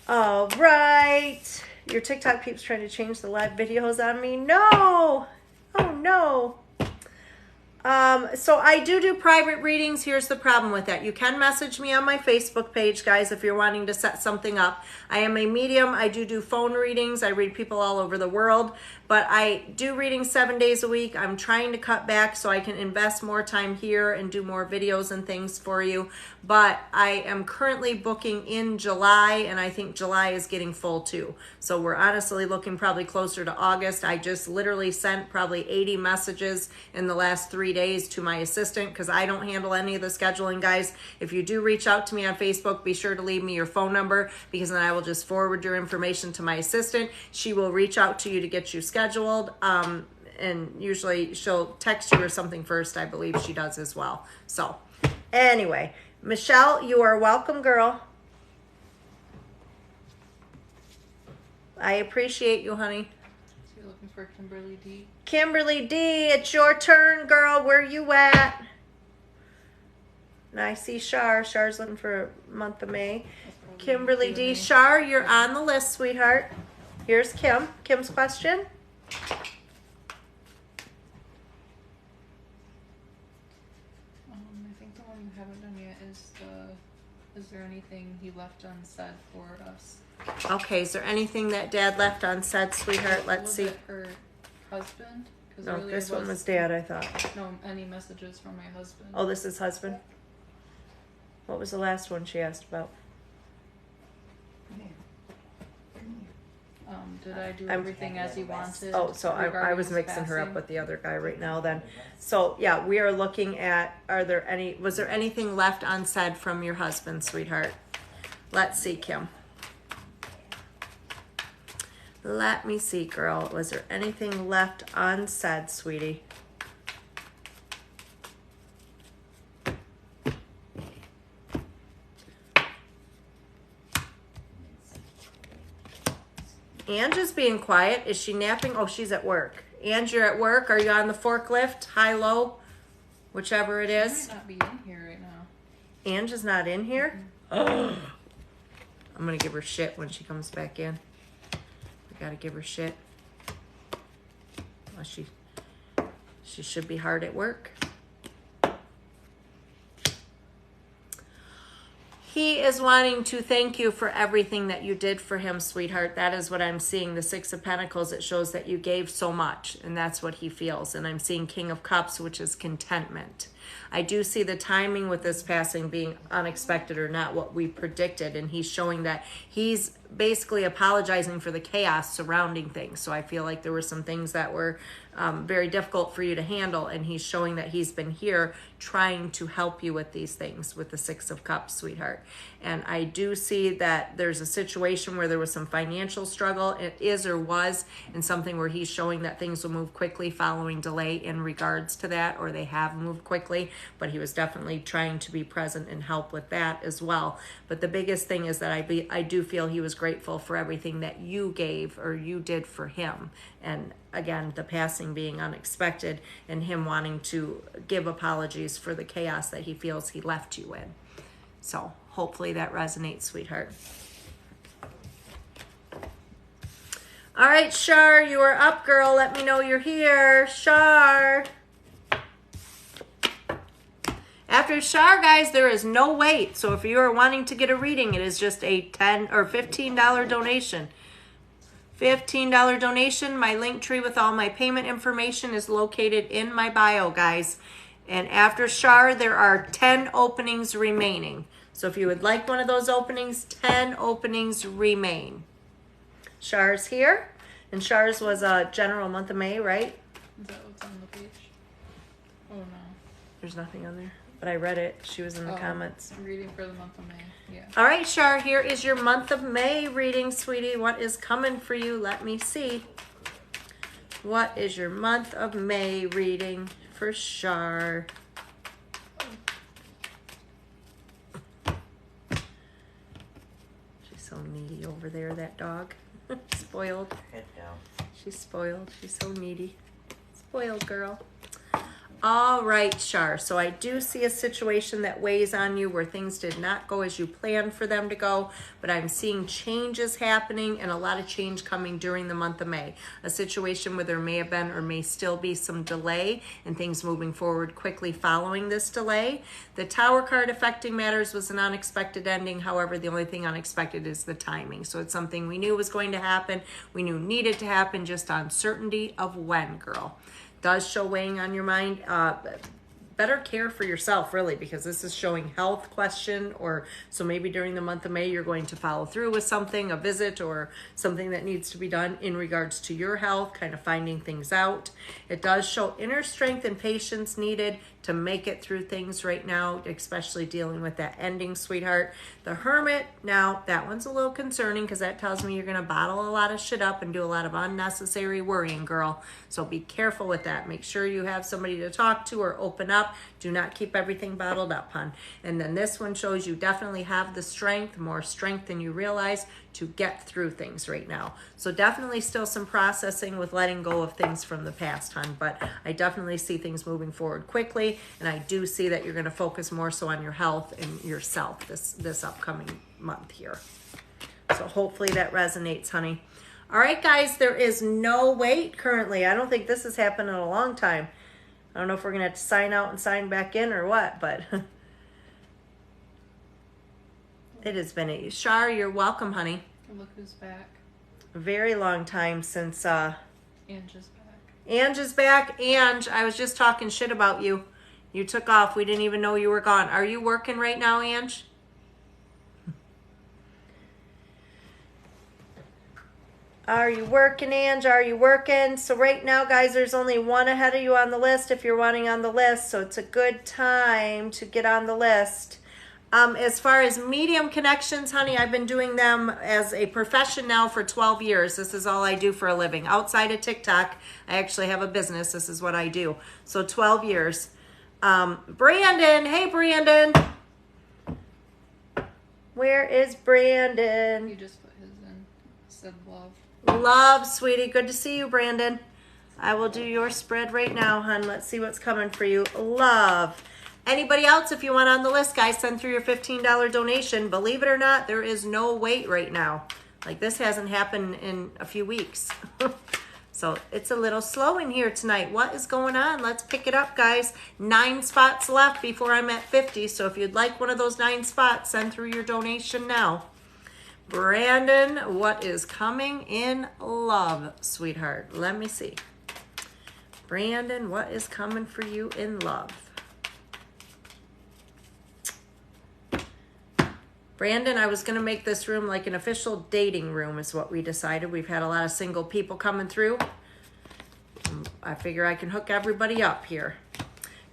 All right. Your TikTok peeps trying to change the live videos on me. No. Oh no. So I do private readings. Here's the problem with that. You can message me on my Facebook page, guys, if you're wanting to set something up. I am a medium. I do phone readings. I read people all over the world, but I do readings 7 days a week. I'm trying to cut back so I can invest more time here and do more videos and things for you. But I am currently booking in July, and I think July is getting full too. So we're honestly looking probably closer to August. I just literally sent probably 80 messages in the last 3 days to my assistant, because I don't handle any of the scheduling, guys. If you do reach out to me on Facebook, be sure to leave me your phone number, because then I will just forward your information to my assistant. She will reach out to you to get you scheduled. And usually she'll text you or something first. I believe she does as well. So anyway, Michelle, you are welcome, girl. I appreciate you, honey. So you're looking for Kimberly D. Kimberly D, it's your turn, girl. Where you at? And I see Shar. Shar's looking for a month of May. Kimberly D. Shar, you're on the list, sweetheart. Here's Kim. Kim's question. I think the one you haven't done yet is there anything he left unsaid for us? Okay, is there anything that Dad left unsaid, sweetheart? Let's Was see. it her husband? 'Cause No, earlier this one was Dad, I thought. No, any messages from my husband. Oh, this is husband? What was the last one she asked about? Did I do I'm- everything as he wanted? Oh, so I regarding was his mixing her up passing? with the other guy right now then. So yeah, we are looking at, was there anything left unsaid from your husband, sweetheart? Let's see, Kim. Let me see, girl. Was there anything left unsaid, sweetie? Ange is being quiet. Is she napping? Oh, she's at work. Ange, you're at work. Are you on the forklift? High, low? Whichever it She is. might not be in here right now. Ange is not in here? Oh. I'm going to give her shit when she comes back in. I got to give her shit. Well, she should be hard at work. He is wanting to thank you for everything that you did for him, sweetheart. That is what I'm seeing. The Six of Pentacles, it shows that you gave so much, and that's what he feels. And I'm seeing King of Cups, which is contentment. I do see the timing with this passing being unexpected or not what we predicted, and he's showing that he's basically apologizing for the chaos surrounding things. So I feel like there were some things that were very difficult for you to handle, and he's showing that he's been here trying to help you with these things with the Six of Cups, sweetheart. And I do see that there's a situation where there was some financial struggle. It is or was, and something where he's showing that things will move quickly following delay in regards to that, or they have moved quickly, but he was definitely trying to be present and help with that as well. But the biggest thing is that I do feel he was grateful for everything that you gave or you did for him. And again, the passing being unexpected and him wanting to give apologies for the chaos that he feels he left you in. So hopefully that resonates, sweetheart. All right, Shar, you are up, girl. Let me know you're here. Shar. After Shar, guys, there is no wait. So if you are wanting to get a reading, it is just a $10 or $15 donation. $15 donation. My link tree with all my payment information is located in my bio, guys. And after Shar, there are 10 openings remaining. So if you would like one of those openings, 10 openings remain. Shar's here. And Shar's was a general month of May, right? Is that what's on the page? Oh no. There's nothing on there. But I read it. She was in the comments. I'm reading for the month of May. Yeah. All right, Shar, here is your month of May reading, sweetie. What is coming for you? Let me see. What is your month of May reading for Shar? She's so needy over there, that dog. Spoiled. Head down. She's spoiled. She's so needy. Spoiled girl. All right, Shar. So I do see a situation that weighs on you where things did not go as you planned for them to go, but I'm seeing changes happening and a lot of change coming during the month of May. A situation where there may have been or may still be some delay and things moving forward quickly following this delay. The Tower card affecting matters was an unexpected ending. However, the only thing unexpected is the timing. So it's something we knew was going to happen. We knew needed to happen, just uncertainty of when, girl. Does show weighing on your mind. Better care for yourself, really, because this is showing health question, or so maybe during the month of May you're going to follow through with something, a visit or something that needs to be done in regards to your health, kind of finding things out. It does show inner strength and patience needed to make it through things right now, especially dealing with that ending, sweetheart. The Hermit, now that one's a little concerning because that tells me you're going to bottle a lot of shit up and do a lot of unnecessary worrying, girl. So be careful with that. Make sure you have somebody to talk to or open up. Do not keep everything bottled up, hon. And then this one shows you definitely have the strength, more strength than you realize, to get through things right now. So definitely still some processing with letting go of things from the past, hon. But I definitely see things moving forward quickly. And I do see that you're going to focus more so on your health and yourself this upcoming month here. So hopefully that resonates, honey. All right, guys, there is no wait currently. I don't think this has happened in a long time. I don't know if we're going to have to sign out and sign back in or what, but it has been a... Shar, you're welcome, honey. Look who's back. A very long time since... Ange is back. Ange is back. Ange, I was just talking shit about you. You took off. We didn't even know you were gone. Are you working right now, Ange? Are you working, Ange? Are you working? So right now, guys, there's only one ahead of you on the list if you're wanting on the list. So it's a good time to get on the list. As far as medium connections, honey, I've been doing them as a profession now for 12 years. This is all I do for a living. Outside of TikTok, I actually have a business. This is what I do. So 12 years. Brandon. Hey, Brandon. Where is Brandon? He just put his in. Said love. Love, sweetie. Good to see you, Brandon. I will do your spread right now, hon. Let's see what's coming for you. Love. Anybody else, if you want on the list, guys, send through your $15 donation. Believe it or not, there is no wait right now. Like, this hasn't happened in a few weeks. So it's a little slow in here tonight. What is going on? Let's pick it up, guys. 9 spots left before I'm at 50. So if you'd like one of those 9 spots, send through your donation now. Brandon, what is coming in love, sweetheart? Let me see. Brandon, what is coming for you in love? Brandon, I was going to make this room like an official dating room is what we decided. We've had a lot of single people coming through. I figure I can hook everybody up here.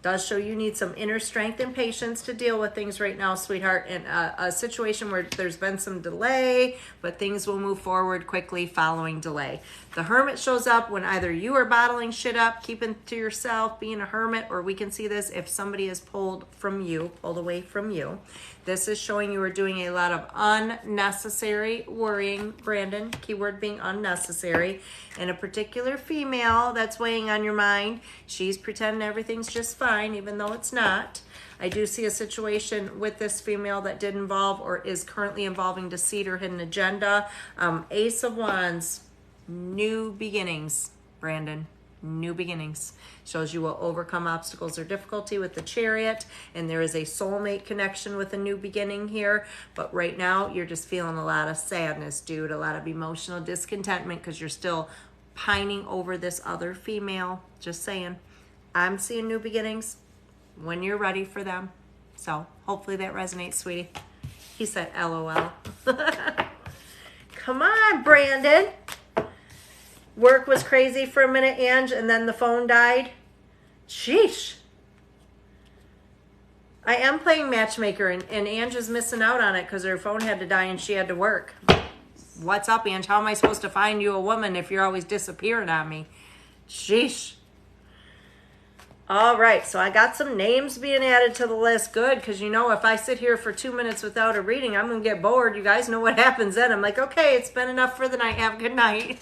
Does show you need some inner strength and patience to deal with things right now, sweetheart. In a situation where there's been some delay, but things will move forward quickly following delay. The hermit shows up when either you are bottling shit up, keeping to yourself, being a hermit, or we can see this if somebody is pulled away from you. This is showing you are doing a lot of unnecessary worrying, Brandon, keyword being unnecessary, and a particular female that's weighing on your mind. She's pretending everything's just fine, even though it's not. I do see a situation with this female that did involve or is currently involving deceit or hidden agenda. Ace of Wands, new beginnings, Brandon. New beginnings. Shows you will overcome obstacles or difficulty with the Chariot, and there is a soulmate connection with a new beginning here. But right now, you're just feeling a lot of sadness, dude, a lot of emotional discontentment because you're still pining over this other female. Just saying. I'm seeing new beginnings when you're ready for them. So hopefully that resonates, sweetie. He said LOL. Come on, Brandon. Work was crazy for a minute, Ange, and then the phone died. Sheesh. I am playing matchmaker, and Ange is missing out on it because her phone had to die and she had to work. What's up, Ange? How am I supposed to find you a woman if you're always disappearing on me? Sheesh. All right, so I got some names being added to the list. Good, because you know if I sit here for 2 minutes without a reading, I'm going to get bored. You guys know what happens then. I'm like, okay, it's been enough for the night. Have a good night.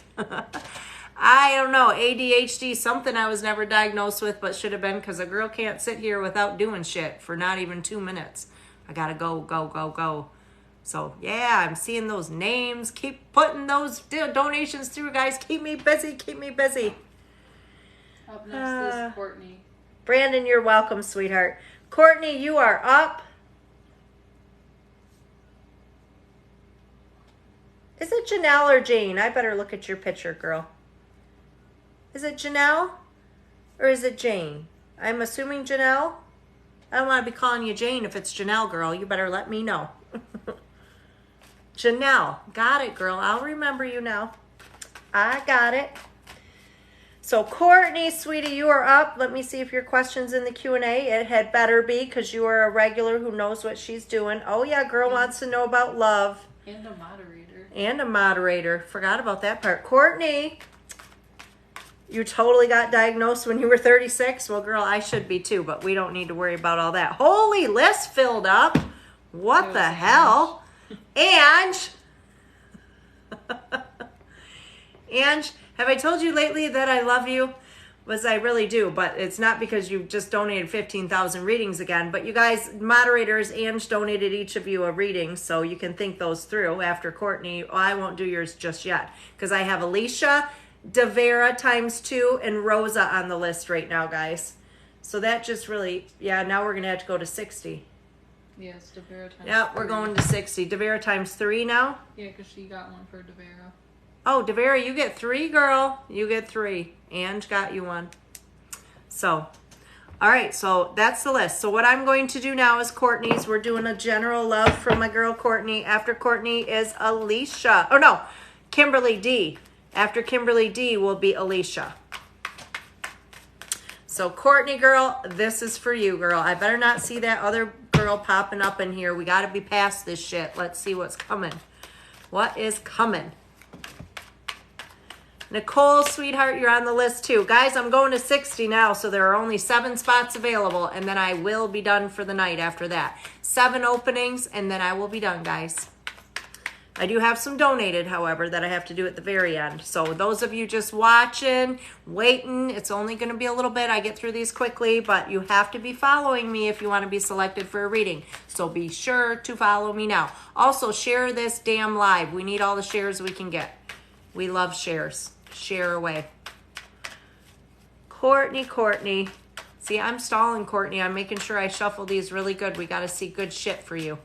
I don't know, ADHD, something I was never diagnosed with, but should have been, because a girl can't sit here without doing shit for not even 2 minutes. I got to go, go, go, go. So, yeah, I'm seeing those names. Keep putting those donations through, guys. Keep me busy. Keep me busy. Up next is Courtney. Brandon, you're welcome, sweetheart. Courtney, you are up. Is it Janelle or Jane? I better look at your picture, girl. Is it Janelle or is it Jane? I'm assuming Janelle. I don't want to be calling you Jane if it's Janelle, girl. You better let me know. Janelle. Got it, girl. I'll remember you now. I got it. So Courtney, sweetie, you are up. Let me see if your question's in the Q&A. It had better be because you are a regular who knows what she's doing. Oh, yeah, girl wants to know about love. And a moderator. And a moderator. Forgot about that part. Courtney, you totally got diagnosed when you were 36? Well, girl, I should be too, but we don't need to worry about all that. Holy, list filled up. What the hell? Ange. Ange, have I told you lately that I love you? Was I really do, but it's not because you just donated 15,000 readings again. But you guys, moderators, Ange donated each of you a reading, so you can think those through after Courtney. Oh, I won't do yours just yet because I have Alicia, Devera ×2, and Rosa on the list right now, guys. So that just really, yeah, now we're going to have to go to 60. Yes, Devera ×3. Yeah, we're going to 60. Devera ×3 now? Yeah, because she got one for Devera. Oh, Devera, you get 3, girl. You get 3. Ange got you 1. So, all right, so that's the list. So what I'm going to do now is Courtney's. We're doing a general love from my girl Courtney. After Courtney is Alicia. Oh, no, Kimberly D. After Kimberly D will be Alicia. So Courtney, girl, this is for you, girl. I better not see that other girl popping up in here. We got to be past this shit. Let's see what's coming. What is coming? Nicole, sweetheart, you're on the list too. Guys, I'm going to 60 now, so there are only 7 spots available, and then I will be done for the night after that. 7 openings, and then I will be done, guys. I do have some donated, however, that I have to do at the very end. So those of you just watching, waiting, it's only going to be a little bit. I get through these quickly, but you have to be following me if you want to be selected for a reading. So be sure to follow me now. Also, share this damn live. We need all the shares we can get. We love shares. Share away. Courtney. See, I'm stalling, Courtney. I'm making sure I shuffle these really good. We got to see good shit for you.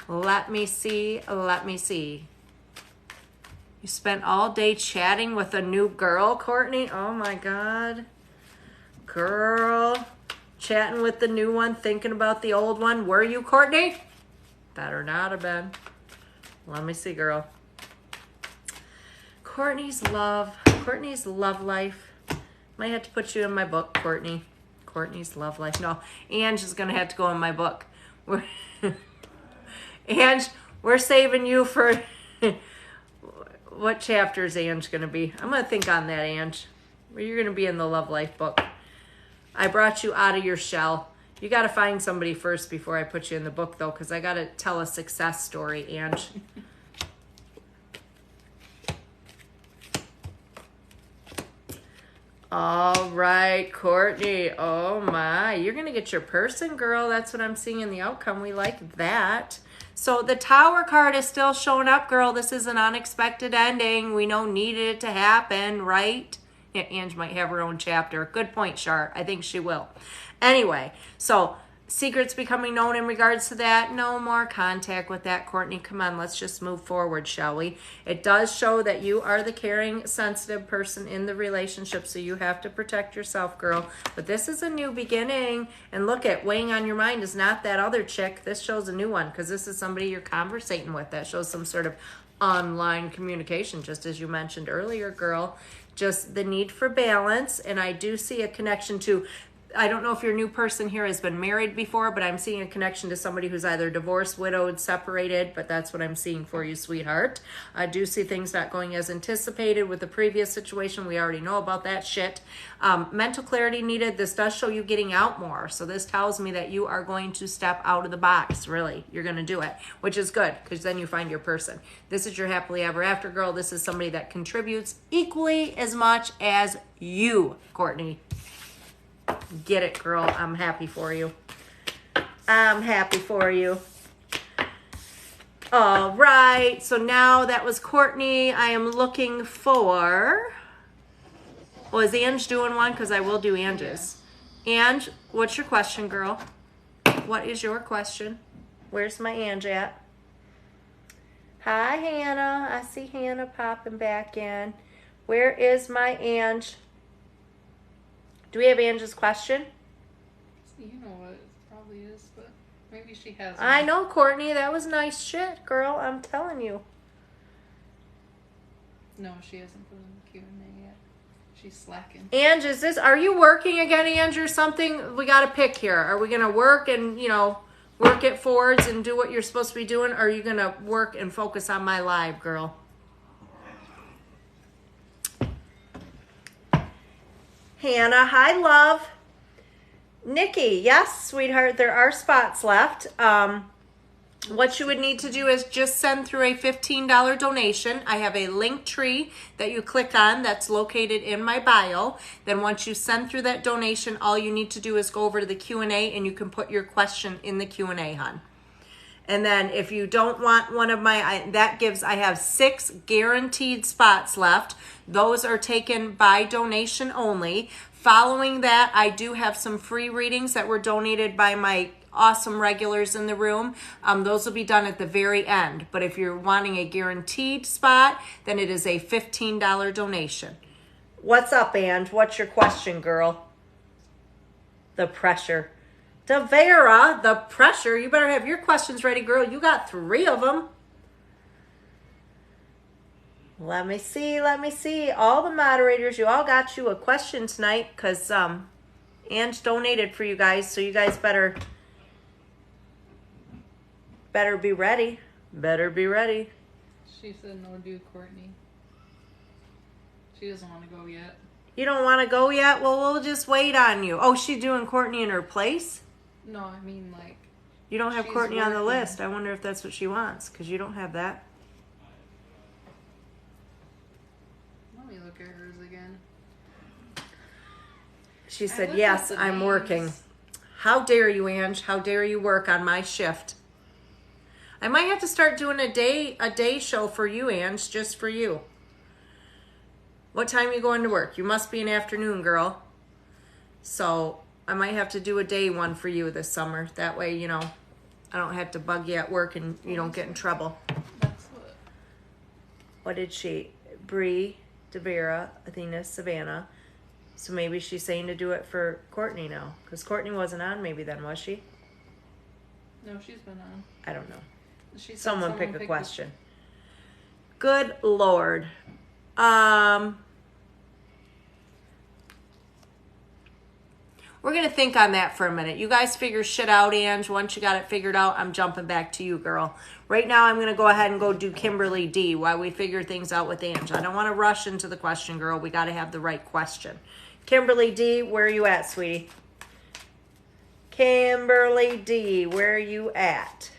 Let me see. You spent all day chatting with a new girl, Courtney? Oh my God. Girl. Chatting with the new one, thinking about the old one. Were you, Courtney? Better not have been. Let me see, girl. Courtney's love life. Might have to put you in my book, Courtney. Courtney's love life. No, Ange is going to have to go in my book. Ange, we're saving you for... What chapter is Ange going to be? I'm going to think on that, Ange. You're going to be in the love life book. I brought you out of your shell. You got to find somebody first before I put you in the book, though, because I got to tell a success story, Ange. All right, Courtney. Oh, my. You're going to get your person, girl. That's what I'm seeing in the outcome. We like that. So the Tower card is still showing up, girl. This is an unexpected ending. We know needed it to happen, right? Yeah, Ange might have her own chapter. Good point, Char. I think she will. Anyway, so secrets becoming known in regards to that. No more contact with that, Courtney. Come on, let's just move forward, shall we? It does show that you are the caring, sensitive person in the relationship, so you have to protect yourself, girl. But this is a new beginning. And look at, weighing on your mind is not that other chick. This shows a new one because this is somebody you're conversating with. That shows some sort of online communication, just as you mentioned earlier, girl. Just the need for balance. And I do see a connection to... I don't know if your new person here has been married before, but I'm seeing a connection to somebody who's either divorced, widowed, separated, but that's what I'm seeing for you, sweetheart. I do see things not going as anticipated with the previous situation. We already know about that shit. Mental clarity needed. This does show you getting out more. So this tells me that you are going to step out of the box, really. You're going to do it, which is good because then you find your person. This is your happily ever after, girl. This is somebody that contributes equally as much as you, Courtney. Get it, girl. I'm happy for you. I'm happy for you. All right. So now that was Courtney. I am looking for... Well, is Ange doing one? Because I will do Ange's. Yeah. Ange, what's your question, girl? What is your question? Where's my Ange at? Hi, Hannah. I see Hannah popping back in. Where is my Ange? Do we have Ange's question? You know what it probably is, but maybe she has one. I know, Courtney. That was nice shit, girl. I'm telling you. No, she hasn't put in the Q&A yet. She's slacking. Ange, are you working again, Ange, or something? We got to pick here. Are we going to work and, work at Ford's and do what you're supposed to be doing? Or are you going to work and focus on my live, girl? Hannah, hi, love. Nikki, yes, sweetheart, there are spots left. What you would need to do is just send through a $15 donation. I have a link tree that you click on that's located in my bio. Then once you send through that donation, all you need to do is go over to the Q&A and you can put your question in the Q&A, hon. And then if you don't want one of my, I have 6 guaranteed spots left. Those are taken by donation only. Following that, I do have some free readings that were donated by my awesome regulars in the room. Those will be done at the very end. But if you're wanting a guaranteed spot, then it is a $15 donation. What's up, Ange? What's your question, girl? The pressure. Devera, the pressure. You better have your questions ready, girl. You got 3 of them. Let me see. All the moderators, you all got you a question tonight because Ange donated for you guys, so you guys better be ready. Better be ready. She said no do Courtney. She doesn't want to go yet. You don't want to go yet? Well, we'll just wait on you. Oh, she's doing Courtney in her place? No, I mean like... You don't have Courtney on the list. I wonder if that's what she wants because you don't have that. at hers again. She I said, looked yes, up the I'm names. working. How dare you, Ange? How dare you work on my shift? I might have to start doing a day show for you, Ange, just for you. What time are you going to work? You must be an afternoon girl. So I might have to do a day one for you this summer. That way, you know, I don't have to bug you at work and you don't get in trouble. That's what. What did she? Bree, Devera, Athena, Savannah. So maybe she's saying to do it for Courtney now. Because Courtney wasn't on maybe then, was she? No, she's been on. I don't know. She said Someone pick a picked question. Good Lord. We're going to think on that for a minute. You guys figure shit out, Ange. Once you got it figured out, I'm jumping back to you, girl. Right now, I'm going to go ahead and go do Kimberly D while we figure things out with Ange. I don't want to rush into the question, girl. We got to have the right question. Kimberly D, where are you at, sweetie? Kimberly D, where are you at?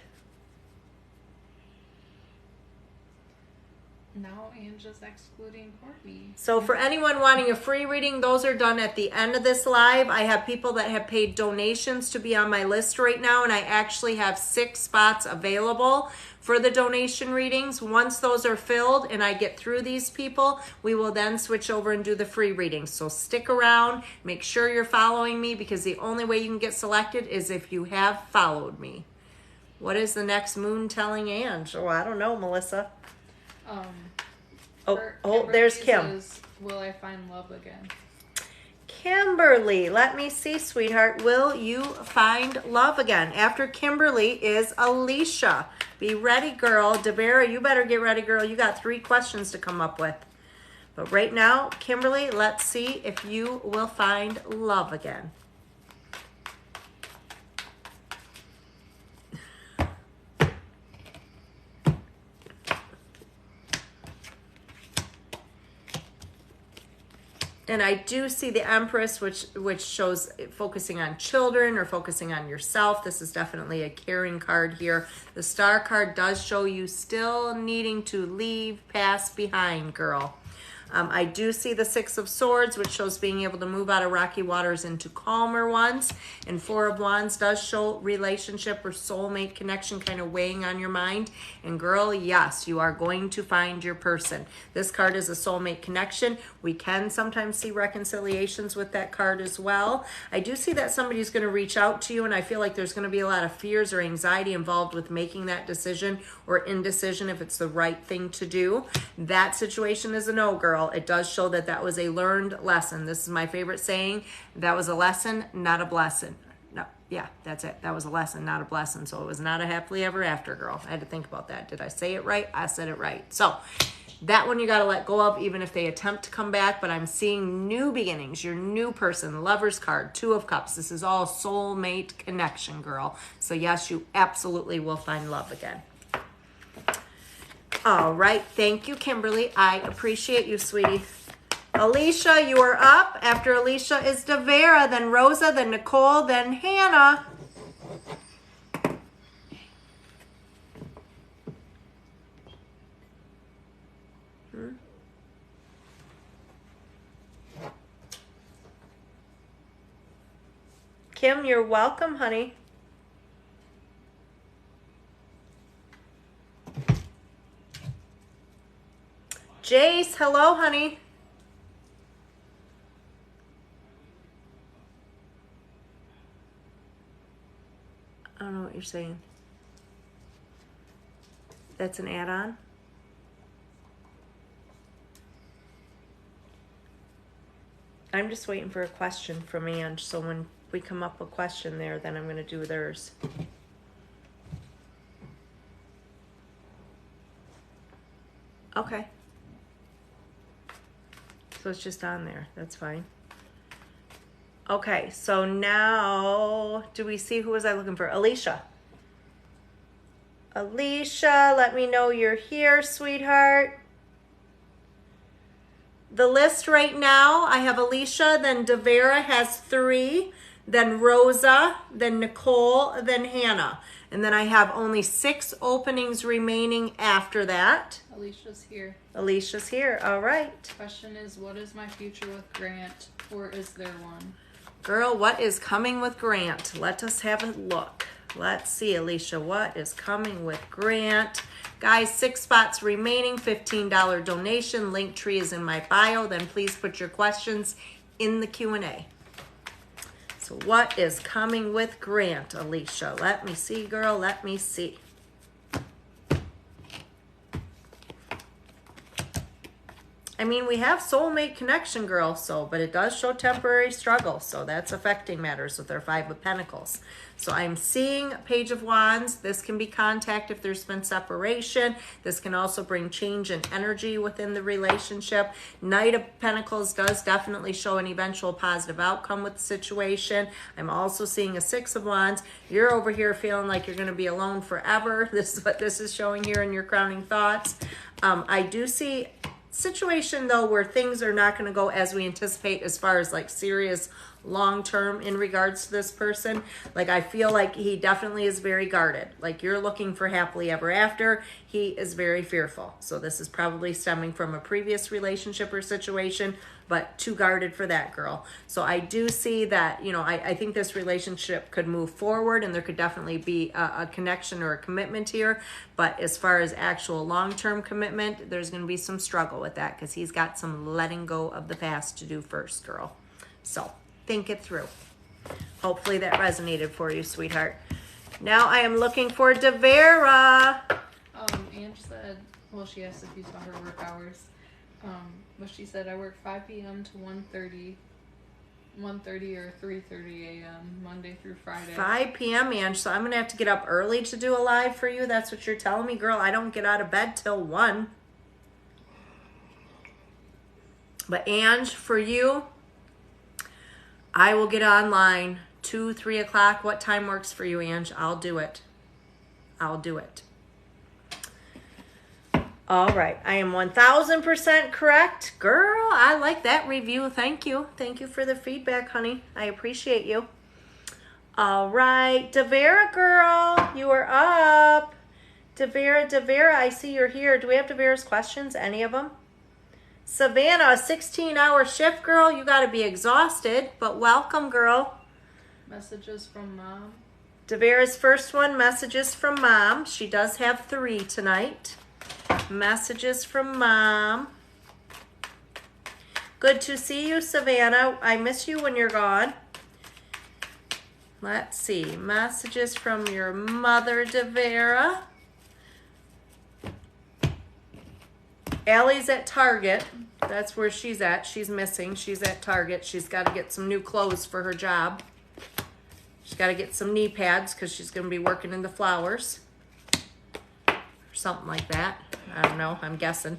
Now Ange is excluding Courtney. So for anyone wanting a free reading, those are done at the end of this live. I have people that have paid donations to be on my list right now, and I actually have 6 spots available for the donation readings. Once those are filled and I get through these people, we will then switch over and do the free readings. So stick around, make sure you're following me, because the only way you can get selected is if you have followed me. What is the next moon telling Ange? Oh, I don't know, Melissa. There's Kim. Says, will I find love again? Kimberly, let me see, sweetheart. Will you find love again? After Kimberly is Alicia. Be ready, girl. Devera, you better get ready, girl. You got 3 questions to come up with. But right now, Kimberly, let's see if you will find love again. And I do see the Empress, which shows focusing on children or focusing on yourself. This is definitely a caring card here. The Star card does show you still needing to leave past behind, girl. I do see the 6 of Swords, which shows being able to move out of rocky waters into calmer ones. And 4 of Wands does show relationship or soulmate connection kind of weighing on your mind. And girl, yes, you are going to find your person. This card is a soulmate connection. We can sometimes see reconciliations with that card as well. I do see that somebody's going to reach out to you, and I feel like there's going to be a lot of fears or anxiety involved with making that decision or indecision if it's the right thing to do. That situation is a no, girl. It does show that that was a learned lesson. This is my favorite saying. That was a lesson, not a blessing. No, yeah, that's it. That was a lesson, not a blessing. So it was not a happily ever after, girl. I had to think about that. Did I say it right? I said it right. So that one you got to let go of, even if they attempt to come back. But I'm seeing new beginnings, your new person, Lover's card, 2 of Cups. This is all soulmate connection, girl. So yes, you absolutely will find love again. All right. Thank you, Kimberly. I appreciate you, sweetie. Alicia, you are up. After Alicia is Devera, then Rosa, then Nicole, then Hannah. Kim, you're welcome, honey. Jace, hello, honey. I don't know what you're saying. That's an add-on? I'm just waiting for a question from Ange, so when we come up with a question there, then I'm going to do theirs. Okay. So it's just on there. That's fine. Okay, so now, do we see who was I looking for? Alicia. Alicia, let me know you're here, sweetheart. The list right now, I have Alicia, then Devera has 3. then Rosa, then Nicole, then Hannah. And then I have only 6 openings remaining after that. Alicia's here. Alicia's here. All right. Question is, what is my future with Grant, or is there one? Girl, what is coming with Grant? Let us have a look. Let's see, Alicia, what is coming with Grant? Guys, 6 spots remaining, $15 donation. Link tree is in my bio. Then please put your questions in the Q&A. So what is coming with Grant, Alicia? Let me see, girl. Let me see. I mean, we have soulmate connection, girl, but it does show temporary struggle, so that's affecting matters with our 5 of Pentacles. So I'm seeing Page of Wands. This can be contact if there's been separation. This can also bring change in energy within the relationship. Knight of Pentacles does definitely show an eventual positive outcome with the situation. I'm also seeing a 6 of Wands. You're over here feeling like you're going to be alone forever. This is what this is showing here in your crowning thoughts. I do see situation though where things are not going to go as we anticipate as far as like serious long term in regards to this person. Like I feel like he definitely is very guarded. Like you're looking for happily ever after, he is very fearful. So this is probably stemming from a previous relationship or situation, but too guarded for that, girl. So I do see that, you know, I think this relationship could move forward and there could definitely be a connection or a commitment here. But as far as actual long-term commitment, there's going to be some struggle with that because he's got some letting go of the past to do first, girl. So think it through. Hopefully that resonated for you, sweetheart. Now I am looking for Devera. Ange said, well, she asked if you saw her work hours. But she said, I work 5 p.m. to 1:30 or 3:30 a.m. Monday through Friday. 5 p.m., Ange, so I'm going to have to get up early to do a live for you. That's what you're telling me, girl. I don't get out of bed till 1. But Ange, for you, I will get online 2, 3 o'clock. What time works for you, Ange? I'll do it. I'll do it. All right. I am 1000% correct. Girl, I like that review. Thank you. Thank you for the feedback, honey. I appreciate you. All right. Devera, girl, you are up. Devera, I see you're here. Do we have Devera's questions? Any of them? Savannah, a 16-hour shift, girl. You got to be exhausted, but welcome, girl. Messages from Mom. Devera's first one, messages from Mom. She does have 3 tonight. Messages from Mom. Good to see you, Savannah. I miss you when you're gone. Let's see. Messages from your mother, Devera. Allie's at Target. That's where she's at. She's missing. She's at Target. She's got to get some new clothes for her job. She's got to get some knee pads because she's going to be working in the flowers. Or something like that. I don't know. I'm guessing.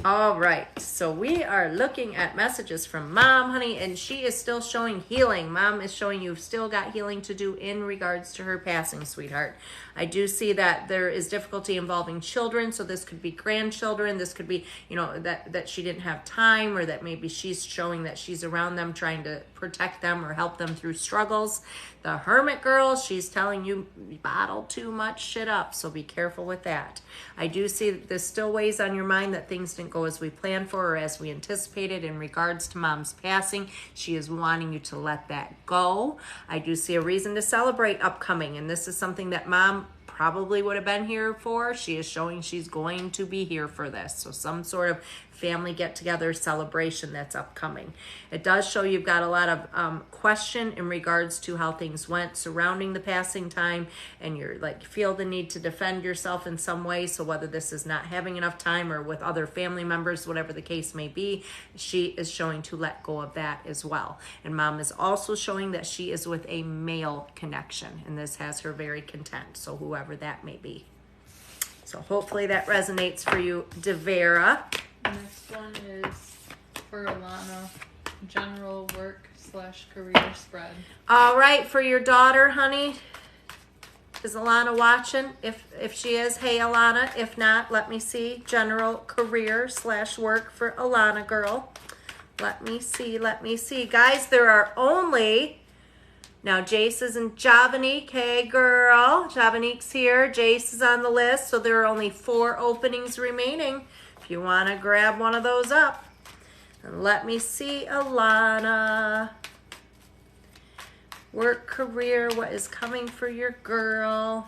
All right. So we are looking at messages from Mom, honey, and she is still showing healing. Mom is showing you've still got healing to do in regards to her passing, sweetheart. I do see that there is difficulty involving children, so this could be grandchildren. This could be, you know, that she didn't have time, or that maybe she's showing that she's around them trying to protect them or help them through struggles. The Hermit girl, she's telling you bottle too much shit up, so be careful with that. I do see that this still weighs on your mind that things didn't go as we planned for or as we anticipated in regards to Mom's passing. She is wanting you to let that go. I do see a reason to celebrate upcoming, and this is something that Mom probably would have been here for. She is showing she's going to be here for this. So some sort of family get-together celebration that's upcoming. It does show you've got a lot of question in regards to how things went surrounding the passing time, and you're like feel the need to defend yourself in some way. So whether this is not having enough time or with other family members, whatever the case may be, she is showing to let go of that as well. And Mom is also showing that she is with a male connection, and this has her very content. So whoever that may be. So hopefully that resonates for you, Devera. Next one is for Alana, general work/career spread. All right, for your daughter, honey. Is Alana watching? If she is, hey Alana. If not, let me see. General career/work for Alana, girl. Let me see. Guys, there are only, now Jace is in Javanique. Hey, girl. Javanique's here. Jace is on the list. So there are only 4 openings remaining. If you want to grab one of those up. And let me see, Alana. Work, career, what is coming for your girl?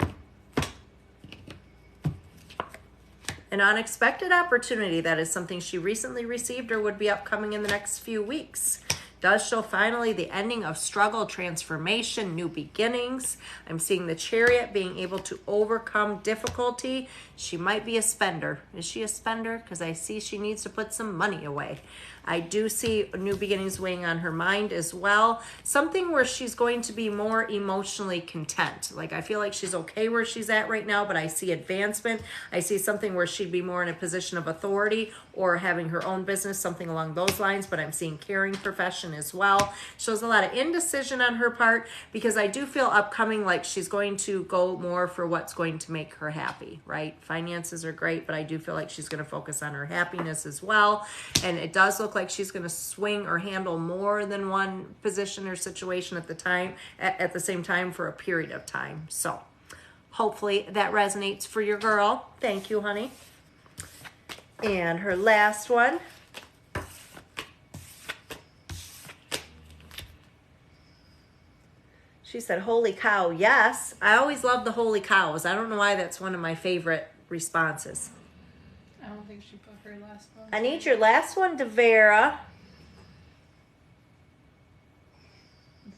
An unexpected opportunity. That is something she recently received or would be upcoming in the next few weeks. Does show finally the ending of struggle, transformation, new beginnings. I'm seeing the Chariot being able to overcome difficulty. She might be a spender. Is she a spender? Because I see she needs to put some money away. I do see new beginnings weighing on her mind as well. Something where she's going to be more emotionally content. Like I feel like she's okay where she's at right now, but I see advancement. I see something where she'd be more in a position of authority or having her own business, something along those lines, but I'm seeing caring profession as well. Shows a lot of indecision on her part because I do feel upcoming like she's going to go more for what's going to make her happy, right? Finances are great, but I do feel like she's going to focus on her happiness as well. And it does look like she's going to swing or handle more than one position or situation at the same time for a period of time. So hopefully that resonates for your girl. Thank you, honey. And her last one. She said, holy cow, yes. I always love the holy cows. I don't know why that's one of my favorite responses. I don't think she put her last one. I need your last one, Devera.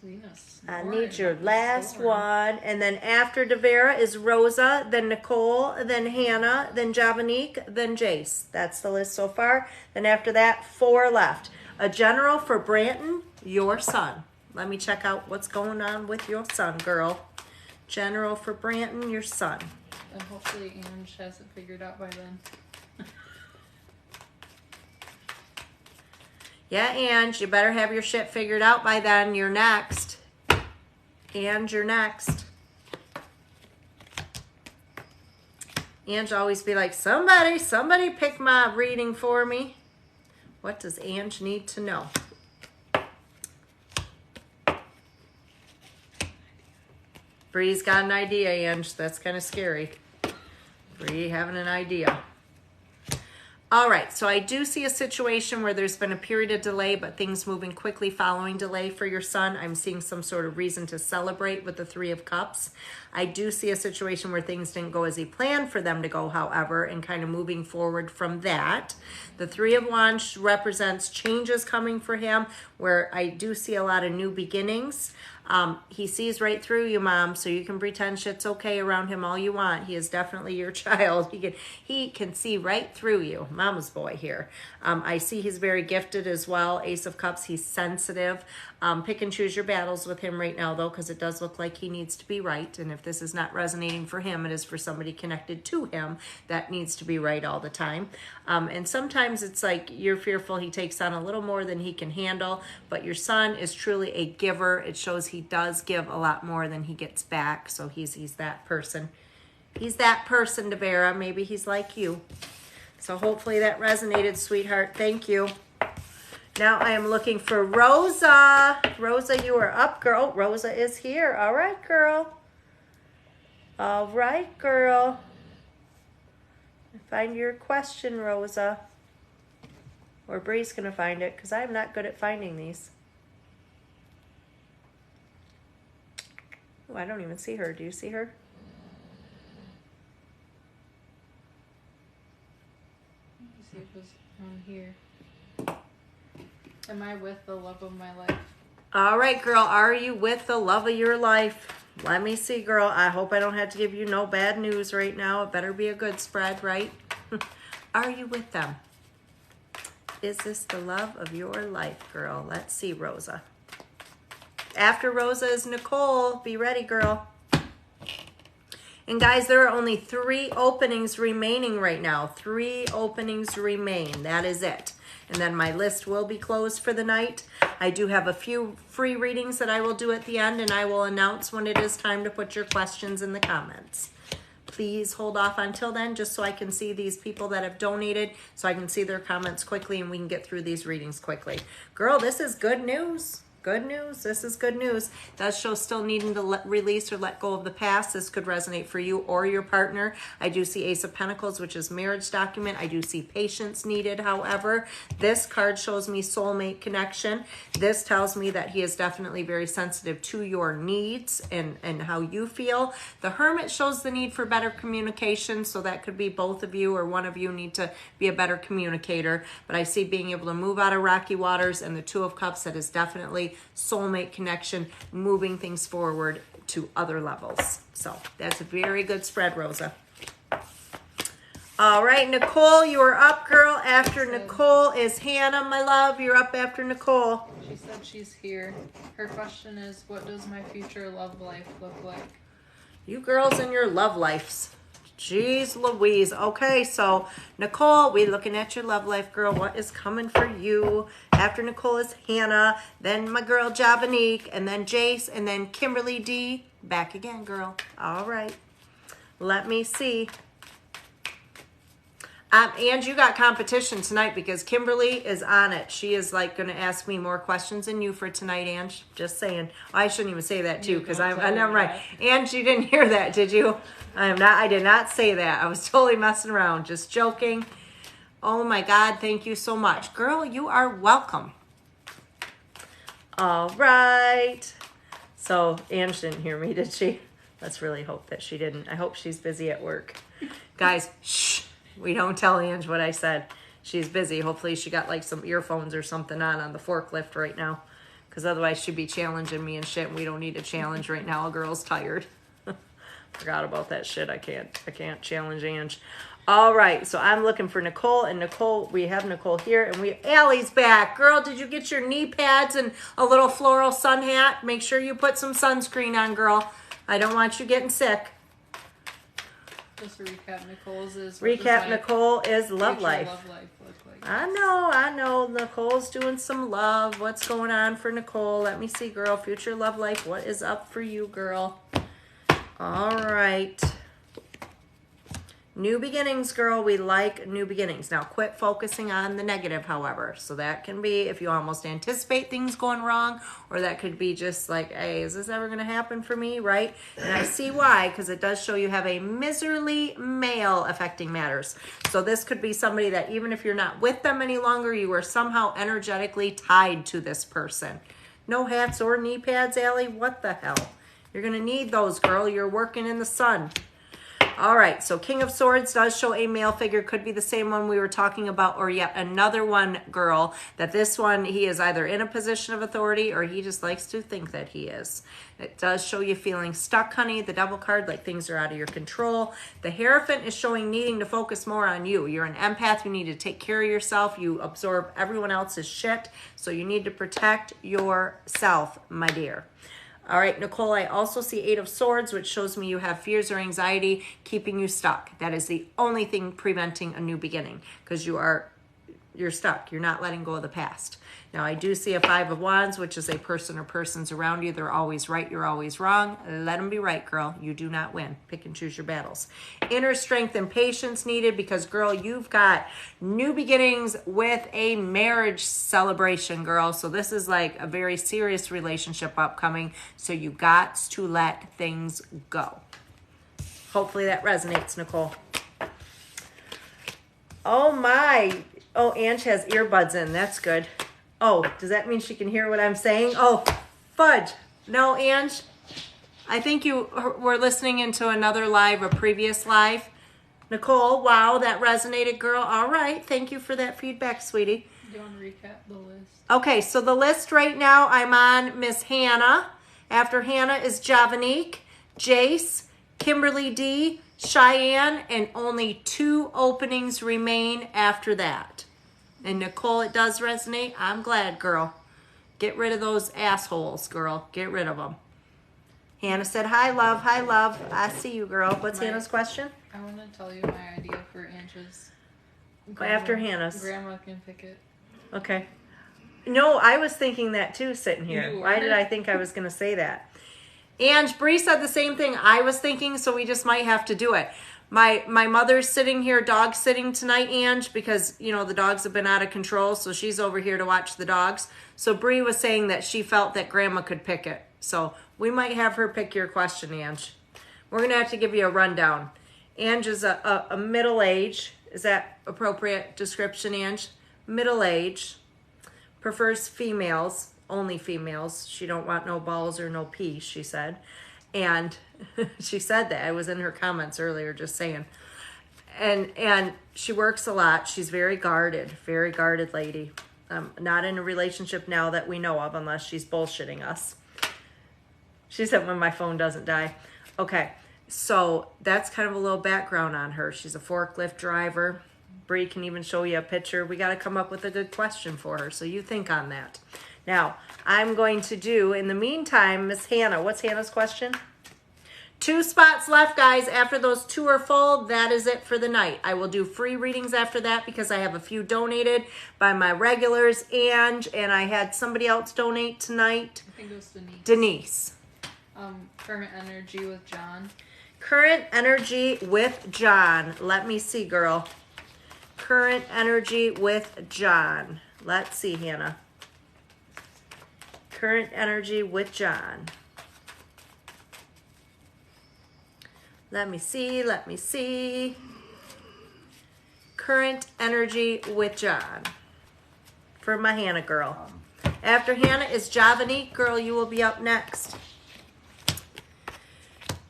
Zena's I snoring need your like a last storm. one. And then after Devera is Rosa, then Nicole, then Hannah, then Javanique, then Jace. That's the list so far. Then after that, 4 left. A general for Branton, your son. Let me check out what's going on with your son, girl. General for Branton, your son. And hopefully Ange has it figured out by then. Yeah, Ange, you better have your shit figured out by then. You're next. Ange, you're next. Ange always be like, somebody pick my reading for me. What does Ange need to know? Bree's got an idea, Ange. That's kind of scary. Bree having an idea. All right, so I do see a situation where there's been a period of delay, but things moving quickly following delay for your son. I'm seeing some sort of reason to celebrate with the 3 of Cups. I do see a situation where things didn't go as he planned for them to go, however, and kind of moving forward from that. The 3 of Wands represents changes coming for him, where I do see a lot of new beginnings. He sees right through you, Mom, so you can pretend shit's okay around him all you want. He is definitely your child. He can see right through you. Mama's boy here. I see he's very gifted as well. Ace of Cups, he's sensitive. Pick and choose your battles with him right now, though, because it does look like he needs to be right. And if this is not resonating for him, it is for somebody connected to him that needs to be right all the time. And sometimes it's like you're fearful he takes on a little more than he can handle, but your son is truly a giver. It shows he does give a lot more than he gets back. So he's that person. He's that person, Devera. Maybe he's like you. So hopefully that resonated, sweetheart. Thank you. Now I am looking for Rosa. Rosa, you are up, girl. Rosa is here. All right, girl. All right, girl. Find your question, Rosa. Or Bree's going to find it, because I'm not good at finding these. Oh, I don't even see her. Do you see her? Let me see if it was on here. Am I with the love of my life? All right, girl. Are you with the love of your life? Let me see, girl. I hope I don't have to give you no bad news right now. It better be a good spread, right? Are you with them? Is this the love of your life, girl? Let's see, Rosa. After Rosa is Nicole. Be ready, girl. And guys, there are only 3 openings remaining right now. 3 openings remain. That is it. And then my list will be closed for the night. I do have a few free readings that I will do at the end, and I will announce when it is time to put your questions in the comments. please hold off until then, just so I can see these people that have donated, so I can see their comments quickly and we can get through these readings quickly. Girl, this is good news. Good news. This is good news. Does show still needing to release or let go of the past. This could resonate for you or your partner. I do see Ace of Pentacles, which is marriage document. I do see patience needed. However, this card shows me soulmate connection. This tells me that he is definitely very sensitive to your needs and how you feel. The Hermit shows the need for better communication. So that could be both of you or one of you need to be a better communicator. But I see being able to move out of rocky waters, and the Two of Cups, that is definitely soulmate connection, moving things forward to other levels. So that's a very good spread, Rosa. All right, Nicole, you are up, girl. After Nicole is Hannah, my love. You're up after Nicole. She said she's here. Her question is, what does my future love life look like? You girls and your love lives. Jeez Louise. Okay, so Nicole, we looking at your love life, girl. What is coming for you? After Nicole is Hannah, then my girl Javanique, and then Jace, and then Kimberly D. Back again, girl. All right. Let me see. And you got competition tonight because Kimberly is on it. She is like going to ask me more questions than you for tonight, Ange. Just saying. I shouldn't even say that too because I'm never right. Ange, you didn't hear that, did you? I did not say that. I was totally messing around. Just joking. Oh my God, thank you so much. Girl, you are welcome. All right. So Ange didn't hear me, did she? Let's really hope that she didn't. I hope she's busy at work. Guys, shh. We don't tell Ange what I said. She's busy. Hopefully she got like some earphones or something on the forklift right now. Because otherwise she'd be challenging me and shit. And we don't need a challenge right now. A girl's tired. Forgot about that shit. I can't challenge Ange. All right. So I'm looking for Nicole. And Nicole, we have Nicole here. And Allie's back. Girl, did you get your knee pads and a little floral sun hat? Make sure you put some sunscreen on, girl. I don't want you getting sick. Just to recap, Nicole is love life. Love life look like? I know. Nicole's doing some love. What's going on for Nicole? Let me see, girl. Future love life. What is up for you, girl? All right. New beginnings, girl. We like new beginnings. Now, quit focusing on the negative, however. So that can be if you almost anticipate things going wrong, or that could be just like, hey, is this ever going to happen for me, right? And I see why, because it does show you have a miserly male affecting matters. So this could be somebody that even if you're not with them any longer, you are somehow energetically tied to this person. No hats or knee pads, Allie? What the hell? You're going to need those, girl. You're working in the sun. All right, so King of Swords does show a male figure. Could be the same one we were talking about, or yet another one, girl, that this one, he is either in a position of authority or he just likes to think that he is. It does show you feeling stuck, honey. The Devil card, like things are out of your control. The Hierophant is showing needing to focus more on you. You're an empath. You need to take care of yourself. You absorb everyone else's shit, so you need to protect yourself, my dear. All right, Nicole, I also see Eight of Swords, which shows me you have fears or anxiety keeping you stuck. That is the only thing preventing a new beginning because you're stuck. You're not letting go of the past. Now, I do see a Five of Wands, which is a person or persons around you. They're always right. You're always wrong. Let them be right, girl. You do not win. Pick and choose your battles. Inner strength and patience needed because, girl, you've got new beginnings with a marriage celebration, girl. So this is like a very serious relationship upcoming. So you got to let things go. Hopefully that resonates, Nicole. Oh, my. Oh, Ange has earbuds in. That's good. Oh, does that mean she can hear what I'm saying? Oh, fudge. No, Ange, I think you were listening into another live, a previous live. Nicole, wow, that resonated, girl. All right. Thank you for that feedback, sweetie. Do you want to recap the list? Okay, so the list right now, I'm on Miss Hannah. After Hannah is Javanique, Jace, Kimberly D, Cheyenne, and only 2 openings remain after that. And Nicole, it does resonate. I'm glad, girl. Get rid of those assholes, girl. Get rid of them. Hannah said, hi, love. Hi, love. I see you, girl. What's Hannah's question? I want to tell you my idea for Ange's. After Hannah's. Grandma can pick it. Okay. No, I was thinking that too, sitting here. You Why did were? I think I was going to say that? And Bree said the same thing I was thinking, so we just might have to do it. My mother's sitting here dog sitting tonight, Ange, because, you know, the dogs have been out of control, so she's over here to watch the dogs. So Bree was saying that she felt that Grandma could pick it. So we might have her pick your question, Ange. We're going to have to give you a rundown. Ange is a middle age. Is that appropriate description, Ange? Middle age. Prefers females, only females. She don't want no balls or no pee, she said. And she said that. It was in her comments earlier, just saying. And she works a lot. She's very guarded lady. Not in a relationship now that we know of, unless she's bullshitting us. She said when my phone doesn't die. Okay, so that's kind of a little background on her. She's a forklift driver. Bree can even show you a picture. We got to come up with a good question for her, so you think on that. Now, I'm going to do, in the meantime, Miss Hannah. What's Hannah's question? 2 spots left, guys. After those 2 are full, that is it for the night. I will do free readings after that because I have a few donated by my regulars, and I had somebody else donate tonight. I think it was Denise. Denise. Current energy with John. Current energy with John. Let me see, girl. Current energy with John. Let's see, Hannah. Current energy with John. Let me see. Current energy with John. For my Hannah girl. After Hannah is Javanique. Girl, you will be up next.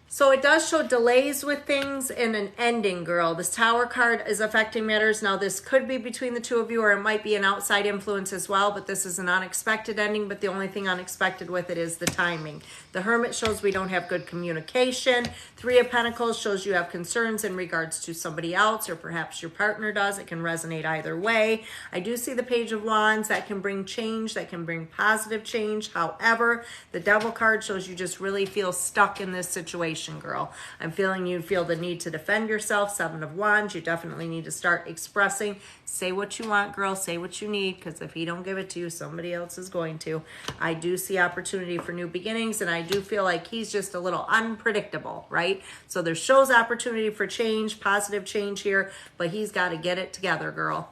So it does show delays with things and an ending, girl. This Tower card is affecting matters. Now, this could be between the 2 of you, or it might be an outside influence as well, but this is an unexpected ending, but the only thing unexpected with it is the timing. The Hermit shows we don't have good communication. 3 of Pentacles shows you have concerns in regards to somebody else, or perhaps your partner does. It can resonate either way. I do see the Page of Wands. That can bring change. That can bring positive change. However, the Devil card shows you just really feel stuck in this situation, girl. I'm feeling you feel the need to defend yourself. 7 of Wands. You definitely need to start expressing. Say what you want, girl. Say what you need, because if he don't give it to you, somebody else is going to. I do see opportunity for new beginnings, and I do feel like he's just a little unpredictable, right? So there shows opportunity for change, positive change here, but he's got to get it together, girl.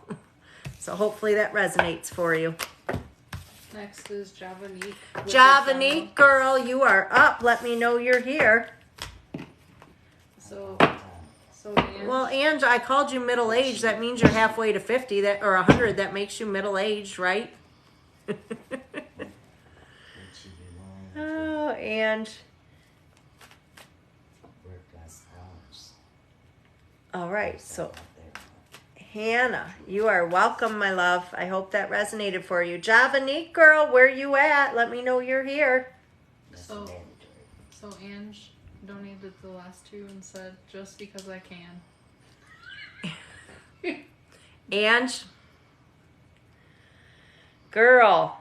So hopefully that resonates for you. Next is Javanique. Javanique, girl, you are up. Let me know you're here. So Ange. Well, Ange, I called you middle-aged. That means you're halfway to 50 that or 100. That makes you middle-aged, right? Oh, Ange. All right, so Hannah, you are welcome, my love. I hope that resonated for you. Javanique, girl, where you at? Let me know you're here. So Ange donated the last 2 and said, just because I can. Ange, girl.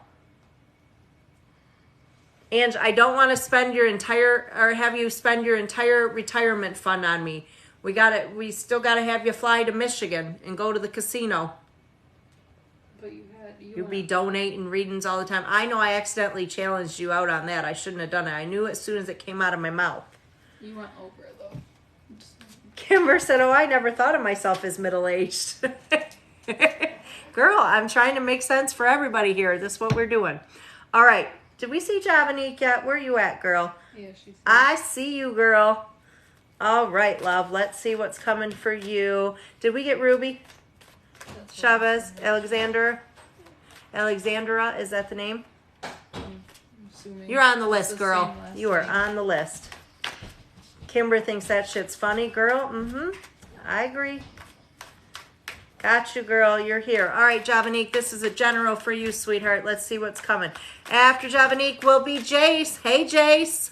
Ange, I don't want to spend your entire, or have you spend your entire retirement fund on me. We still gotta have you fly to Michigan and go to the casino. But You'd be donating readings all the time. I know I accidentally challenged you out on that. I shouldn't have done it. I knew as soon as it came out of my mouth. You went over it though. Kimber said, oh, I never thought of myself as middle-aged. Girl, I'm trying to make sense for everybody here. This is what we're doing. All right. Did we see Javanique yet? Where you at, girl? Yeah, she's I see you, girl. All right, love. Let's see what's coming for you. Did we get Ruby? Chavez? Alexandra? Is that the name? I'm assuming. You're on the It's list, girl. same last You are name. on the list. Kimber thinks that shit's funny, girl. Mm-hmm. I agree. Got you, girl. You're here. All right, Javanique, this is a general for you, sweetheart. Let's see what's coming. After Javanique will be Jace. Hey, Jace.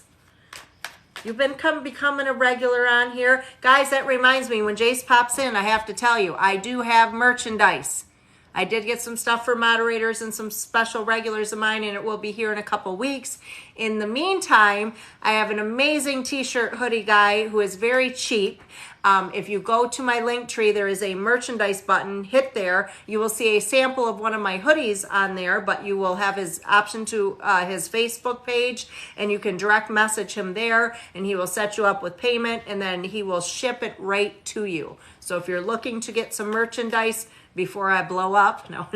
You've been becoming a regular on here. Guys, that reminds me, when Jace pops in, I have to tell you, I do have merchandise. I did get some stuff for moderators and some special regulars of mine, and it will be here in a couple weeks. In the meantime, I have an amazing t-shirt hoodie guy who is very cheap. If you go to my link tree, there is a merchandise button. Hit there. You will see a sample of one of my hoodies on there, but you will have his option to his Facebook page, and you can direct message him there, and he will set you up with payment, and then he will ship it right to you. So if you're looking to get some merchandise before I blow up, no,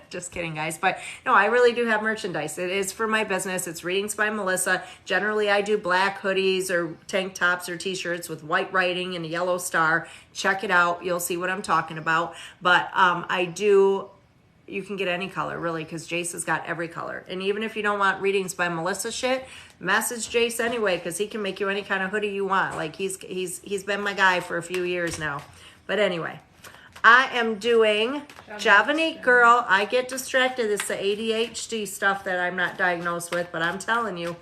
just kidding, guys. But no, I really do have merchandise. It is for my business. It's Readings by Melissa. Generally, I do black hoodies or tank tops or t-shirts with white writing and a yellow star. Check it out. You'll see what I'm talking about. But you can get any color, really, because Jace has got every color. And even if you don't want Readings by Melissa shit, message Jace anyway, because he can make you any kind of hoodie you want. Like, he's been my guy for a few years now. But anyway, I am doing Javanique, girl. I get distracted. It's the ADHD stuff that I'm not diagnosed with, but I'm telling you,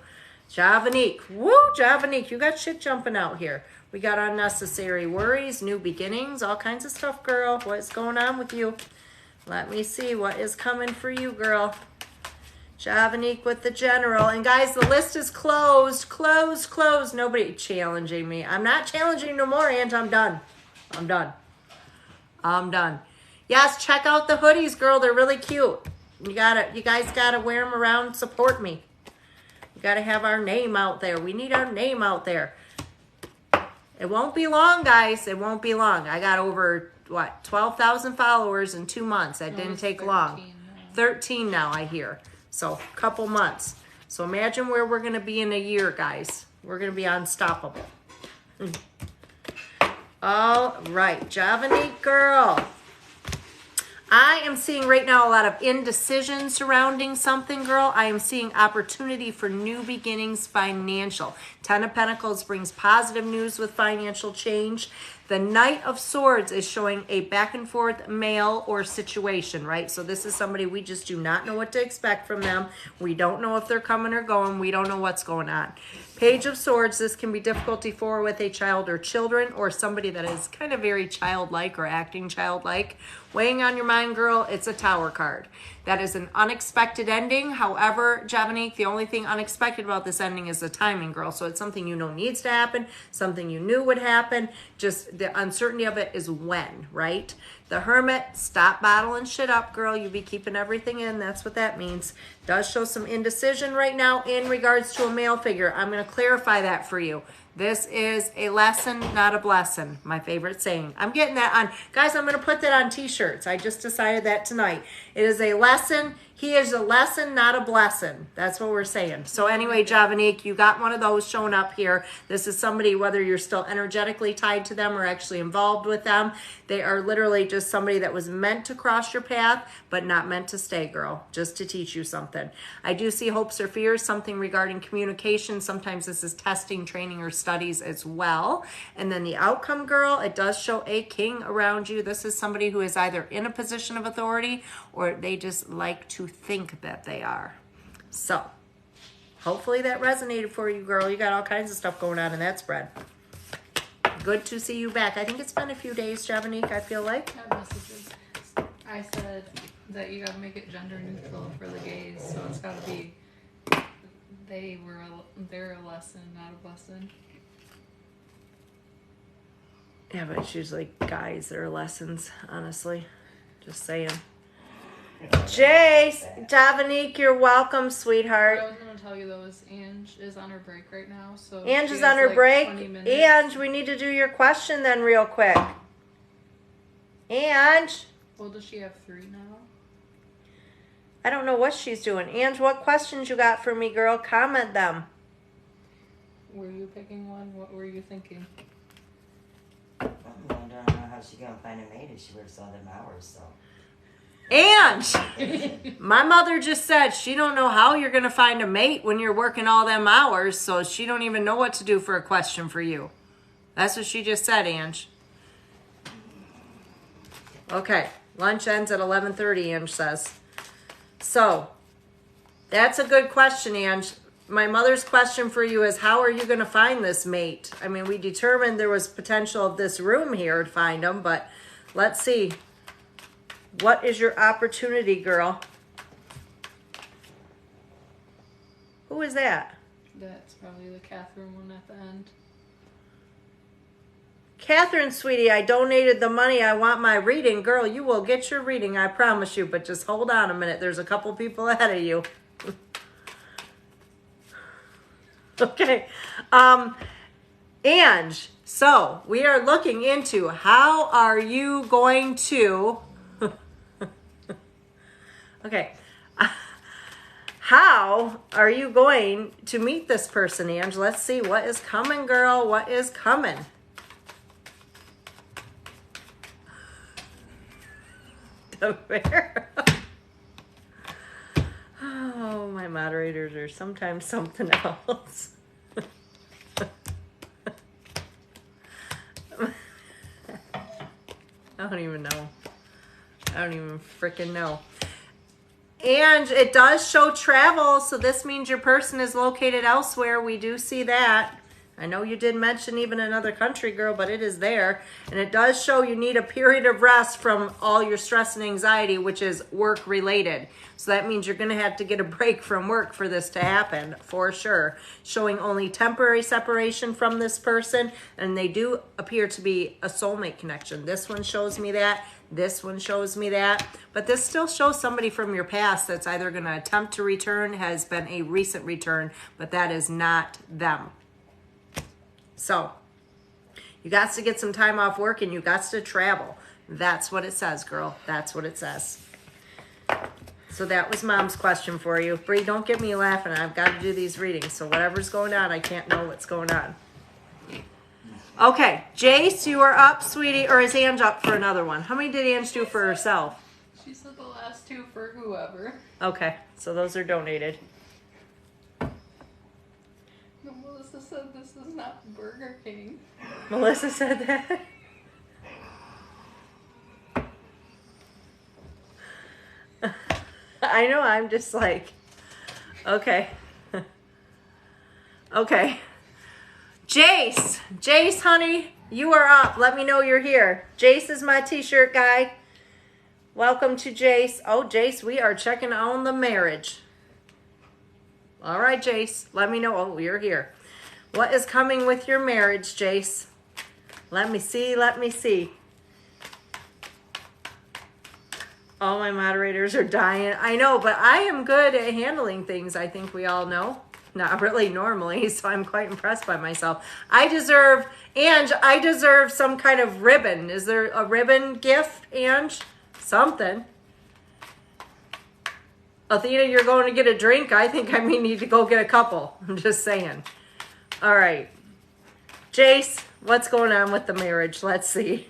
Javanique. Woo, Javanique, you got shit jumping out here. We got unnecessary worries, new beginnings, all kinds of stuff, girl. What's going on with you? Let me see what is coming for you, girl. Javanique with the general. And guys, the list is closed. Closed. Nobody challenging me. I'm not challenging no more, Aunt. I'm done. I'm done. Yes, check out the hoodies, girl. They're really cute. You guys gotta wear them around. Support me. You gotta have our name out there. We need our name out there. It won't be long, guys. It won't be long. I got over 12,000 followers in 2 months. That didn't take long. 13 now, I hear. So a couple months. So imagine where we're gonna be in a year, guys. We're gonna be unstoppable. All right, Javanique girl. I am seeing right now a lot of indecision surrounding something, girl. I am seeing opportunity for new beginnings financial. 10 of Pentacles brings positive news with financial change. The Knight of Swords is showing a back and forth mail or situation, right? So this is somebody we just do not know what to expect from them. We don't know if they're coming or going. We don't know what's going on. Page of Swords, this can be difficulty for with a child or children or somebody that is kind of very childlike or acting childlike. Weighing on your mind, girl, it's a Tower card. That is an unexpected ending. However, Javanique, the only thing unexpected about this ending is the timing, girl. So it's something you know needs to happen, something you knew would happen. Just the uncertainty of it is when, right? The Hermit, stop bottling shit up, girl. You be keeping everything in. That's what that means. Does show some indecision right now in regards to a male figure. I'm going to clarify that for you. This is a lesson, not a blessing. My favorite saying. I'm getting that on. Guys, I'm going to put that on t-shirts. I just decided that tonight. It is a lesson. He is a lesson, not a blessing. That's what we're saying. So anyway, Javanique, you got one of those showing up here. This is somebody, whether you're still energetically tied to them or actually involved with them, they are literally just somebody that was meant to cross your path, but not meant to stay, girl, just to teach you something. I do see hopes or fears, something regarding communication. Sometimes this is testing, training, or studies as well. And then the outcome, girl, it does show a king around you. This is somebody who is either in a position of authority or they just like to think that they are. So hopefully that resonated for you, girl. You got all kinds of stuff going on in that spread. Good to see you back. I think it's been a few days, Javanique, I feel like. I have messages. I said that you gotta make it gender neutral for the gays, so it's gotta be they're a lesson, not a blessing. Yeah, but it's usually guys that are lessons, honestly. Just saying. Jace, Javanique, you're welcome, sweetheart. What I was gonna tell you though is Ange is on her break right now, so Ange she is has, on her like, break. 20 minutes. Ange, we need to do your question then real quick. Ange, Well, does she have 3 now? I don't know what she's doing. Ange, what questions you got for me, girl? Comment them. Were you picking one? What were you thinking? I don't know how she gonna find a mate if she works all them hours, so. Ange, my mother just said she don't know how you're going to find a mate when you're working all them hours, so she don't even know what to do for a question for you. That's what she just said, Ange. Okay, lunch ends at 11:30, Ange says. So, that's a good question, Ange. My mother's question for you is, how are you going to find this mate? I mean, we determined there was potential of this room here to find them, but let's see. What is your opportunity, girl? Who is that? That's probably the Catherine one at the end. Catherine, sweetie, I donated the money. I want my reading. Girl, you will get your reading, I promise you. But just hold on a minute. There's a couple people ahead of you. Okay. Ange, so we are looking into how are you going to... Okay. How are you going to meet this person, Ange? Let's see what is coming, girl. What is coming? The bear. Oh, my moderators are sometimes something else. I don't even know. I don't even freaking know. And it does show travel, so this means your person is located elsewhere. We do see that. I know you did mention even another country, girl, but it is there. And it does show you need a period of rest from all your stress and anxiety, which is work related. So that means you're going to have to get a break from work for this to happen, for sure. Showing only temporary separation from this person, and they do appear to be a soulmate connection. This one shows me that. This one shows me that. But this still shows somebody from your past that's either going to attempt to return, has been a recent return, but that is not them. So, you got to get some time off work and you got to travel. That's what it says, girl. That's what it says. So that was Mom's question for you. Bree, don't get me laughing. I've got to do these readings. So whatever's going on, I can't know what's going on. Okay, Jace, you are up, sweetie. Or is Ange up for another one? How many did Ange do for herself? She said the last two for whoever. Okay, so those are donated. Melissa said this is not Burger King. Melissa said that. I know, I'm just like, okay. Okay. Jace, honey, you are up. Let me know you're here. Jace is my t-shirt guy. Welcome to Jace. Oh, Jace, we are checking on the marriage. All right, Jace, let me know. Oh, you're here. What is coming with your marriage, Jace? Let me see. All my moderators are dying. I know, but I am good at handling things, I think we all know. Not really normally, so I'm quite impressed by myself. I deserve some kind of ribbon. Is there a ribbon gift, Ange? Something. Athena, you're going to get a drink? I think I may need to go get a couple. I'm just saying. All right. Jace, what's going on with the marriage? Let's see.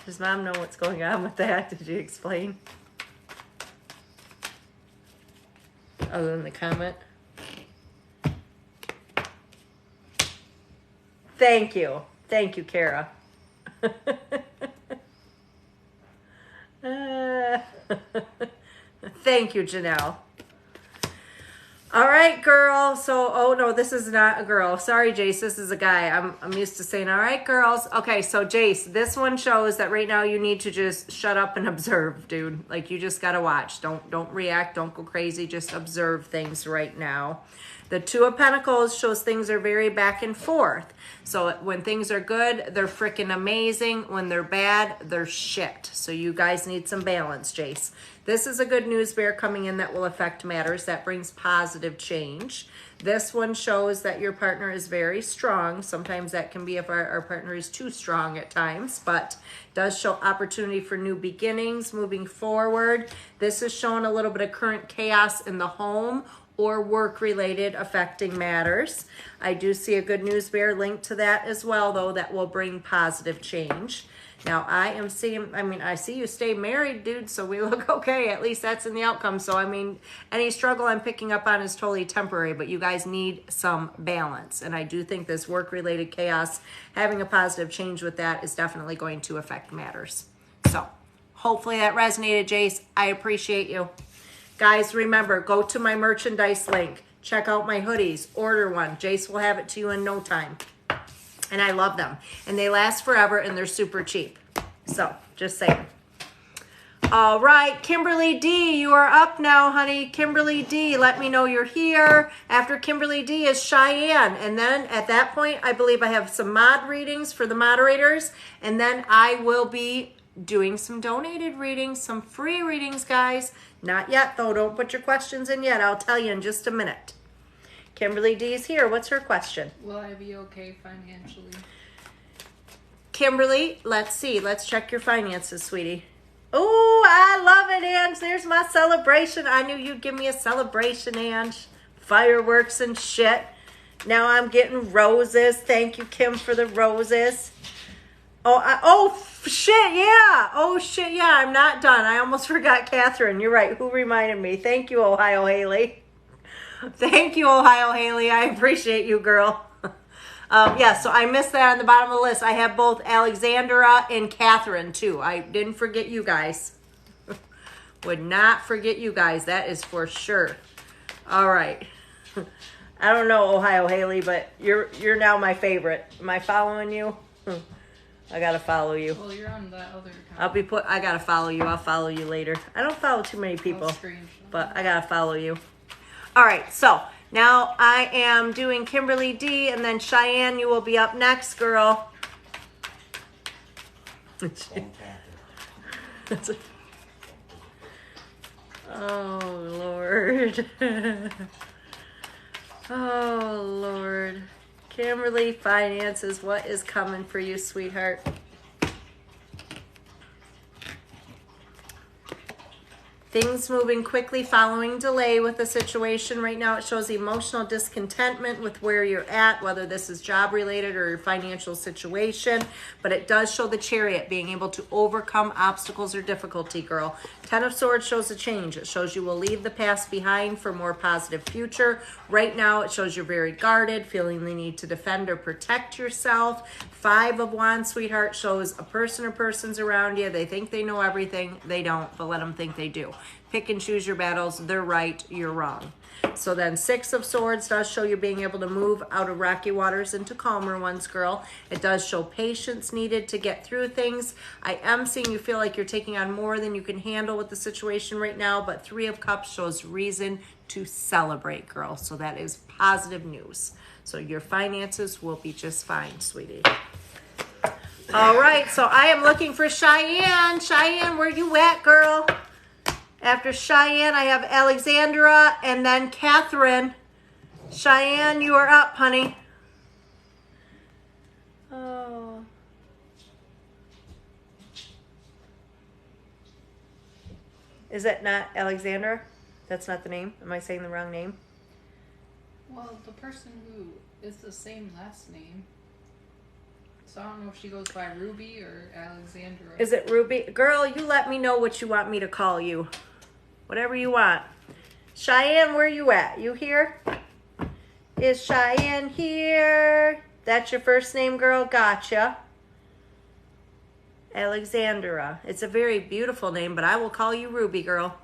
Does Mom know what's going on with that? Did you explain? Other than the comment. Thank you, Kara. Thank you, Janelle. All right, girl. So, oh no, this is not a girl. Sorry, Jace. This is a guy. I'm used to saying, all right, girls. Okay, so Jace, this one shows that right now you need to just shut up and observe, dude. Like, you just gotta watch. Don't react. Don't go crazy. Just observe things right now. The Two of Pentacles shows things are very back and forth. So when things are good, they're freaking amazing. When they're bad, they're shit. So you guys need some balance, Jace. This is a good news bear coming in that will affect matters. That brings positive change. This one shows that your partner is very strong. Sometimes that can be if our partner is too strong at times, but does show opportunity for new beginnings moving forward. This is showing a little bit of current chaos in the home or work-related affecting matters. I do see a good news bear linked to that as well, though, that will bring positive change. Now, I see you stay married, dude, so we look okay. At least that's in the outcome. So, I mean, any struggle I'm picking up on is totally temporary, but you guys need some balance. And I do think this work-related chaos, having a positive change with that is definitely going to affect matters. So, hopefully that resonated, Jace. I appreciate you. Guys, remember, go to my merchandise link. Check out my hoodies. Order one. Jace will have it to you in no time. And I love them. And they last forever and they're super cheap. So, just saying. All right, Kimberly D, you are up now, honey. Kimberly D, let me know you're here. After Kimberly D is Cheyenne. And then at that point, I believe I have some mod readings for the moderators. And then I will be doing some donated readings, some free readings, guys. Not yet, though. Don't put your questions in yet. I'll tell you in just a minute. Kimberly D is here. What's her question? Will I be okay financially? Kimberly, let's see. Let's check your finances, sweetie. Oh, I love it, Ange. There's my celebration. I knew you'd give me a celebration, Ange. Fireworks and shit. Now I'm getting roses. Thank you, Kim, for the roses. Shit, yeah. Oh, shit, yeah. I'm not done. I almost forgot Catherine. You're right. Who reminded me? Thank you, Ohio Haley. Thank you, Ohio Haley. I appreciate you, girl. So I missed that on the bottom of the list. I have both Alexandra and Catherine, too. I didn't forget you guys. Would not forget you guys. That is for sure. All right. I don't know, Ohio Haley, but you're now my favorite. Am I following you? I gotta follow you. Well, you're on that other account. I gotta follow you. I'll follow you later. I don't follow too many people, but I gotta follow you. All right, so now I am doing Kimberly D, and then Cheyenne, you will be up next, girl. Oh, Lord. Oh, Lord. Kimberly, finances, what is coming for you, sweetheart? Things moving quickly following delay with the situation. Right now it shows emotional discontentment with where you're at, whether this is job related or your financial situation. But it does show the Chariot being able to overcome obstacles or difficulty, girl. Ten of Swords shows a change. It shows you will leave the past behind for a more positive future. Right now it shows you're very guarded, feeling the need to defend or protect yourself. Five of Wands, sweetheart, shows a person or persons around you. They think they know everything. They don't, but let them think they do. Pick and choose your battles. They're right, you're wrong. So then Six of Swords does show you being able to move out of rocky waters into calmer ones, girl. It does show patience needed to get through things. I am seeing you feel like you're taking on more than you can handle with the situation right now, but Three of Cups shows reason to celebrate, girl. So that is positive news. So your finances will be just fine, sweetie. All right, so I am looking for Cheyenne. Cheyenne, where you at, girl? After Cheyenne, I have Alexandra and then Catherine. Cheyenne, you are up, honey. Oh. Is that not Alexandra? That's not the name? Am I saying the wrong name? Well, the person who is the same last name. So I don't know if she goes by Ruby or Alexandra. Is it Ruby? Girl, you let me know what you want me to call you. Whatever you want. Cheyenne, where you at? You here? Is Cheyenne here? That's your first name, girl? Gotcha. Alexandra. It's a very beautiful name, but I will call you Ruby, girl.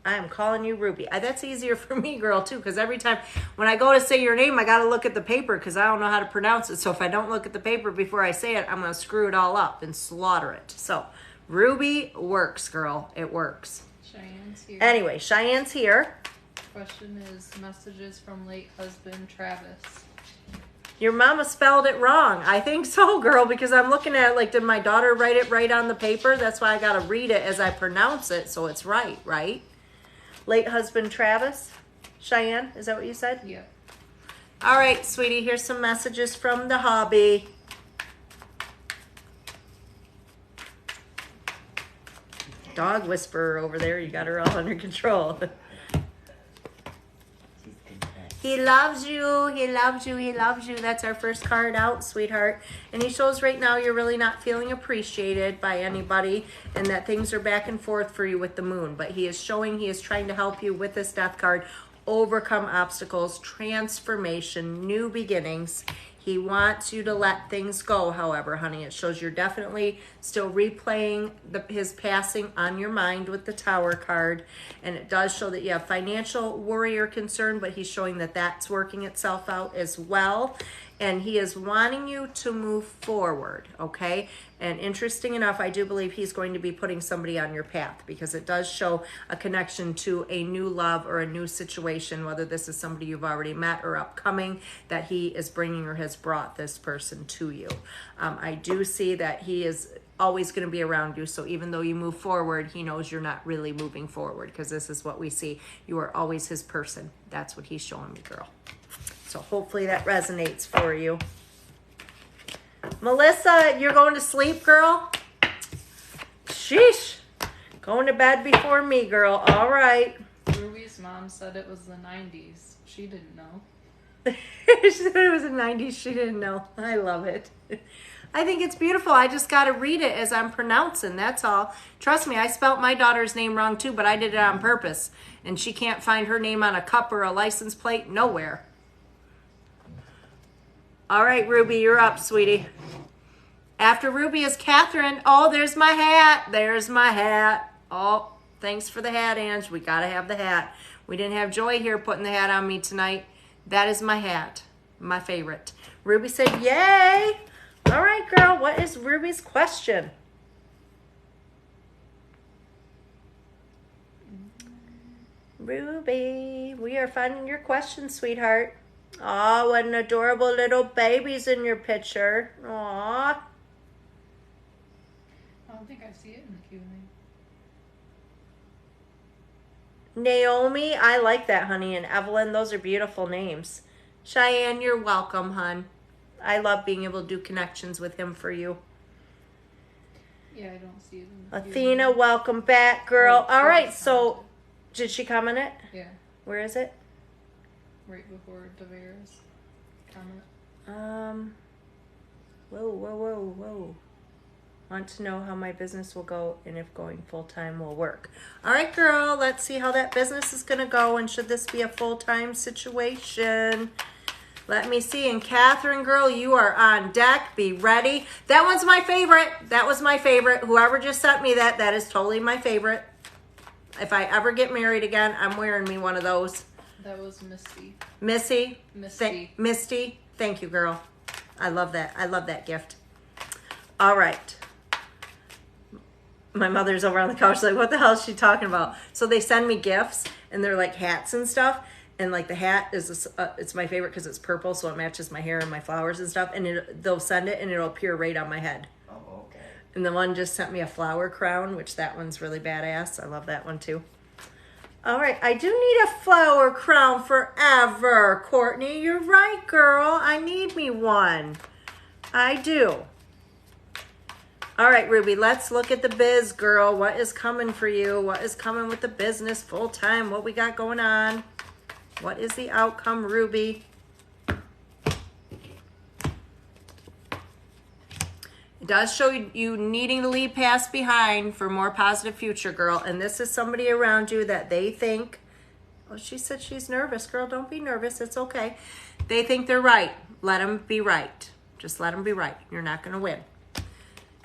I am calling you Ruby. That's easier for me, girl, too, because every time when I go to say your name, I got to look at the paper because I don't know how to pronounce it. So if I don't look at the paper before I say it, I'm going to screw it all up and slaughter it. So Ruby works, girl. It works. Cheyenne's here. Anyway, Cheyenne's here. Question is messages from late husband Travis. Your mama spelled it wrong. I think so, girl, because I'm looking at it like, did my daughter write it right on the paper? That's why I got to read it as I pronounce it so it's right, right? Late husband Travis. Cheyenne, is that what you said? Yeah. All right, sweetie, here's some messages from the hobby. Dog whisperer over there. You got her all under control. He loves you. He loves you. He loves you. That's our first card out, sweetheart. And he shows right now you're really not feeling appreciated by anybody and that things are back and forth for you with the moon. But he is showing he is trying to help you with this death card overcome obstacles, transformation, new beginnings. He wants you to let things go, however, honey. It shows you're definitely still replaying his passing on your mind with the Tower card. And it does show that you have financial worry or concern, but he's showing that that's working itself out as well. and he is wanting you to move forward, okay? And interesting enough, I do believe he's going to be putting somebody on your path, because it does show a connection to a new love or a new situation, whether this is somebody you've already met or upcoming, that he is bringing or has brought this person to you. I do see that he is always going to be around you, so even though you move forward, he knows you're not really moving forward, because this is what we see. You are always his person. That's what he's showing me, girl. So hopefully that resonates for you. Melissa, you're going to sleep, girl? Sheesh. Going to bed before me, girl. All right. Ruby's mom said it was the 90s. She didn't know. She said it was the 90s. She didn't know. I love it. I think it's beautiful. I just got to read it as I'm pronouncing. That's all. Trust me, I spelt my daughter's name wrong too, but I did it on purpose. And she can't find her name on a cup or a license plate nowhere. All right, Ruby, you're up, sweetie. After Ruby is Catherine. Oh, there's my hat. There's my hat. Oh, thanks for the hat, Ange. We got to have the hat. We didn't have Joy here putting the hat on me tonight. That is my hat. My favorite. Ruby said, yay. All right, girl. What is Ruby's question? Ruby, we are finding your question, sweetheart. Oh, what an adorable little baby's in your picture. Aw. I don't think I see it in the Q&A. Naomi, I like that, honey. And Evelyn, those are beautiful names. Cheyenne, you're welcome, hon. I love being able to do connections with him for you. Yeah, I don't see it in the Athena, Q&A. welcome back, girl. Oh, All she right, just so commented. did she comment it? Yeah, Where is it? right before Devera's comment. Whoa. Want to know how my business will go and if going full-time will work. All right, girl, let's see how that business is going to go, and should this be a full-time situation. Let me see. And Catherine, girl, you are on deck. Be ready. That one's my favorite. That was my favorite. Whoever just sent me that, that is totally my favorite. If I ever get married again, I'm wearing me one of those. That was Misty. Misty. Misty. Misty. Thank you, girl. I love that. I love that gift. All right. My mother's over on the couch like, what the hell is she talking about? So they send me gifts, and they're like hats and stuff. And like the hat is, it's my favorite because it's purple, so it matches my hair and my flowers and stuff. And they'll send it, and it'll appear right on my head. Oh, okay. And the one just sent me a flower crown, which that one's really badass. I love that one too. All right, I do need a flower crown forever, Courtney. You're right, girl. I need me one. I do. All right, Ruby, let's look at the biz, girl. What is coming for you? What is coming with the business full time? What we got going on? What is the outcome, Ruby? It does show you needing to leave past behind for more positive future, girl. And this is somebody around you that they think, oh, she said she's nervous. Girl, don't be nervous. It's okay. They think they're right. Let them be right. Just let them be right. You're not going to win.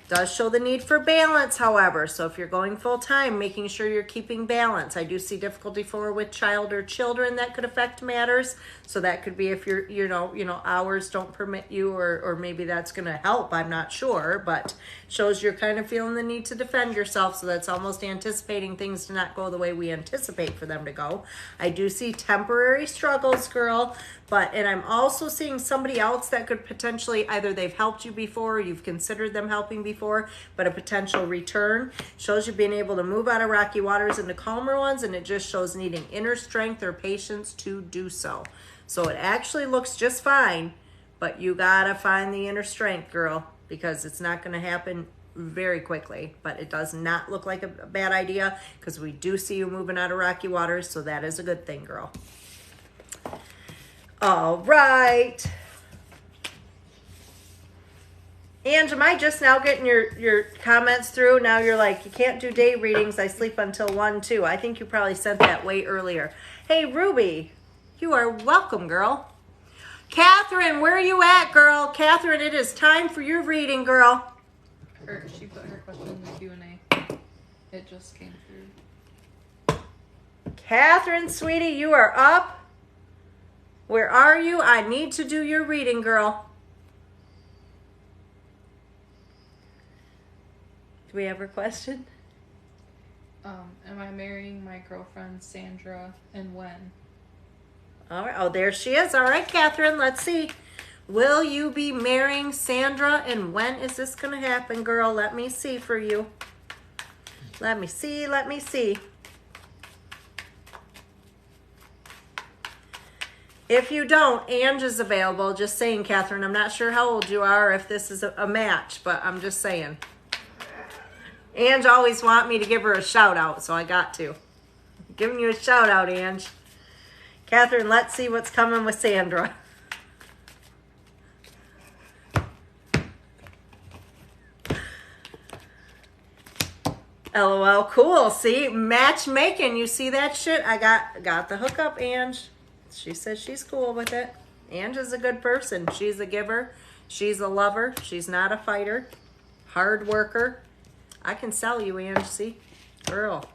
Does show the need for balance, however. So if you're going full time, making sure you're keeping balance. I do see difficulty with child or children that could affect matters. So that could be if you're, hours don't permit you, or maybe that's going to help. I'm not sure, but shows you're kind of feeling the need to defend yourself. So that's almost anticipating things to not go the way we anticipate for them to go. I do see temporary struggles, girl. And I'm also seeing somebody else that could potentially, either they've helped you before, or you've considered them helping before, but a potential return. Shows you being able to move out of rocky waters into calmer ones, and it just shows needing inner strength or patience to do so. So it actually looks just fine, but you gotta find the inner strength, girl, because it's not gonna happen very quickly. But it does not look like a bad idea, because we do see you moving out of rocky waters, so that is a good thing, girl. All right. Ange, am I just now getting your comments through? Now you're like, you can't do day readings. I sleep until 1, 2. I think you probably sent that way earlier. Hey, Ruby, you are welcome, girl. Catherine, where are you at, girl? Catherine, it is time for your reading, girl. She put her question in the Q&A. It just came through. Catherine, sweetie, you are up. Where are you? I need to do your reading, girl. Do we have a question? Am I marrying my girlfriend Sandra, and when? All right. Oh, there she is. All right, Catherine. Let's see. Will you be marrying Sandra, and when is this going to happen, girl? Let me see for you. Let me see. Let me see. If you don't, Ange is available. Just saying, Catherine. I'm not sure how old you are, if this is a match, but I'm just saying. Ange always want me to give her a shout out, so I got to. I'm giving you a shout out, Ange. Catherine, let's see what's coming with Sandra. LOL, cool. See, matchmaking. You see that shit? I got the hookup, Ange. She says she's cool with it. Ange is a good person. She's a giver. She's a lover. She's not a fighter. Hard worker. I can sell you, Ange. See? Girl.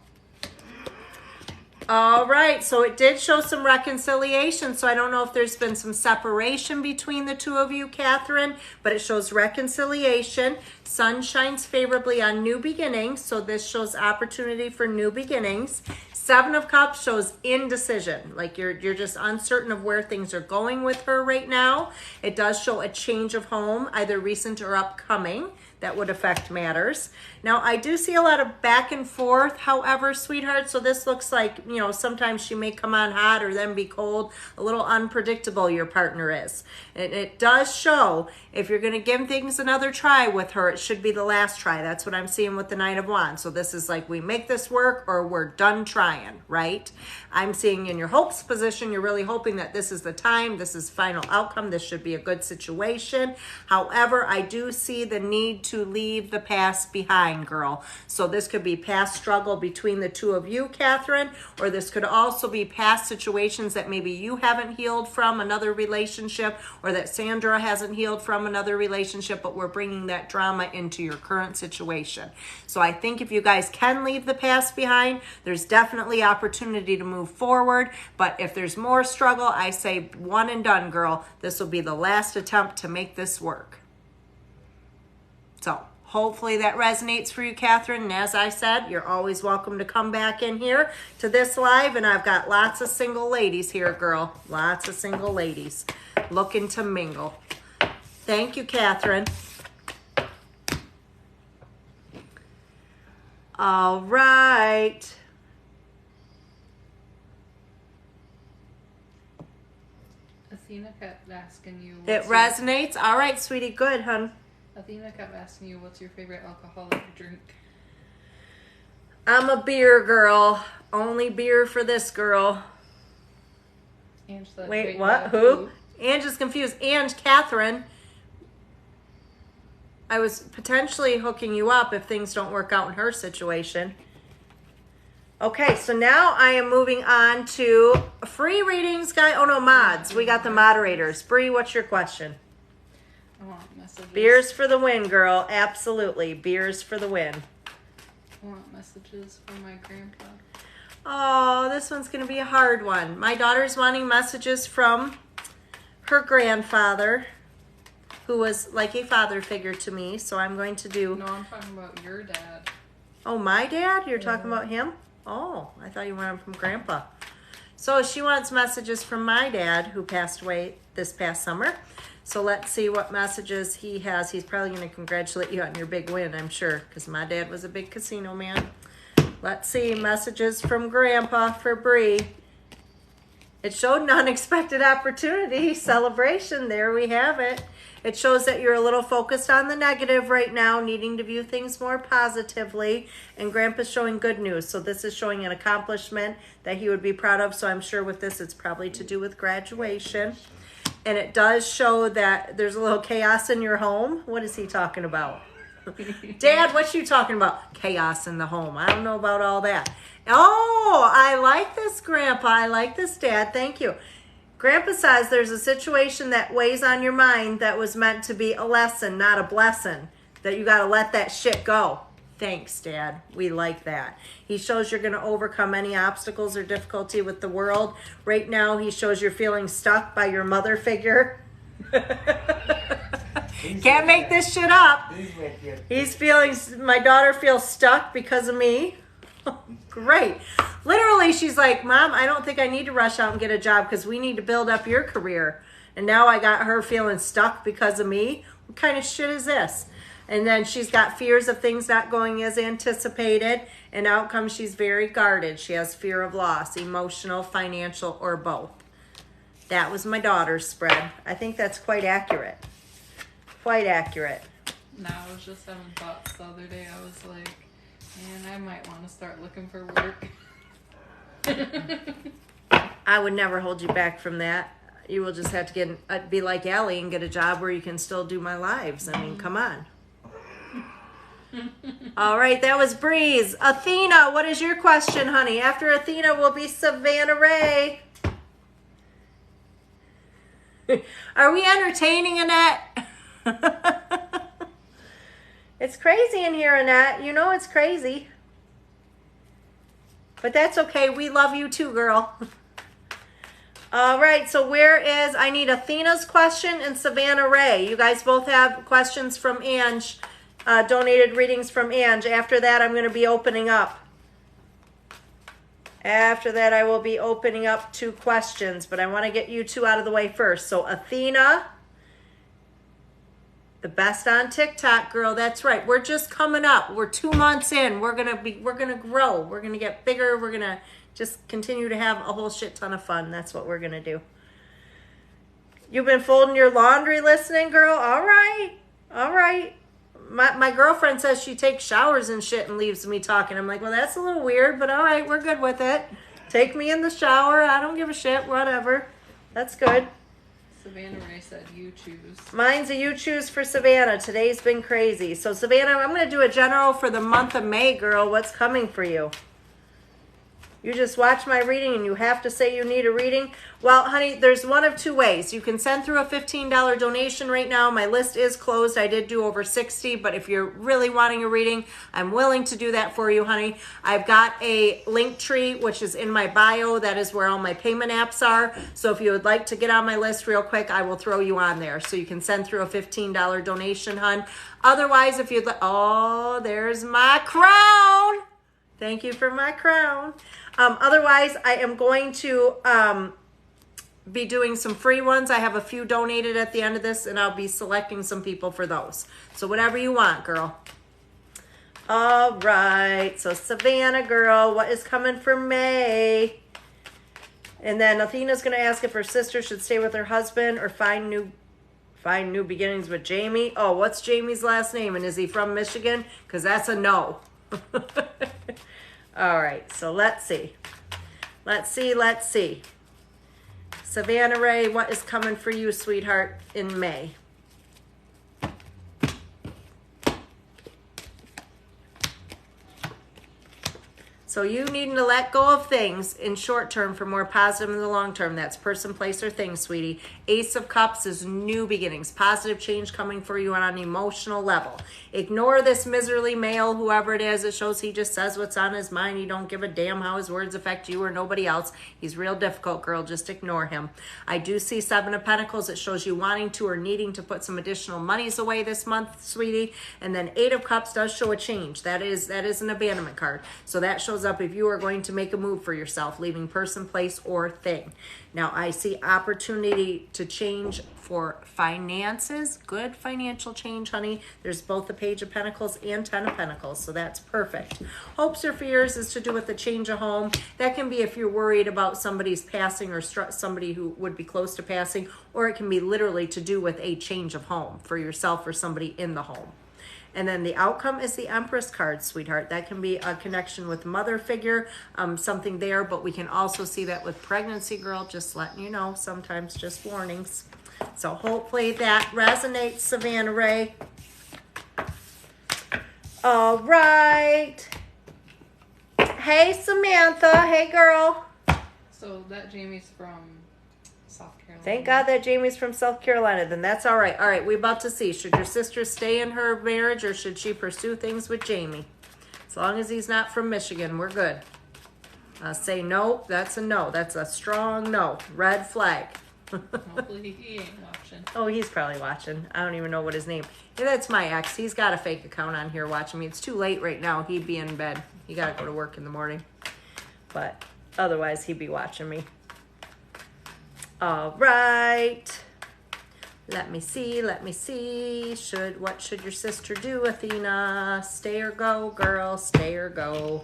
All right. So it did show some reconciliation. So I don't know if there's been some separation between the two of you, Catherine, but it shows reconciliation. Sun shines favorably on new beginnings. So this shows opportunity for new beginnings. Seven of Cups shows indecision, like you're just uncertain of where things are going with her right now. It does show a change of home, either recent or upcoming, that would affect matters. Now, I do see a lot of back and forth, however, sweetheart, so this looks like, you know, sometimes she may come on hot or then be cold. A little unpredictable your partner is. It does show if you're going to give things another try with her, it should be the last try. That's what I'm seeing with the Knight of Wands. So this is like we make this work or we're done trying, right? I'm seeing in your hopes position, you're really hoping that this is the time, this is final outcome, this should be a good situation. However, I do see the need to leave the past behind, girl. So this could be past struggle between the two of you, Catherine, or this could also be past situations that maybe you haven't healed from another relationship, or that Sandra hasn't healed from another relationship, but we're bringing that drama into your current situation. So I think if you guys can leave the past behind, there's definitely opportunity to move forward. But if there's more struggle, I say one and done, girl. This will be the last attempt to make this work. So hopefully that resonates for you, Catherine. And as I said, you're always welcome to come back in here to this live. And I've got lots of single ladies here, girl. Lots of single ladies looking to mingle. Thank you, Catherine. All right. Athena kept asking you. It resonates? All right, sweetie. Good, hun. Athena kept asking you, what's your favorite alcoholic drink? I'm a beer girl. Only beer for this girl. Ange said, Wait, what? Who? Ange is confused. Ange, Catherine. I was potentially hooking you up if things don't work out in her situation. Okay, so now I am moving on to free readings, guy. Oh no, mods. We got the moderators. Bree, what's your question? I want messages. Beers for the win, girl. Absolutely. Beers for the win. I want messages from my grandpa. Oh, this one's going to be a hard one. My daughter's wanting messages from her grandfather, who was like a father figure to me. So I'm going to do... No, I'm talking about your dad. Oh, my dad? You're talking about him? Oh, I thought you wanted from Grandpa. So she wants messages from my dad, who passed away this past summer. So let's see what messages he has. He's probably going to congratulate you on your big win, I'm sure, because my dad was a big casino man. Let's see, messages from Grandpa for Bree. It showed an unexpected opportunity, celebration. There we have it. It shows that you're a little focused on the negative right now, needing to view things more positively. And Grandpa's showing good news. So this is showing an accomplishment that he would be proud of. So I'm sure with this, it's probably to do with graduation. And it does show that there's a little chaos in your home. What is he talking about? Dad, what you talking about? Chaos in the home. I don't know about all that. Oh, I like this, Grandpa. I like this, Dad. Thank you. Grandpa says there's a situation that weighs on your mind that was meant to be a lesson, not a blessing. That you got to let that shit go. Thanks, Dad. We like that. He shows you're going to overcome any obstacles or difficulty with the world. Right now, he shows you're feeling stuck by your mother figure. Can't make this shit up. He's with you. He's feeling, my daughter feels stuck because of me. Great. Literally, she's like, Mom, I don't think I need to rush out and get a job because we need to build up your career. And now I got her feeling stuck because of me. What kind of shit is this? And then she's got fears of things not going as anticipated. And out comes she's very guarded. She has fear of loss, emotional, financial, or both. That was my daughter's spread. I think that's quite accurate. Quite accurate. No, I was just having thoughts the other day. I was like, man, I might want to start looking for work. I would never hold you back from that. You will just have to be like Allie and get a job where you can still do my lives. I mean, come on. All right, that was Breeze. Athena, what is your question, honey? After Athena will be Savannah Ray. Are we entertaining, Annette? It's crazy in here, Annette. You know it's crazy. But that's okay. We love you too, girl. All right, so I need Athena's question and Savannah Ray. You guys both have questions from Ange, donated readings from Ange. After that, I'm going to be opening up. After that, I will be opening up 2 questions, but I want to get you 2 out of the way first. So Athena, the best on TikTok, girl. That's right. We're just coming up. We're 2 months in. We're gonna grow. We're gonna get bigger. We're gonna just continue to have a whole shit ton of fun. That's what we're gonna do. You've been folding your laundry listening, girl? All right. All right. My girlfriend says she takes showers and shit and leaves me talking. I'm like, well, that's a little weird, but all right, we're good with it. Take me in the shower. I don't give a shit. Whatever. That's good. Savannah Ray said you choose. Mine's a you choose for Savannah. Today's been crazy. So, Savannah, I'm going to do a general for the month of May, girl. What's coming for you? You just watch my reading and you have to say you need a reading? Well, honey, there's one of 2 ways. You can send through a $15 donation right now. My list is closed. I did do over 60, but if you're really wanting a reading, I'm willing to do that for you, honey. I've got a link tree, which is in my bio. That is where all my payment apps are. So if you would like to get on my list real quick, I will throw you on there. So you can send through a $15 donation, hon. Otherwise, if you'd like, oh, there's my crown. Thank you for my crown. Otherwise, I am going to be doing some free ones. I have a few donated at the end of this, and I'll be selecting some people for those. So whatever you want, girl. All right. So Savannah, girl, what is coming for May? And then Athena's going to ask if her sister should stay with her husband or find new beginnings with Jamie. Oh, what's Jamie's last name? And is he from Michigan? Because that's a no. All right, so let's see. Let's see. Savannah Ray, what is coming for you, sweetheart, in May? So you needing to let go of things in short term for more positive in the long term. That's person, place, or thing, sweetie. Ace of Cups is new beginnings. Positive change coming for you on an emotional level. Ignore this miserly male, whoever it is. It shows he just says what's on his mind. He don't give a damn how his words affect you or nobody else. He's real difficult, girl. Just ignore him. I do see 7 of Pentacles. It shows you wanting to or needing to put some additional monies away this month, sweetie. And then 8 of Cups does show a change. That is an abandonment card. So that shows up if you are going to make a move for yourself, leaving person, place, or thing. Now, I see opportunity to change for finances. Good financial change, honey. There's both the Page of Pentacles and 10 of Pentacles, so that's perfect. Hopes or fears is to do with the change of home. That can be if you're worried about somebody's passing or somebody who would be close to passing, or it can be literally to do with a change of home for yourself or somebody in the home. And then the outcome is the Empress card, sweetheart. That can be a connection with mother figure, something there, but we can also see that with pregnancy, girl, just letting you know, sometimes just warnings. So hopefully that resonates, Savannah Ray. All right. Hey, Samantha. Hey, girl. So that Jamie's from South Carolina. Thank God that Jamie's from South Carolina. Then that's all right. All right, we're about to see. Should your sister stay in her marriage or should she pursue things with Jamie? As long as he's not from Michigan, we're good. Say no, that's a no. That's a strong no. Red flag. Hopefully he ain't watching. Oh, he's probably watching. I don't even know what his name. Yeah, that's my ex. He's got a fake account on here watching me. It's too late right now. He'd be in bed. He got to go to work in the morning. But otherwise, he'd be watching me. All right. Let me see. What should your sister do, Athena? Stay or go, girl. Stay or go.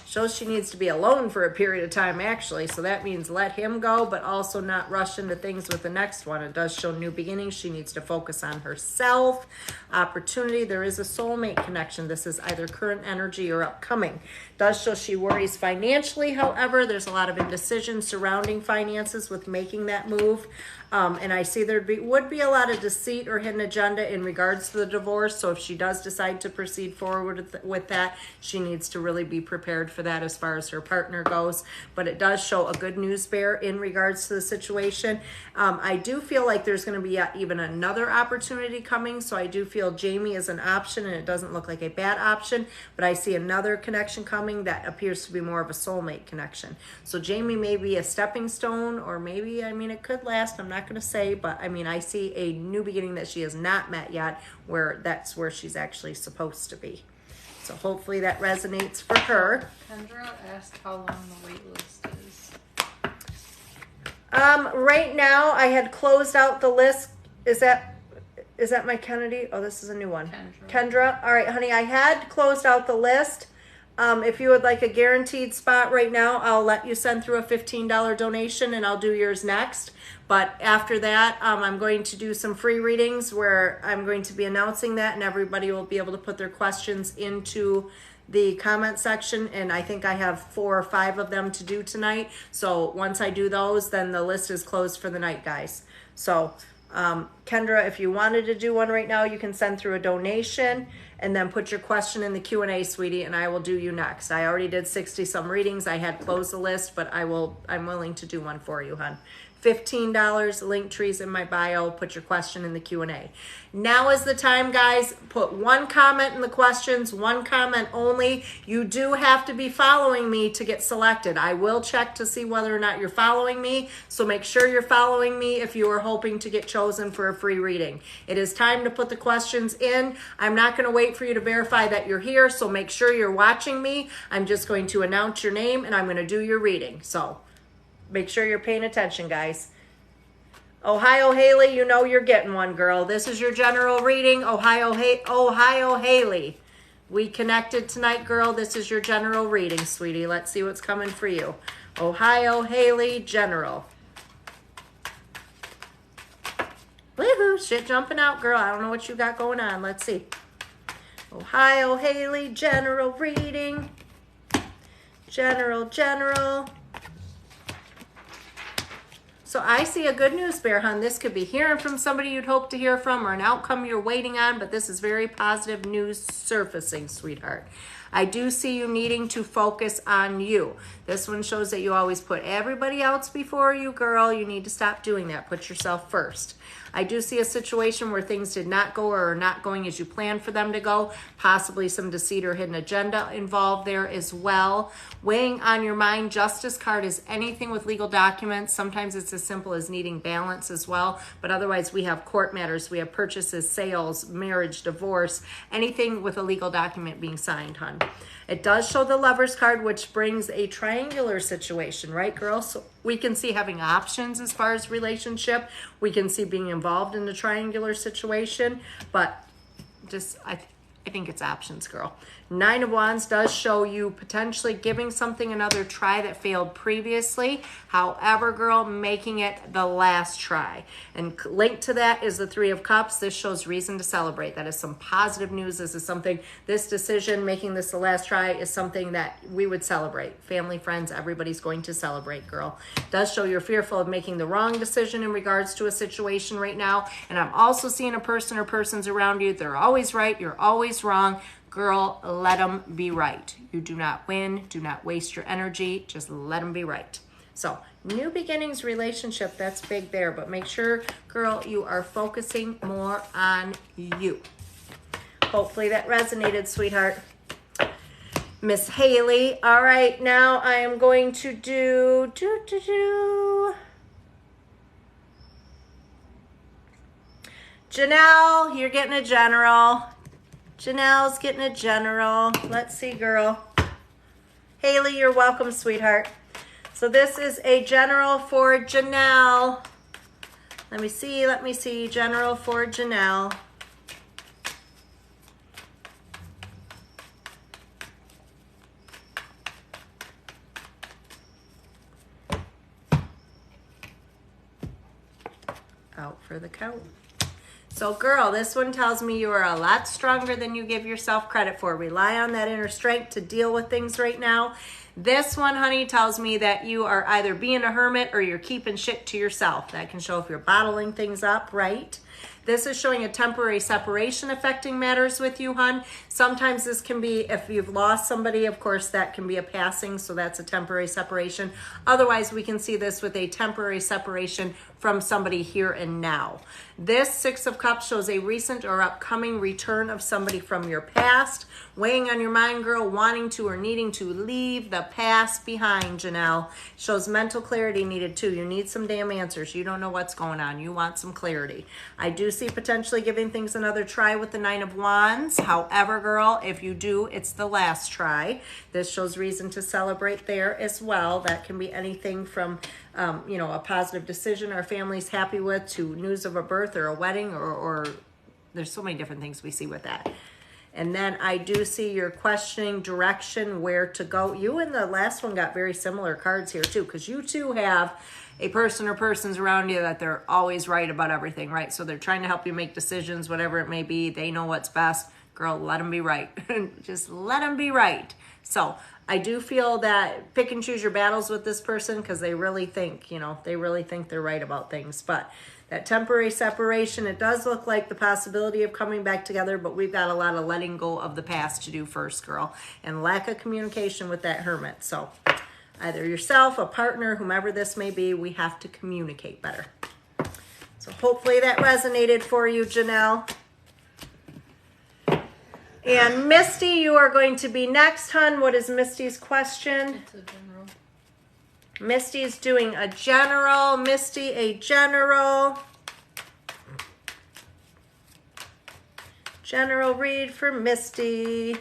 Shows she needs to be alone for a period of time, actually. So that means let him go, but also not rush into things with the next one. It does show new beginnings. She needs to focus on herself. Opportunity. There is a soulmate connection. This is either current energy or upcoming. Does show she worries financially. However, there's a lot of indecision surrounding finances with making that move. And I see there would be a lot of deceit or hidden agenda in regards to the divorce. So if she does decide to proceed forward with that, she needs to really be prepared for that as far as her partner goes. But it does show a good news bear in regards to the situation. I do feel like there's going to be even another opportunity coming. So I do feel Jamie is an option, and it doesn't look like a bad option. But I see another connection coming that appears to be more of a soulmate connection. So Jamie may be a stepping stone, or maybe, it could last. I'm not going to say, but I see a new beginning that she has not met yet, where that's where she's actually supposed to be. So hopefully that resonates for her. Kendra asked how long the wait list is. Right now I had closed out the list. Is that my Kennedy? Oh, this is a new one. Kendra. All right, honey, I had closed out the list. If you would like a guaranteed spot right now, I'll let you send through a $15 donation and I'll do yours next. But after that, I'm going to do some free readings where I'm going to be announcing that, and everybody will be able to put their questions into the comment section. And I think I have 4 or 5 of them to do tonight. So once I do those, then the list is closed for the night, guys. So Kendra, if you wanted to do one right now, you can send through a donation and then put your question in the Q&A, sweetie, and I will do you next. I already did 60 some readings. I had closed the list, but I'm willing to do one for you, hon. $15, link trees in my bio. Put your question in the Q&A. Now is the time, guys. Put one comment in the questions, one comment only. You do have to be following me to get selected. I will check to see whether or not you're following me, so make sure you're following me if you are hoping to get chosen for a free reading. It is time to put the questions in. I'm not going to wait for you to verify that you're here, so make sure you're watching me. I'm just going to announce your name and I'm going to do your reading. So make sure you're paying attention, guys. Ohio Haley, you know you're getting one, girl. This is your general reading. Ohio Haley. We connected tonight, girl. This is your general reading, sweetie. Let's see what's coming for you. Ohio Haley, general. Woohoo, shit jumping out, girl. I don't know what you got going on. Let's see. Ohio Haley, general reading. General. So I see a good news bear, hon. This could be hearing from somebody you'd hope to hear from or an outcome you're waiting on, but this is very positive news surfacing, sweetheart. I do see you needing to focus on you. This one shows that you always put everybody else before you, girl. You need to stop doing that. Put yourself first. I do see a situation where things did not go or are not going as you planned for them to go. Possibly some deceit or hidden agenda involved there as well. Weighing on your mind, Justice card is anything with legal documents. Sometimes it's as simple as needing balance as well. But otherwise, we have court matters. We have purchases, sales, marriage, divorce, anything with a legal document being signed, hon. It does show the Lovers card, which brings a triangular situation, right, girls? So we can see having options as far as relationship. We can see being involved in a triangular situation, but just I think it's options, girl. 9 of Wands does show you potentially giving something another try that failed previously. However, girl, making it the last try. And linked to that is the 3 of Cups. This shows reason to celebrate. That is some positive news. This is something, this decision, making this the last try, is something that we would celebrate. Family, friends, everybody's going to celebrate, girl. It does show you're fearful of making the wrong decision in regards to a situation right now. And I'm also seeing a person or persons around you. They're always right. You're always wrong. Girl, let them be right. You do not win. Do not waste your energy. Just let them be right. So, new beginnings relationship, that's big there. But make sure, girl, you are focusing more on you. hopefully that resonated, sweetheart. Miss Haley. All right, now I am going to do Janelle, you're getting a general. Janelle's getting a general. Let's see, girl. Haley, you're welcome, sweetheart. So this is a general for Janelle. Let me see. General for Janelle. Out for the count. So girl, this one tells me you are a lot stronger than you give yourself credit for. Rely on that inner strength to deal with things right now. This one, honey, tells me that you are either being a hermit or you're keeping shit to yourself. That can show if you're bottling things up, right? This is showing a temporary separation affecting matters with you, hon. Sometimes this can be, if you've lost somebody, of course, that can be a passing, so that's a temporary separation. Otherwise, we can see this with a temporary separation from somebody here and now. This Six of Cups shows a recent or upcoming return of somebody from your past, weighing on your mind, girl, wanting to or needing to leave the past behind, Janelle. Shows mental clarity needed too. You need some damn answers. You don't know what's going on. You want some clarity. I do see potentially giving things another try with the Nine of Wands. However, girl, if you do, it's the last try. This shows reason to celebrate there as well. That can be anything from a positive decision our family's happy with to news of a birth or a wedding or there's so many different things we see with that. And then I do see you're questioning direction, where to go. You and the last one got very similar cards here too, because you too have a person or persons around you that they're always right about everything, right? So they're trying to help you make decisions, whatever it may be. They know what's best. Girl, let them be right. Just let them be right. So I do feel that pick and choose your battles with this person because they really think, they're right about things. But that temporary separation, it does look like the possibility of coming back together, but we've got a lot of letting go of the past to do first, girl, and lack of communication with that hermit. So either yourself, a partner, whomever this may be, we have to communicate better. So hopefully that resonated for you, Janelle. And Misty, you are going to be next, hun. What is Misty's question? It's a general. Misty's doing a general. Misty, a general. General read for Misty.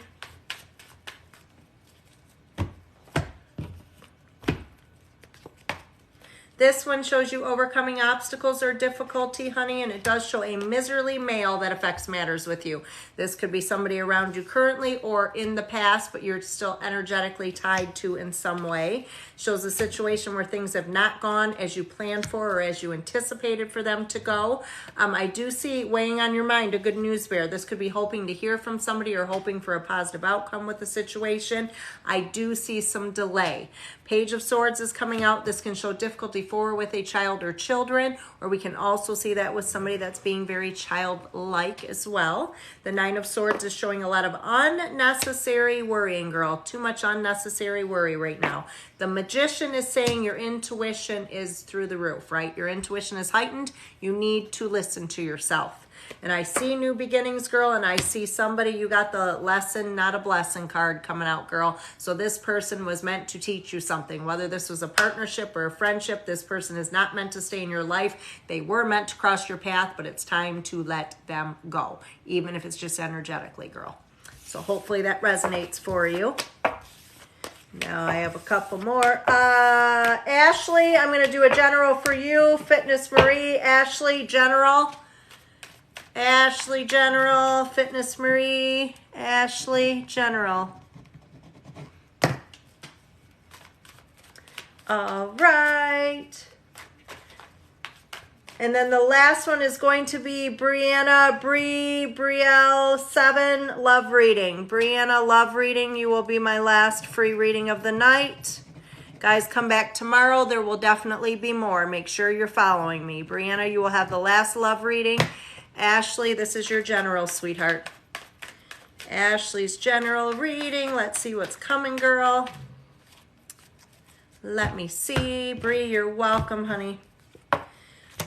This one shows you overcoming obstacles or difficulty, honey, and it does show a miserly male that affects matters with you. This could be somebody around you currently or in the past, but you're still energetically tied to in some way. Shows a situation where things have not gone as you planned for or as you anticipated for them to go. I do see weighing on your mind a good news bear. This could be hoping to hear from somebody or hoping for a positive outcome with the situation. I do see some delay. Page of Swords is coming out. This can show difficulty for with a child or children, or we can also see that with somebody that's being very childlike as well. The Nine of Swords is showing a lot of unnecessary worrying, girl. Too much unnecessary worry right now. The Magician is saying your intuition is through the roof, right? Your intuition is heightened. You need to listen to yourself. And I see new beginnings, girl, and I see somebody, you got the lesson, not a blessing card coming out, girl. So this person was meant to teach you something. Whether this was a partnership or a friendship, this person is not meant to stay in your life. They were meant to cross your path, but it's time to let them go, even if it's just energetically, girl. So hopefully that resonates for you. Now I have a couple more. Ashley, I'm going to do a general for you. Fitness Marie, Ashley, general. Ashley, general. Fitness Marie, Ashley, general. All right. And then the last one is going to be Brianna, Brielle 7, love reading. Brianna, love reading. You will be my last free reading of the night. Guys, come back tomorrow. There will definitely be more. Make sure you're following me. Brianna, you will have the last love reading. Ashley, this is your general, sweetheart. Ashley's general reading. Let's see what's coming, girl. Let me see. Bree, you're welcome, honey.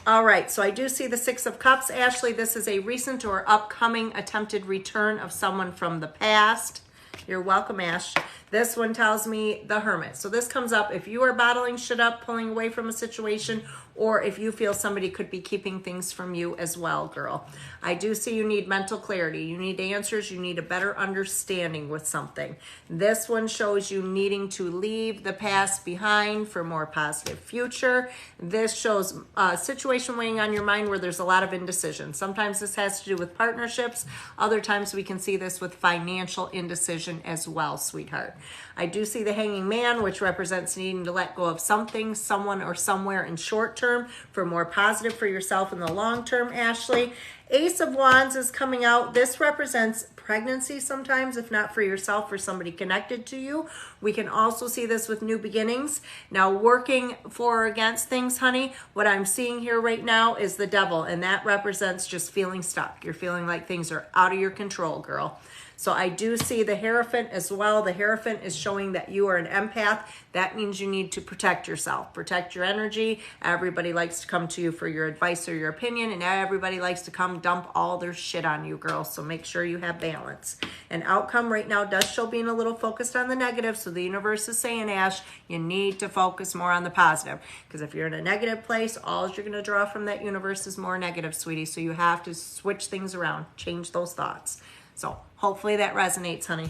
All right, so I do see the Six of Cups. Ashley, this is a recent or upcoming attempted return of someone from the past. You're welcome, Ash. This one tells me the Hermit. So this comes up if you are bottling shit up, pulling away from a situation, or if you feel somebody could be keeping things from you as well, girl. I do see you need mental clarity. You need answers. You need a better understanding with something. This one shows you needing to leave the past behind for a more positive future. This shows a situation weighing on your mind where there's a lot of indecision. Sometimes this has to do with partnerships. Other times we can see this with financial indecision as well, sweetheart. I do see the Hanging Man, which represents needing to let go of something, someone, or somewhere in short term for more positive for yourself in the long term, Ashley. Ace of Wands is coming out. This represents pregnancy sometimes, if not for yourself, for somebody connected to you. We can also see this with new beginnings. Now, working for or against things, honey, what I'm seeing here right now is the Devil, and that represents just feeling stuck. You're feeling like things are out of your control, girl. So I do see the Hierophant as well. The Hierophant is showing that you are an empath. That means you need to protect yourself, protect your energy. Everybody likes to come to you for your advice or your opinion, and everybody likes to come dump all their shit on you, girl. So make sure you have balance. And outcome right now does show being a little focused on the negative. So the universe is saying, Ash, you need to focus more on the positive. Because if you're in a negative place, all you're going to draw from that universe is more negative, sweetie. So you have to switch things around, change those thoughts. So hopefully that resonates, honey.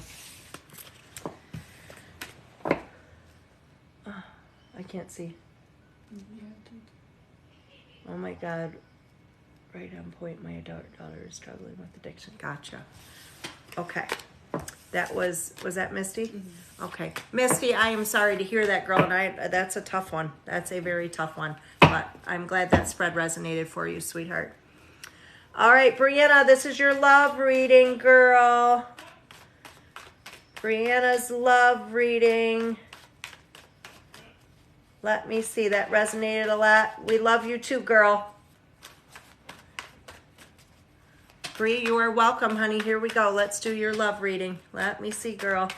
Oh, I can't see. Oh my God. Right on point. My daughter is struggling with addiction. Gotcha. Okay. Was that Misty? Mm-hmm. Okay. Misty, I am sorry to hear that, girl. And that's a tough one. That's a very tough one. But I'm glad that spread resonated for you, sweetheart. All right, Brianna, this is your love reading, girl. Brianna's love reading. Let me see. That resonated a lot. We love you too, girl. Bree, you are welcome, honey. Here we go. Let's do your love reading. Let me see, girl.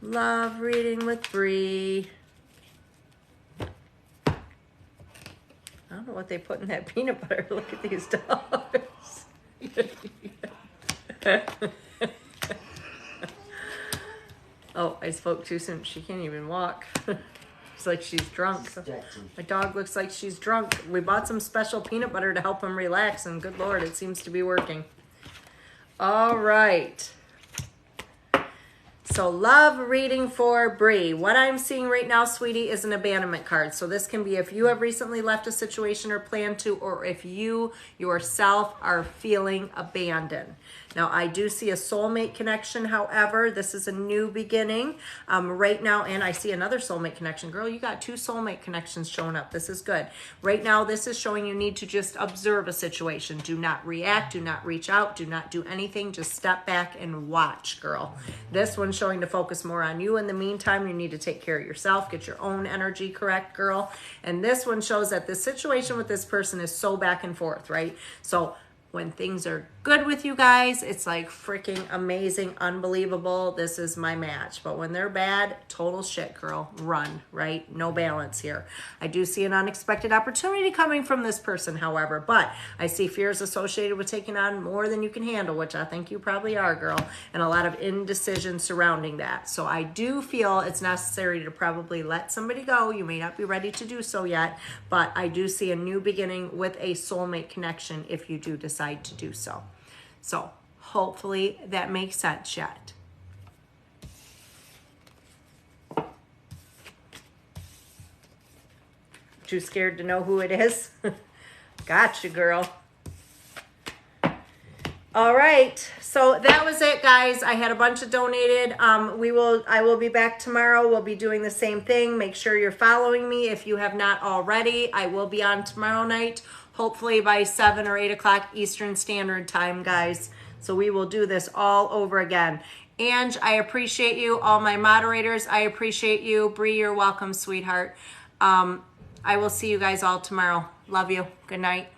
Love reading with Bree. I don't know what they put in that peanut butter. Look at these dogs. Oh, I spoke too soon. She can't even walk. It's like she's drunk. My dog looks like she's drunk. We bought some special peanut butter to help him relax, and good Lord, it seems to be working. All right. So love reading for Bree. What I'm seeing right now, sweetie, is an abandonment card. So this can be if you have recently left a situation or plan to, or if you yourself are feeling abandoned. Now, I do see a soulmate connection. However, this is a new beginning right now. And I see another soulmate connection. Girl, you got 2 soulmate connections showing up. This is good. Right now, this is showing you need to just observe a situation. Do not react. Do not reach out. Do not do anything. Just step back and watch, girl. This one's showing to focus more on you. In the meantime, you need to take care of yourself. Get your own energy correct, girl. And this one shows that the situation with this person is so back and forth, right? So when things are good with you guys, it's like freaking amazing, unbelievable. This is my match. But when they're bad, total shit, girl. Run, right? No balance here. I do see an unexpected opportunity coming from this person, however. But I see fears associated with taking on more than you can handle, which I think you probably are, girl. And a lot of indecision surrounding that. So I do feel it's necessary to probably let somebody go. You may not be ready to do so yet. But I do see a new beginning with a soulmate connection if you do decide to do so. So hopefully that makes sense yet. Too scared to know who it is? Gotcha, girl. All right, so that was it, guys. I had a bunch of donated. I will be back tomorrow. We'll be doing the same thing. Make sure you're following me if you have not already. I will be on tomorrow night, hopefully by 7 or 8 o'clock Eastern Standard Time, guys. So we will do this all over again. Ange, I appreciate you. All my moderators, I appreciate you. Bree, you're welcome, sweetheart. I will see you guys all tomorrow. Love you. Good night.